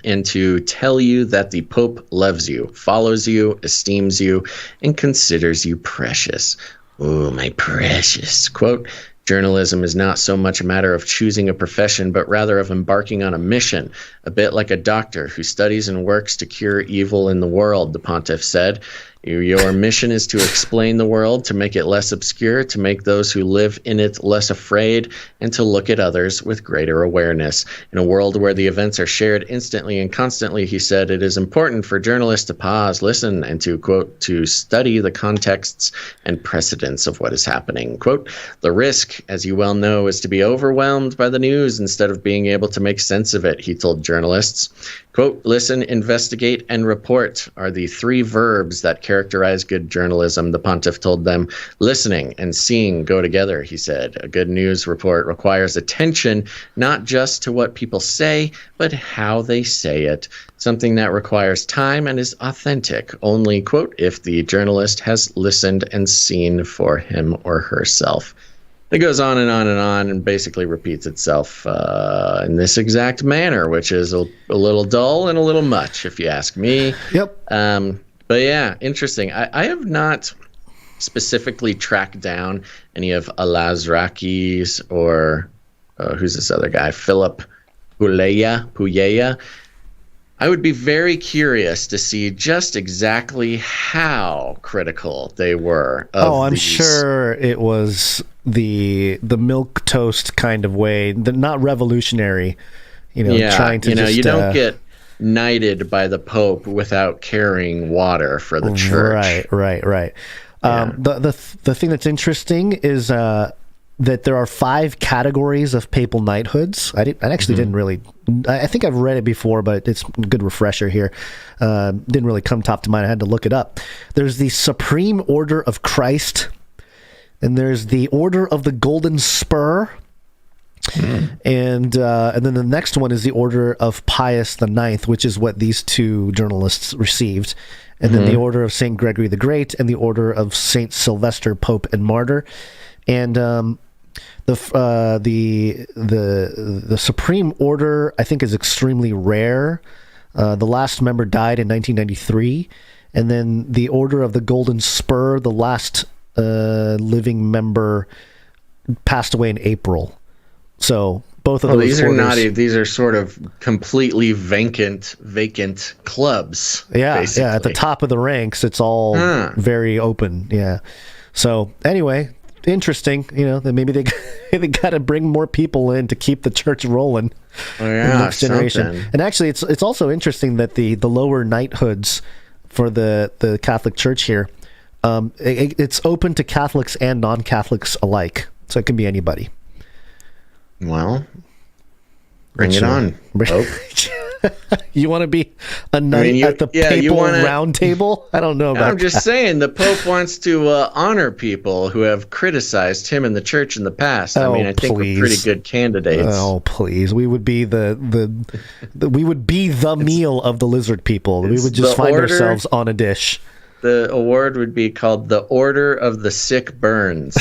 S1: "and to tell you that the Pope loves you, follows you, esteems you, and considers you precious." Oh, my precious. Quote, "Journalism is not so much a matter of choosing a profession, but rather of embarking on a mission, a bit like a doctor who studies and works to cure evil in the world," the pontiff said. "Your mission is to explain the world, to make it less obscure, to make those who live in it less afraid, and to look at others with greater awareness. In a world where the events are shared instantly and constantly," he said, "it is important for journalists to pause, listen, and to," quote, "to study the contexts and precedents of what is happening." Quote, "The risk, as you well know, is to be overwhelmed by the news instead of being able to make sense of it," he told journalists. Quote, "Listen, investigate, and report are the three verbs that characterize good journalism," the pontiff told them. "Listening and seeing go together," he said. "A good news report requires attention not just to what people say, but how they say it, something that requires time and is authentic only," quote, "if the journalist has listened and seen for him or herself." It goes on and on and on and basically repeats itself in this exact manner, which is a little dull and a little much, if you ask me.
S3: Yep.
S1: But yeah, interesting. I have not specifically tracked down any of Alazraki's or who's this other guy? Philip Puleya. I would be very curious to see just exactly how critical they were of
S3: I'm sure it was the milk toast kind of way, not revolutionary, trying to
S1: you don't get knighted by the Pope without carrying water for the church.
S3: Right. Yeah. The thing that's interesting is that there are 5 categories of papal knighthoods. I didn't really. I think I've read it before, but it's a good refresher here. Didn't really come top to mind. I had to look it up. There's the Supreme Order of Christ, and there's the Order of the Golden Spur, and then the next one is the Order of Pius IX, which is what these two journalists received, and then the Order of Saint Gregory the Great and the Order of Saint Sylvester, Pope and Martyr, and the Supreme Order, I think, is extremely rare. The last member died in 1993, and then the Order of the Golden Spur, the last living member, passed away in April. So both of those
S1: these
S3: orders,
S1: are not. These are sort of completely vacant clubs.
S3: Yeah,
S1: basically.
S3: Yeah. At the top of the ranks, it's all very open. Yeah. So anyway, interesting. That maybe they got to bring more people in to keep the church rolling.
S1: Oh, yeah,
S3: next generation.
S1: something.
S3: And actually, it's also interesting that the lower knighthoods for the Catholic Church here, it's open to Catholics and non-Catholics alike. So it can be anybody.
S1: Well, bring it on, Pope.
S3: You want to be a knight at the papal round table? I don't know about that.
S1: I'm just saying, the Pope wants to honor people who have criticized him and the church in the past. I think we're pretty good candidates.
S3: Oh, please. We would be the meal of the lizard people. We would just find ourselves on a dish.
S1: The award would be called the Order of the Sick Burns.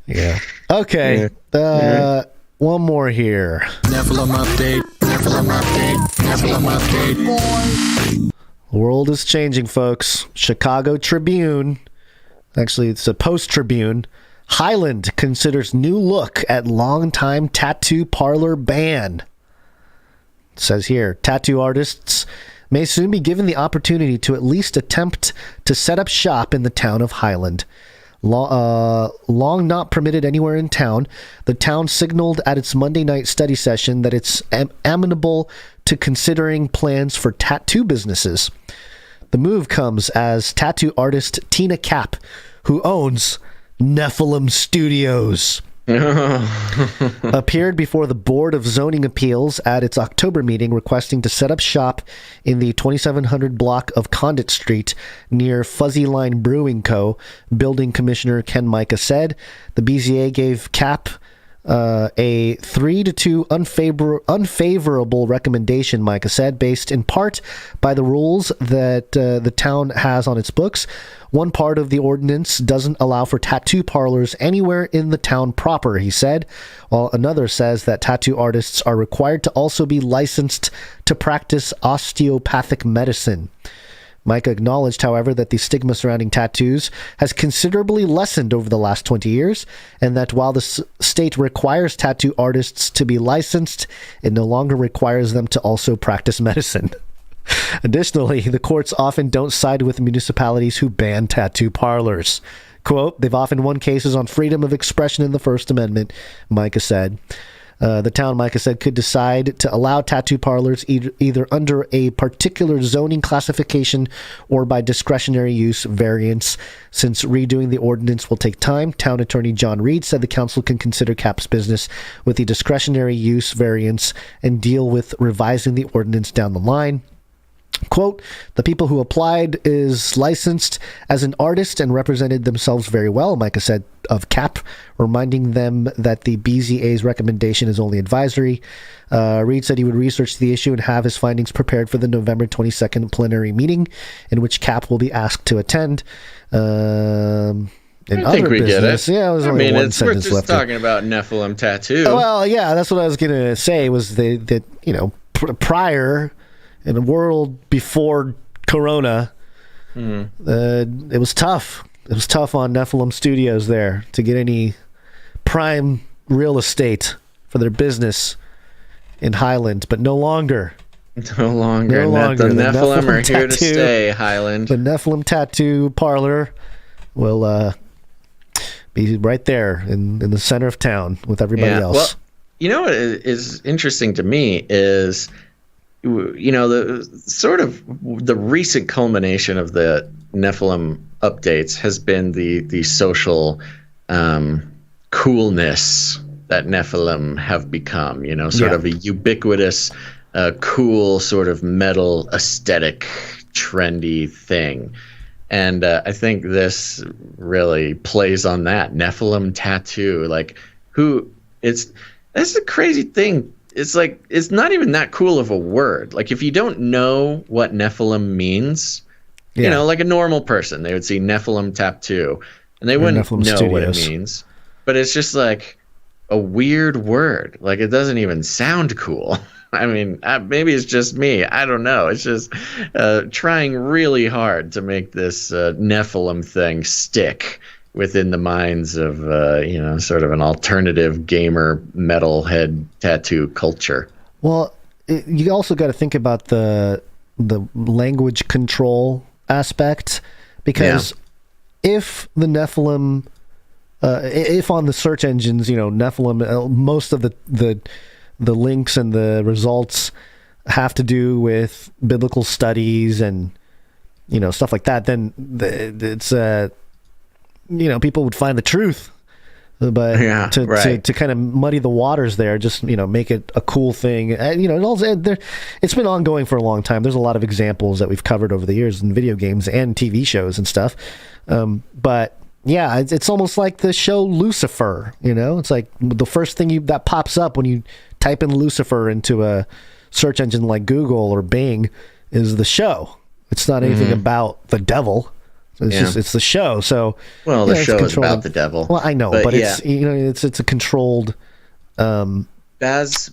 S3: Yeah. Okay. One more here.
S4: NEPHILIM update. NEPHILIM update. NEPHILIM update.
S3: The world is changing, folks. Chicago Tribune. Actually, it's a Post-Tribune. Highland considers new look at longtime tattoo parlor ban. It says here, tattoo artists may soon be given the opportunity to at least attempt to set up shop in the town of Highland. Long not permitted anywhere in town, the town signaled at its Monday night study session that it's amenable to considering plans for tattoo businesses. The move comes as tattoo artist Tina Kapp, who owns NEPHILIM Studios, appeared before the Board of Zoning Appeals at its October meeting requesting to set up shop in the 2700 block of Condit Street near Fuzzy Line Brewing Co., Building Commissioner Ken Micah said. The BZA gave Kapp a 3-2 unfavorable recommendation, Micah said, based in part by the rules that the town has on its books. One part of the ordinance doesn't allow for tattoo parlors anywhere in the town proper, he said, while another says that tattoo artists are required to also be licensed to practice osteopathic medicine. Micah acknowledged, however, that the stigma surrounding tattoos has considerably lessened over the last 20 years, and that while the state requires tattoo artists to be licensed, it no longer requires them to also practice medicine. Additionally, the courts often don't side with municipalities who ban tattoo parlors. Quote, they've often won cases on freedom of expression in the First Amendment, Micah said. The town, Micah said, could decide to allow tattoo parlors either under a particular zoning classification or by discretionary use variance. Since redoing the ordinance will take time, Town Attorney John Reed said the council can consider Kapp's business with the discretionary use variance and deal with revising the ordinance down the line. Quote, the people who applied is licensed as an artist and represented themselves very well, Micah said of Kapp, reminding them that the BZA's recommendation is only advisory. Reed said he would research the issue and have his findings prepared for the November 22nd plenary meeting, in which Kapp will be asked to attend.
S1: I think we get it.
S3: Yeah, it was only one sentence
S1: we're just
S3: left
S1: talking about NEPHILIM tattoo.
S3: Well, yeah, that's what I was going to say, was that prior... in a world before Corona, it was tough. It was tough on NEPHILIM Studios there to get any prime real estate for their business in Highland, but no longer.
S1: No longer. The NEPHILIM are here to stay, Highland.
S3: The NEPHILIM Tattoo Parlor will be right there in the center of town with everybody else.
S1: Well, you know what is interesting to me is... the recent culmination of the NEPHILIM updates has been the social coolness that NEPHILIM have become, of a ubiquitous, cool sort of metal aesthetic, trendy thing. And I think this really plays on that. NEPHILIM tattoo, that's the crazy thing. It's like, it's not even that cool of a word. Like, if you don't know what NEPHILIM means, like a normal person, they would see NEPHILIM tattoo, and they wouldn't know what it means. But it's just like a weird word. Like, it doesn't even sound cool. I mean, maybe it's just me. I don't know. It's just trying really hard to make this NEPHILIM thing stick within the minds of, sort of an alternative gamer metalhead tattoo culture.
S3: Well, you also got to think about the language control aspect, because if the NEPHILIM, if on the search engines, NEPHILIM, most of the links and the results have to do with biblical studies and, stuff like that, then it's people would find the truth, but to kind of muddy the waters there, just make it a cool thing. It's been ongoing for a long time. There's a lot of examples that we've covered over the years in video games and TV shows and stuff. But yeah, it's almost like the show Lucifer. It's like the first thing that pops up when you type in Lucifer into a search engine like Google or Bing is the show. It's not anything about the devil. It's the show. So
S1: the show is about the devil.
S3: Well, I know, but it's it's a controlled.
S1: Baz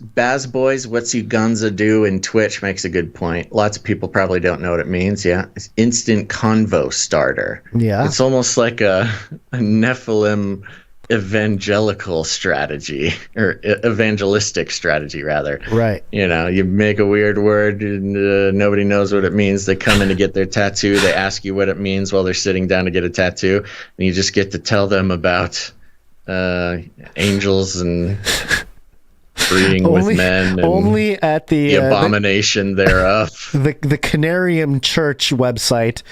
S1: Boys, what's you Gonza do in Twitch makes a good point. Lots of people probably don't know what it means. Yeah, it's instant convo starter.
S3: Yeah,
S1: it's almost like a NEPHILIM evangelical strategy, or evangelistic strategy rather.
S3: Right.
S1: You make a weird word and nobody knows what it means. They come in to get their tattoo. They ask you what it means while they're sitting down to get a tattoo, and you just get to tell them about angels and breeding with men, and
S3: only at the
S1: abomination thereof.
S3: The Canarium Church website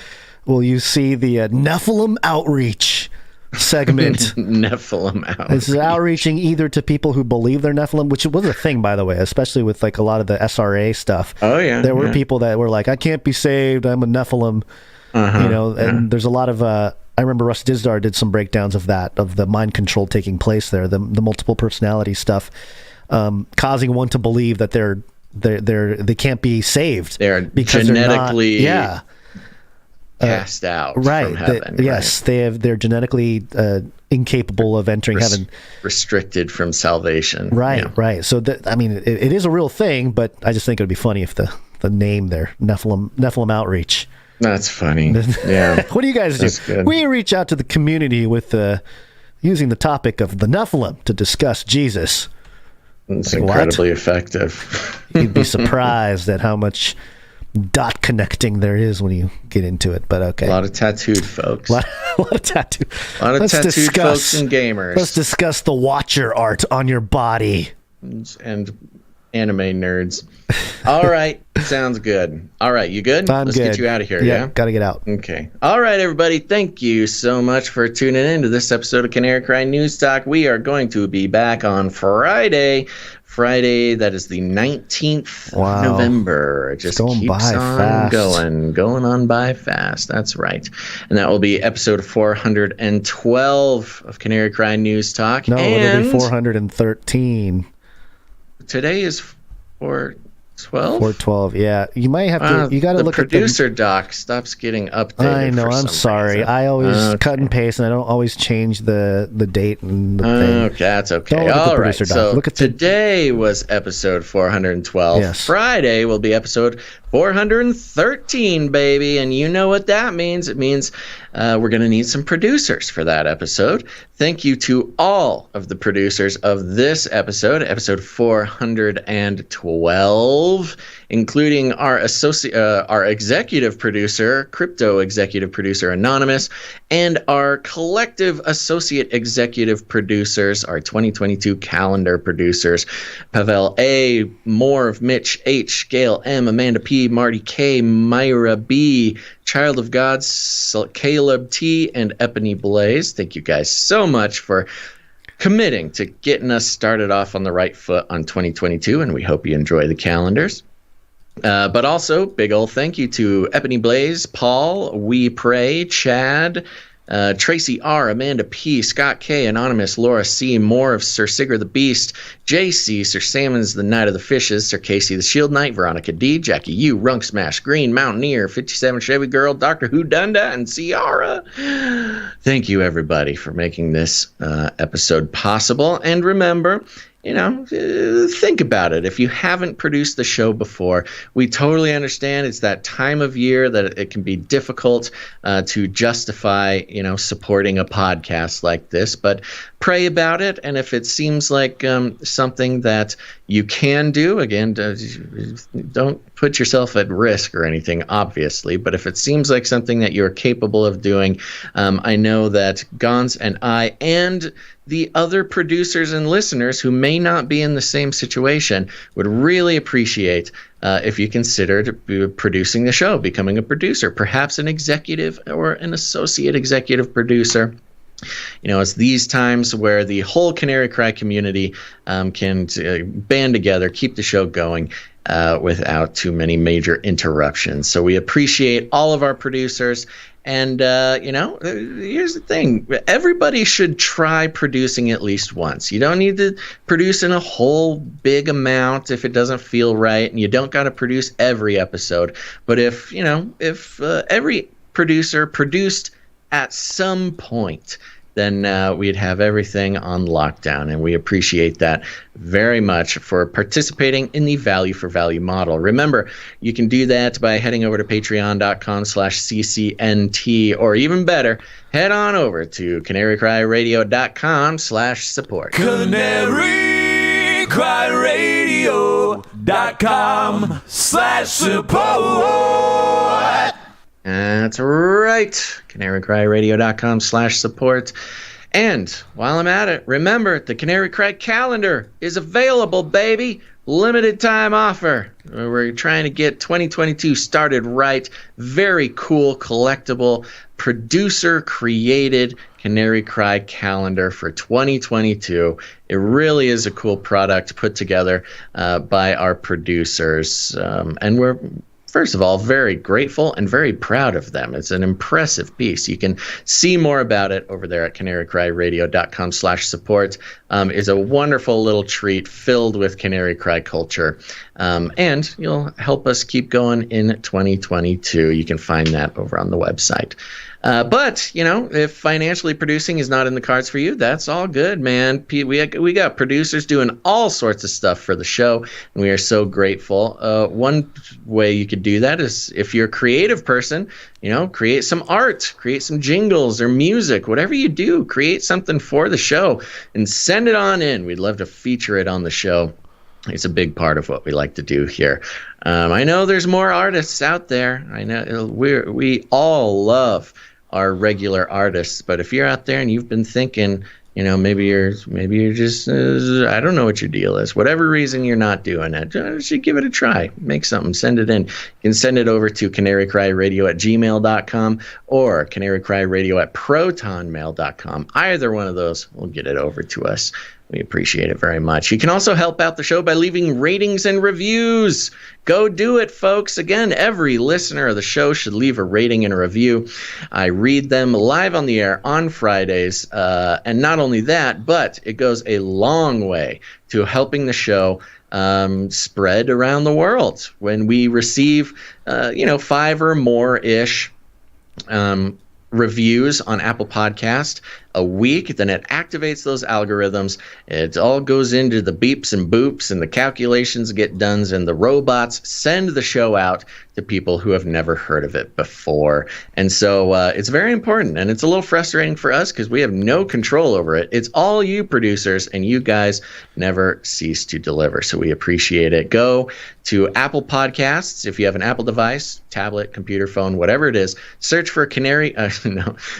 S3: will you see the NEPHILIM outreach segment.
S1: NEPHILIM outreach.
S3: This is outreaching either to people who believe they're Nephilim, which was a thing, by the way, especially with like a lot of the SRA stuff.
S1: Oh yeah,
S3: there were people that were like, I can't be saved, I'm a Nephilim. And there's a lot of I remember Russ Dizdar did some breakdowns of that, of the mind control taking place there, the multiple personality stuff, causing one to believe that they can't be saved.
S1: They're
S3: because
S1: genetically
S3: they're not,
S1: cast out from heaven.
S3: Yes, they're genetically incapable of entering heaven.
S1: Restricted from salvation.
S3: Right. So it is a real thing, but I just think it would be funny if the name there, Nephilim Outreach.
S1: That's funny. Yeah.
S3: What do you guys do?
S1: Good.
S3: We reach out to the community with using the topic of the Nephilim to discuss Jesus.
S1: It's incredibly effective.
S3: You'd be surprised at how much dot connecting there is when you get into it, but okay.
S1: A lot of tattooed folks.
S3: A lot of tattooed.
S1: A lot of tattooed folks and gamers.
S3: Let's discuss the Watcher art on your body.
S1: And anime nerds. All right. Sounds good. All right. You good?
S3: Let's
S1: get you out of here. Yeah.
S3: Got to get out.
S1: Okay. All right, everybody. Thank you so much for tuning in to this episode of Canary Cry News Talk. We are going to be back on Friday. That is the 19th of November. It just keeps on going on by fast. That's right. And that will be episode 412 of Canary Cry News Talk.
S3: No, it'll be 413.
S1: Today is 412?
S3: 412, yeah. You might have to, you got to look at the
S1: producer doc stops getting updated.
S3: I know, I'm sorry. I always cut and paste, and I don't always change the date and the thing.
S1: Okay, that's okay. All right, so
S3: look at
S1: today was episode 412.
S3: Yes.
S1: Friday will be episode 413, baby, and you know what that means. It means we're going to need some producers for that episode. Thank you to all of the producers of this episode 412, including our executive producer, Crypto Executive Producer Anonymous, and our collective associate executive producers, our 2022 calendar producers, Pavel A, Morv, Mitch H, Gail M, Amanda P, Marty K, Myra B, Child of God, Caleb T, and Epony Blaze. Thank you guys so much for committing to getting us started off on the right foot on 2022, and we hope you enjoy the calendars. But also, big ol' thank you to Epony Blaze, Paul, We Pray, Chad, Tracy R, Amanda P, Scott K, Anonymous, Laura C, more of Sir Sigurd the Beast, JC, Sir Salmon's the Knight of the Fishes, Sir Casey the Shield Knight, Veronica D, Jackie U, Runk Smash, Green Mountaineer, 57 Chevy Girl, Dr. Who Dunda, and Ciara. Thank you, everybody, for making this episode possible. And remember, think about it. If you haven't produced the show before, we totally understand it's that time of year that it can be difficult to justify, supporting a podcast like this. But pray about it, and if it seems like something that you can do, again, don't put yourself at risk or anything, obviously. But if it seems like something that you're capable of doing, I know that Gonz and I and the other producers and listeners who may not be in the same situation would really appreciate if you considered producing the show, becoming a producer, perhaps an executive or an associate executive producer. It's these times where the whole Canary Cry community can band together, keep the show going without too many major interruptions. So we appreciate all of our producers, And, here's the thing. Everybody should try producing at least once. You don't need to produce in a whole big amount if it doesn't feel right, and you don't got to produce every episode. But if every producer produced at some point, then we'd have everything on lockdown. And we appreciate that very much for participating in the value for value model. Remember, you can do that by heading over to patreon.com/CCNT, or even better, head on over to CanaryCry.Radio.com/support.
S4: CanaryCry.Radio.com/support.
S1: That's right, CanaryCry.Radio.com/support. And while I'm at it, remember, the Canary Cry calendar is available, baby. Limited time offer. We're trying to get 2022 started right. Very cool, collectible, producer-created Canary Cry calendar for 2022. It really is a cool product put together by our producers. And we're, first of all, very grateful and very proud of them. It's an impressive piece. You can see more about it over there at CanaryCry.Radio.com/support. It's a wonderful little treat filled with Canary Cry culture. And you'll help us keep going in 2022. You can find that over on the website. But, if financially producing is not in the cards for you, that's all good, man. We got producers doing all sorts of stuff for the show, and we are so grateful. One way you could do that is, if you're a creative person, create some art, create some jingles or music, whatever you do, create something for the show and send it on in. We'd love to feature it on the show. It's a big part of what we like to do here. I know there's more artists out there. I know we all love our regular artists, but if you're out there and you've been thinking, maybe you're just I don't know what your deal is. Whatever reason you're not doing it, just give it a try. Make something, send it in. You can send it over to CanaryCryRadio@gmail.com or CanaryCryRadio@protonmail.com. Either one of those will get it over to us. We appreciate it very much. You can also help out the show by leaving ratings and reviews. Go do it, folks. Again, every listener of the show should leave a rating and a review. I read them live on the air on Fridays. And not only that, but it goes a long way to helping the show spread around the world. When we receive, 5 or more-ish reviews on Apple Podcast a week, then it activates those algorithms. It all goes into the beeps and boops, and the calculations get done, and the robots send the show out to people who have never heard of it before. And so it's very important, and it's a little frustrating for us because we have no control over it. It's all you producers, and you guys never cease to deliver. So we appreciate it. Go to Apple Podcasts. If you have an Apple device, tablet, computer, phone, whatever it is, search for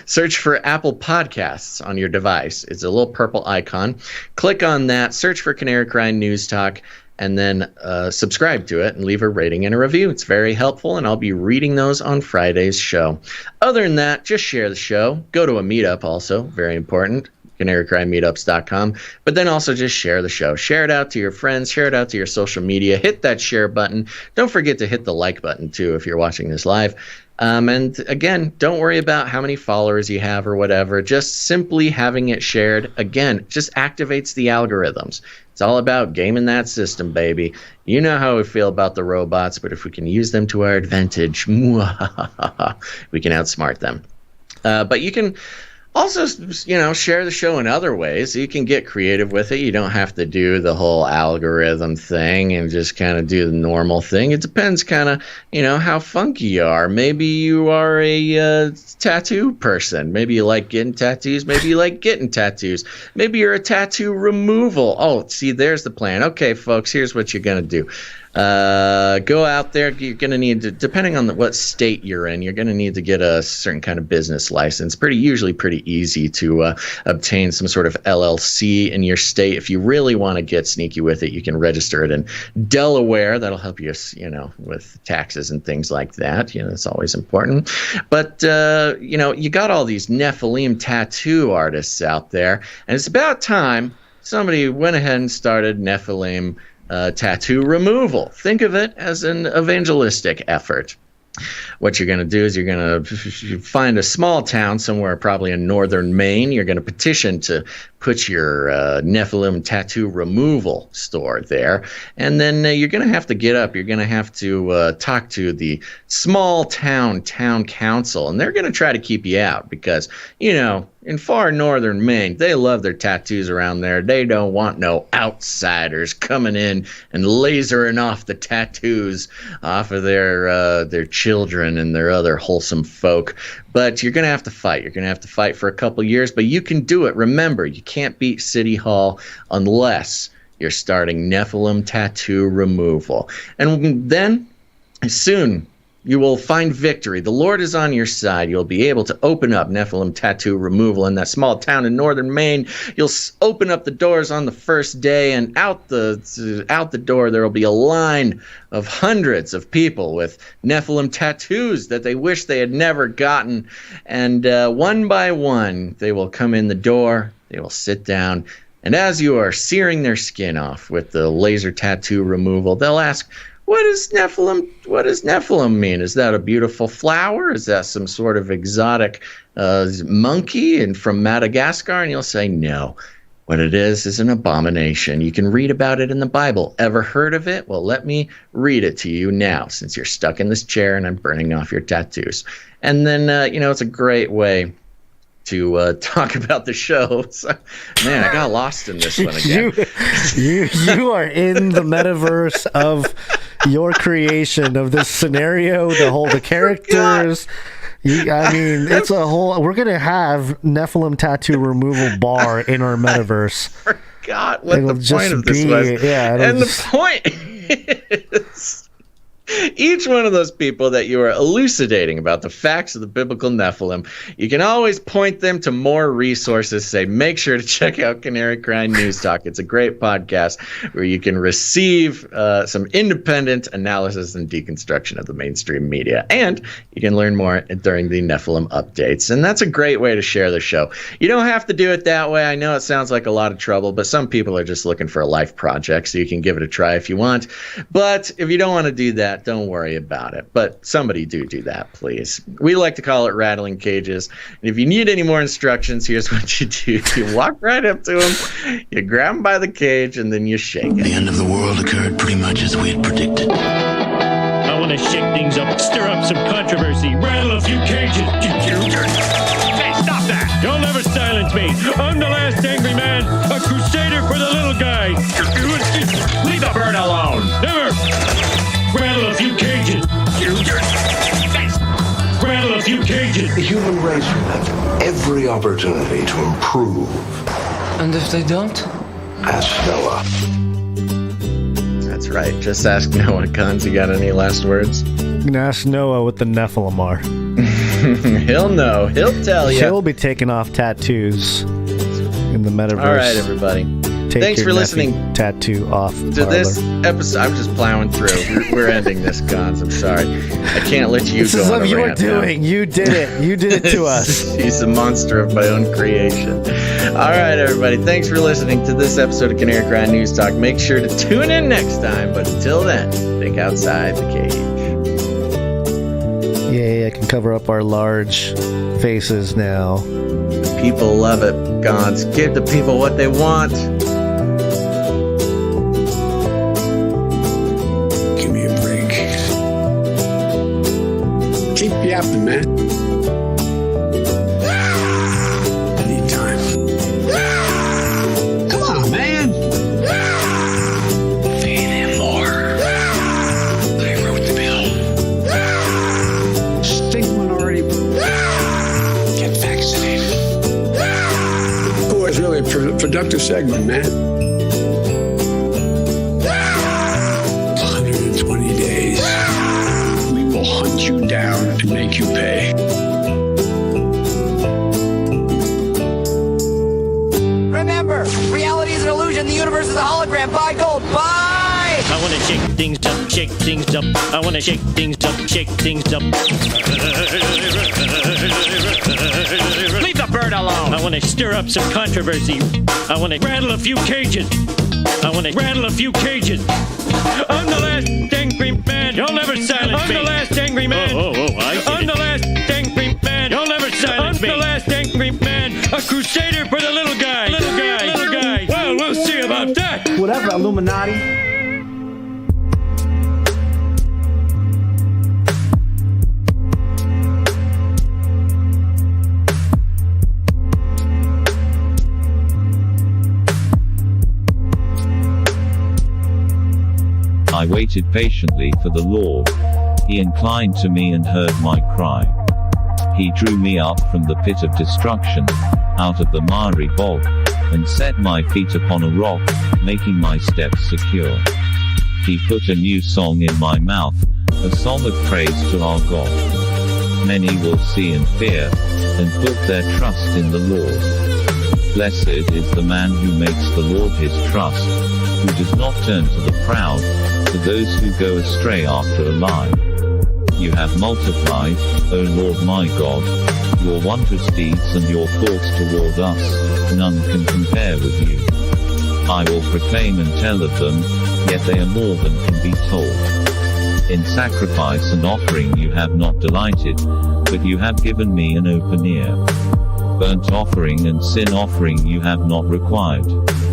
S1: search for Apple Podcasts on your device. It's a little purple icon. Click on that, search for Canary Cry News Talk, and then subscribe to it and leave a rating and a review. It's very helpful, and I'll be reading those on Friday's show. Other than that, just share the show. Go to a meetup also, very important, CanaryCryMeetups.com. But then also just share the show. Share it out to your friends. Share it out to your social media. Hit that share button. Don't forget to hit the like button, too, if you're watching this live. And again, don't worry about how many followers you have or whatever. Just simply having it shared, again, just activates the algorithms. It's all about gaming that system, baby. You know how we feel about the robots, but if we can use them to our advantage, we can outsmart them. But you can also, share the show in other ways. You can get creative with it. You don't have to do the whole algorithm thing and just kind of do the normal thing. It depends kind of, how funky you are. Maybe you are a tattoo person. Maybe you like getting tattoos. Maybe you like getting tattoos. Maybe you're a tattoo removal. Oh, see, there's the plan. Okay, folks, here's what you're going to do. Go out there. You're going to need to, depending on what state you're in, you're going to need to get a certain kind of business license. Usually pretty easy to obtain some sort of LLC in your state. If you really want to get sneaky with it, you can register it in Delaware. That'll help you, with taxes and things like that. That's always important. But, you got all these NEPHILIM tattoo artists out there, and it's about time somebody went ahead and started NEPHILIM tattoo removal. Think of it as an evangelistic effort. What you're going to do is you're going to find a small town somewhere, probably in northern Maine. You're going to petition to put your NEPHILIM tattoo removal store there. And then you're going to have to get up. You're going to have to talk to the small town council. And they're going to try to keep you out because, you know, in far northern Maine, they love their tattoos around there. They don't want no outsiders coming in and lasering off the tattoos off of their children and their other wholesome folk. But you're going to have to fight. You're going to have to fight for a couple years, but you can do it. Remember, you can't beat City Hall unless you're starting NEPHILIM tattoo removal. And then soon you will find victory. The Lord is on your side. You'll be able to open up NEPHILIM tattoo removal in that small town in northern Maine. You'll open up the doors on the first day, and out the door there will be a line of hundreds of people with NEPHILIM tattoos that they wish they had never gotten. And one by one, they will come in the door. They will sit down. And as you are searing their skin off with the laser tattoo removal, they'll ask, What does NEPHILIM mean? Is that a beautiful flower? Is that some sort of exotic monkey and from Madagascar? And you'll say, no. What it is an abomination. You can read about it in the Bible. Ever heard of it? Well, let me read it to you now, since you're stuck in this chair and I'm burning off your tattoos. And then, it's a great way to talk about the show. So, man, I got lost in this one again.
S3: You are in the metaverse of your creation of this scenario, the characters. It's a whole. We're gonna have NEPHILIM tattoo removal bar in our metaverse.
S1: I forgot what the point of this was.
S3: Yeah,
S1: and the point is, each one of those people that you are elucidating about the facts of the biblical Nephilim, you can always point them to more resources. Say, make sure to check out Canary Cry News Talk. It's a great podcast where you can receive some independent analysis and deconstruction of the mainstream media. And you can learn more during the Nephilim updates. And that's a great way to share the show. You don't have to do it that way. I know it sounds like a lot of trouble, but some people are just looking for a life project, so you can give it a try if you want. But if you don't want to do that, don't worry about it. But somebody do that, please. We like to call it rattling cages. And if you need any more instructions, here's what you do. You walk right up to him, you grab him by the cage, and then you shake it.
S4: The end of the world occurred pretty much as we had predicted. I want to shake things up, stir up some controversy, rattle a few cages. Hey, stop that! You'll never silence me. I'm the last angry man, a crusader for the little guy. Leave the bird alone. Never. Rattle a few cages. Rattle a few cages.
S20: The human race will have every opportunity to improve.
S21: And if they don't?
S20: Ask Noah.
S1: That's right. Just ask Noah. Gonz, you got any last words?
S3: You can ask Noah what the Nephilim are.
S1: He'll know. He'll tell you.
S3: He'll be taking off tattoos in the metaverse.
S1: All right, everybody. Thanks for listening.
S3: Tattoo off
S1: to this episode. I'm just plowing through. We're ending this, Gonz. I'm sorry. I can't let you
S3: this
S1: go
S3: is
S1: on
S3: what
S1: a
S3: you were
S1: rant
S3: doing.
S1: now.
S3: You did it. You did it to us.
S1: He's a monster of my own creation. All right, everybody. Thanks for listening to this episode of Canary Cry News Talk. Make sure to tune in next time. But until then, think outside the cage.
S3: Yay, I can cover up our large faces now.
S1: The people love it, Gonz. Give the people what they want.
S8: Keep yapping, man. Anytime. Come on, man.
S4: Feed him more. I wrote the bill.
S8: Stink minority.
S4: Get vaccinated.
S8: Oh, it's really a productive segment, man. 120 days. We will hunt you down and make you pay.
S15: Remember, reality is an illusion. The universe is a hologram. Buy gold. Buy!
S4: I want to shake things up, shake things up. I want to shake things up, shake things up. Leave the bird alone. I want to stir up some controversy. I want to rattle a few cages. I want to rattle a few cages. I'm the last angry man. You'll never silence me. I'm the last angry man. I'm the last angry man. You'll never silence me. I'm the last angry man. A crusader for the little guy. Little guy. Little guy. Well, we'll see about that.
S5: Whatever, Illuminati.
S9: I waited patiently for the Lord. He inclined to me and heard my cry. He drew me up from the pit of destruction, out of the miry bog, and set my feet upon a rock, making my steps secure. He put a new song in my mouth, a song of praise to our God. Many will see and fear, and put their trust in the Lord. Blessed is the man who makes the Lord his trust, who does not turn to the proud, to those who go astray after a lie. You have multiplied, O Lord my God, your wondrous deeds and your thoughts toward us, none can compare with you. I will proclaim and tell of them, yet they are more than can be told. In sacrifice and offering you have not delighted, but you have given me an open ear. Burnt offering and sin offering you have not required.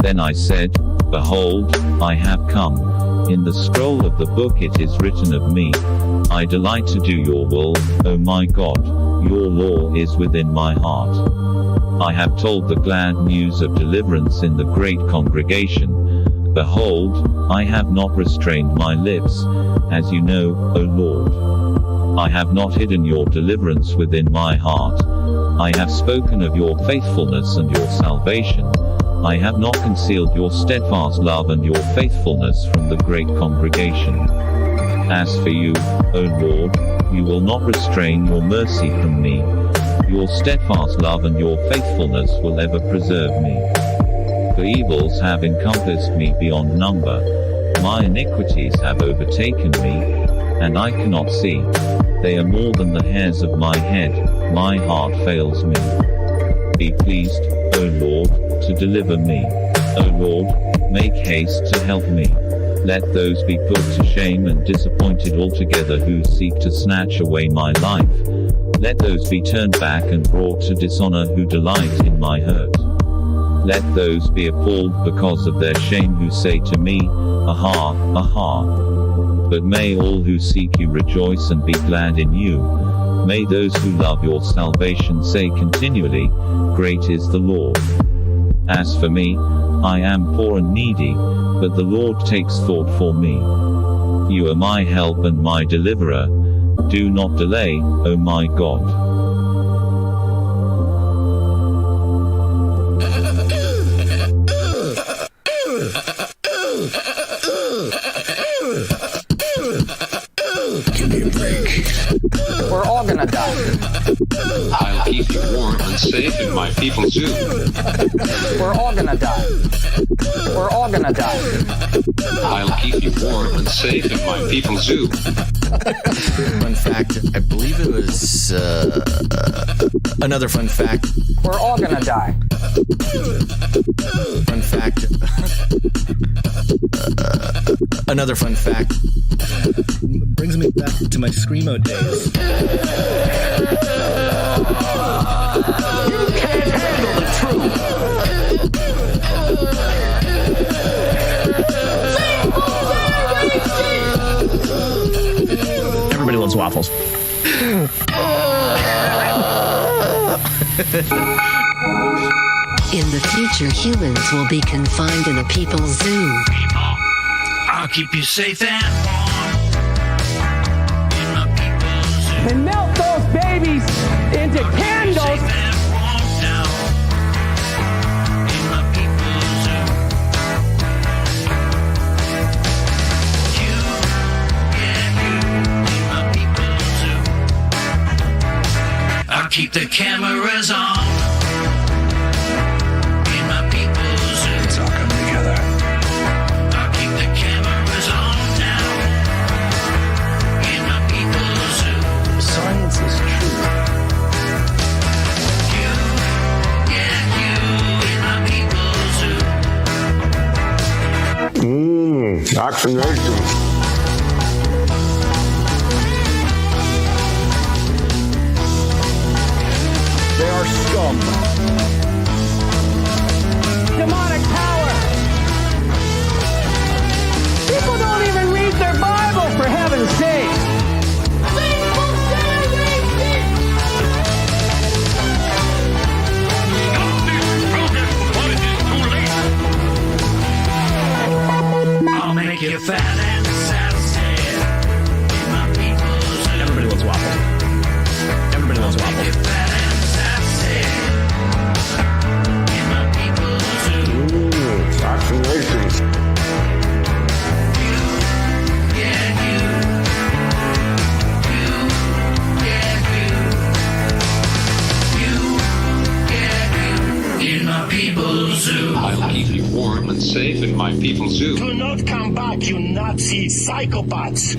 S9: Then I said, Behold, I have come. In the scroll of the book it is written of me. I delight to do your will, O my God, your law is within my heart. I have told the glad news of deliverance in the great congregation. Behold, I have not restrained my lips, as you know, O Lord. I have not hidden your deliverance within my heart. I have spoken of your faithfulness and your salvation. I have not concealed your steadfast love and your faithfulness from the great congregation. As for you, O Lord, you will not restrain your mercy from me. Your steadfast love and your faithfulness will ever preserve me. For evils have encompassed me beyond number. My iniquities have overtaken me, and I cannot see. They are more than the hairs of my head. My heart fails me. Be pleased, O Lord, to deliver me. O Lord, make haste to help me. Let those be put to shame and disappointed altogether who seek to snatch away my life. Let those be turned back and brought to dishonor who delight in my hurt. Let those be appalled because of their shame who say to me, Aha, aha. But may all who seek you rejoice and be glad in you. May those who love your salvation say continually, Great is the Lord. As for me, I am poor and needy, but the Lord takes thought for me. You are my help and my deliverer. Do not delay, O my God.
S11: Give me a break.
S15: We're all gonna die.
S11: I'll keep you warm and safe in my people's zoo.
S15: We're all gonna die. We're all gonna die.
S11: I'll keep you warm and safe in my people's zoo.
S1: Fun fact, I believe it was another fun fact.
S15: We're all gonna die.
S1: Fun fact. Another fun fact.
S3: Brings me back to my Screamo days.
S15: You can't handle the truth.
S3: Everybody loves waffles.
S10: In the future, humans will be confined in a people's zoo.
S19: I'll keep you safe and
S5: And melt those babies into candles.
S19: I'll keep the cameras on. In my people's zoo. It's all coming together. I'll keep the cameras on now. In my people's zoo.
S3: Science is true.
S19: You, yeah, you, in my people's zoo.
S8: Vaccinations.
S5: They are scum. Demonic power. People don't even read their Bible, for heaven's sake.
S19: I'll make you fat and sassy. My people's
S5: Everybody loves waffles. Everybody loves waffles.
S19: make you fat and sassy. My people's
S8: Vaccinations.
S19: in my people's zoo.
S2: I'll keep you warm and safe in my people's zoo.
S22: Do not come back, you Nazi psychopaths.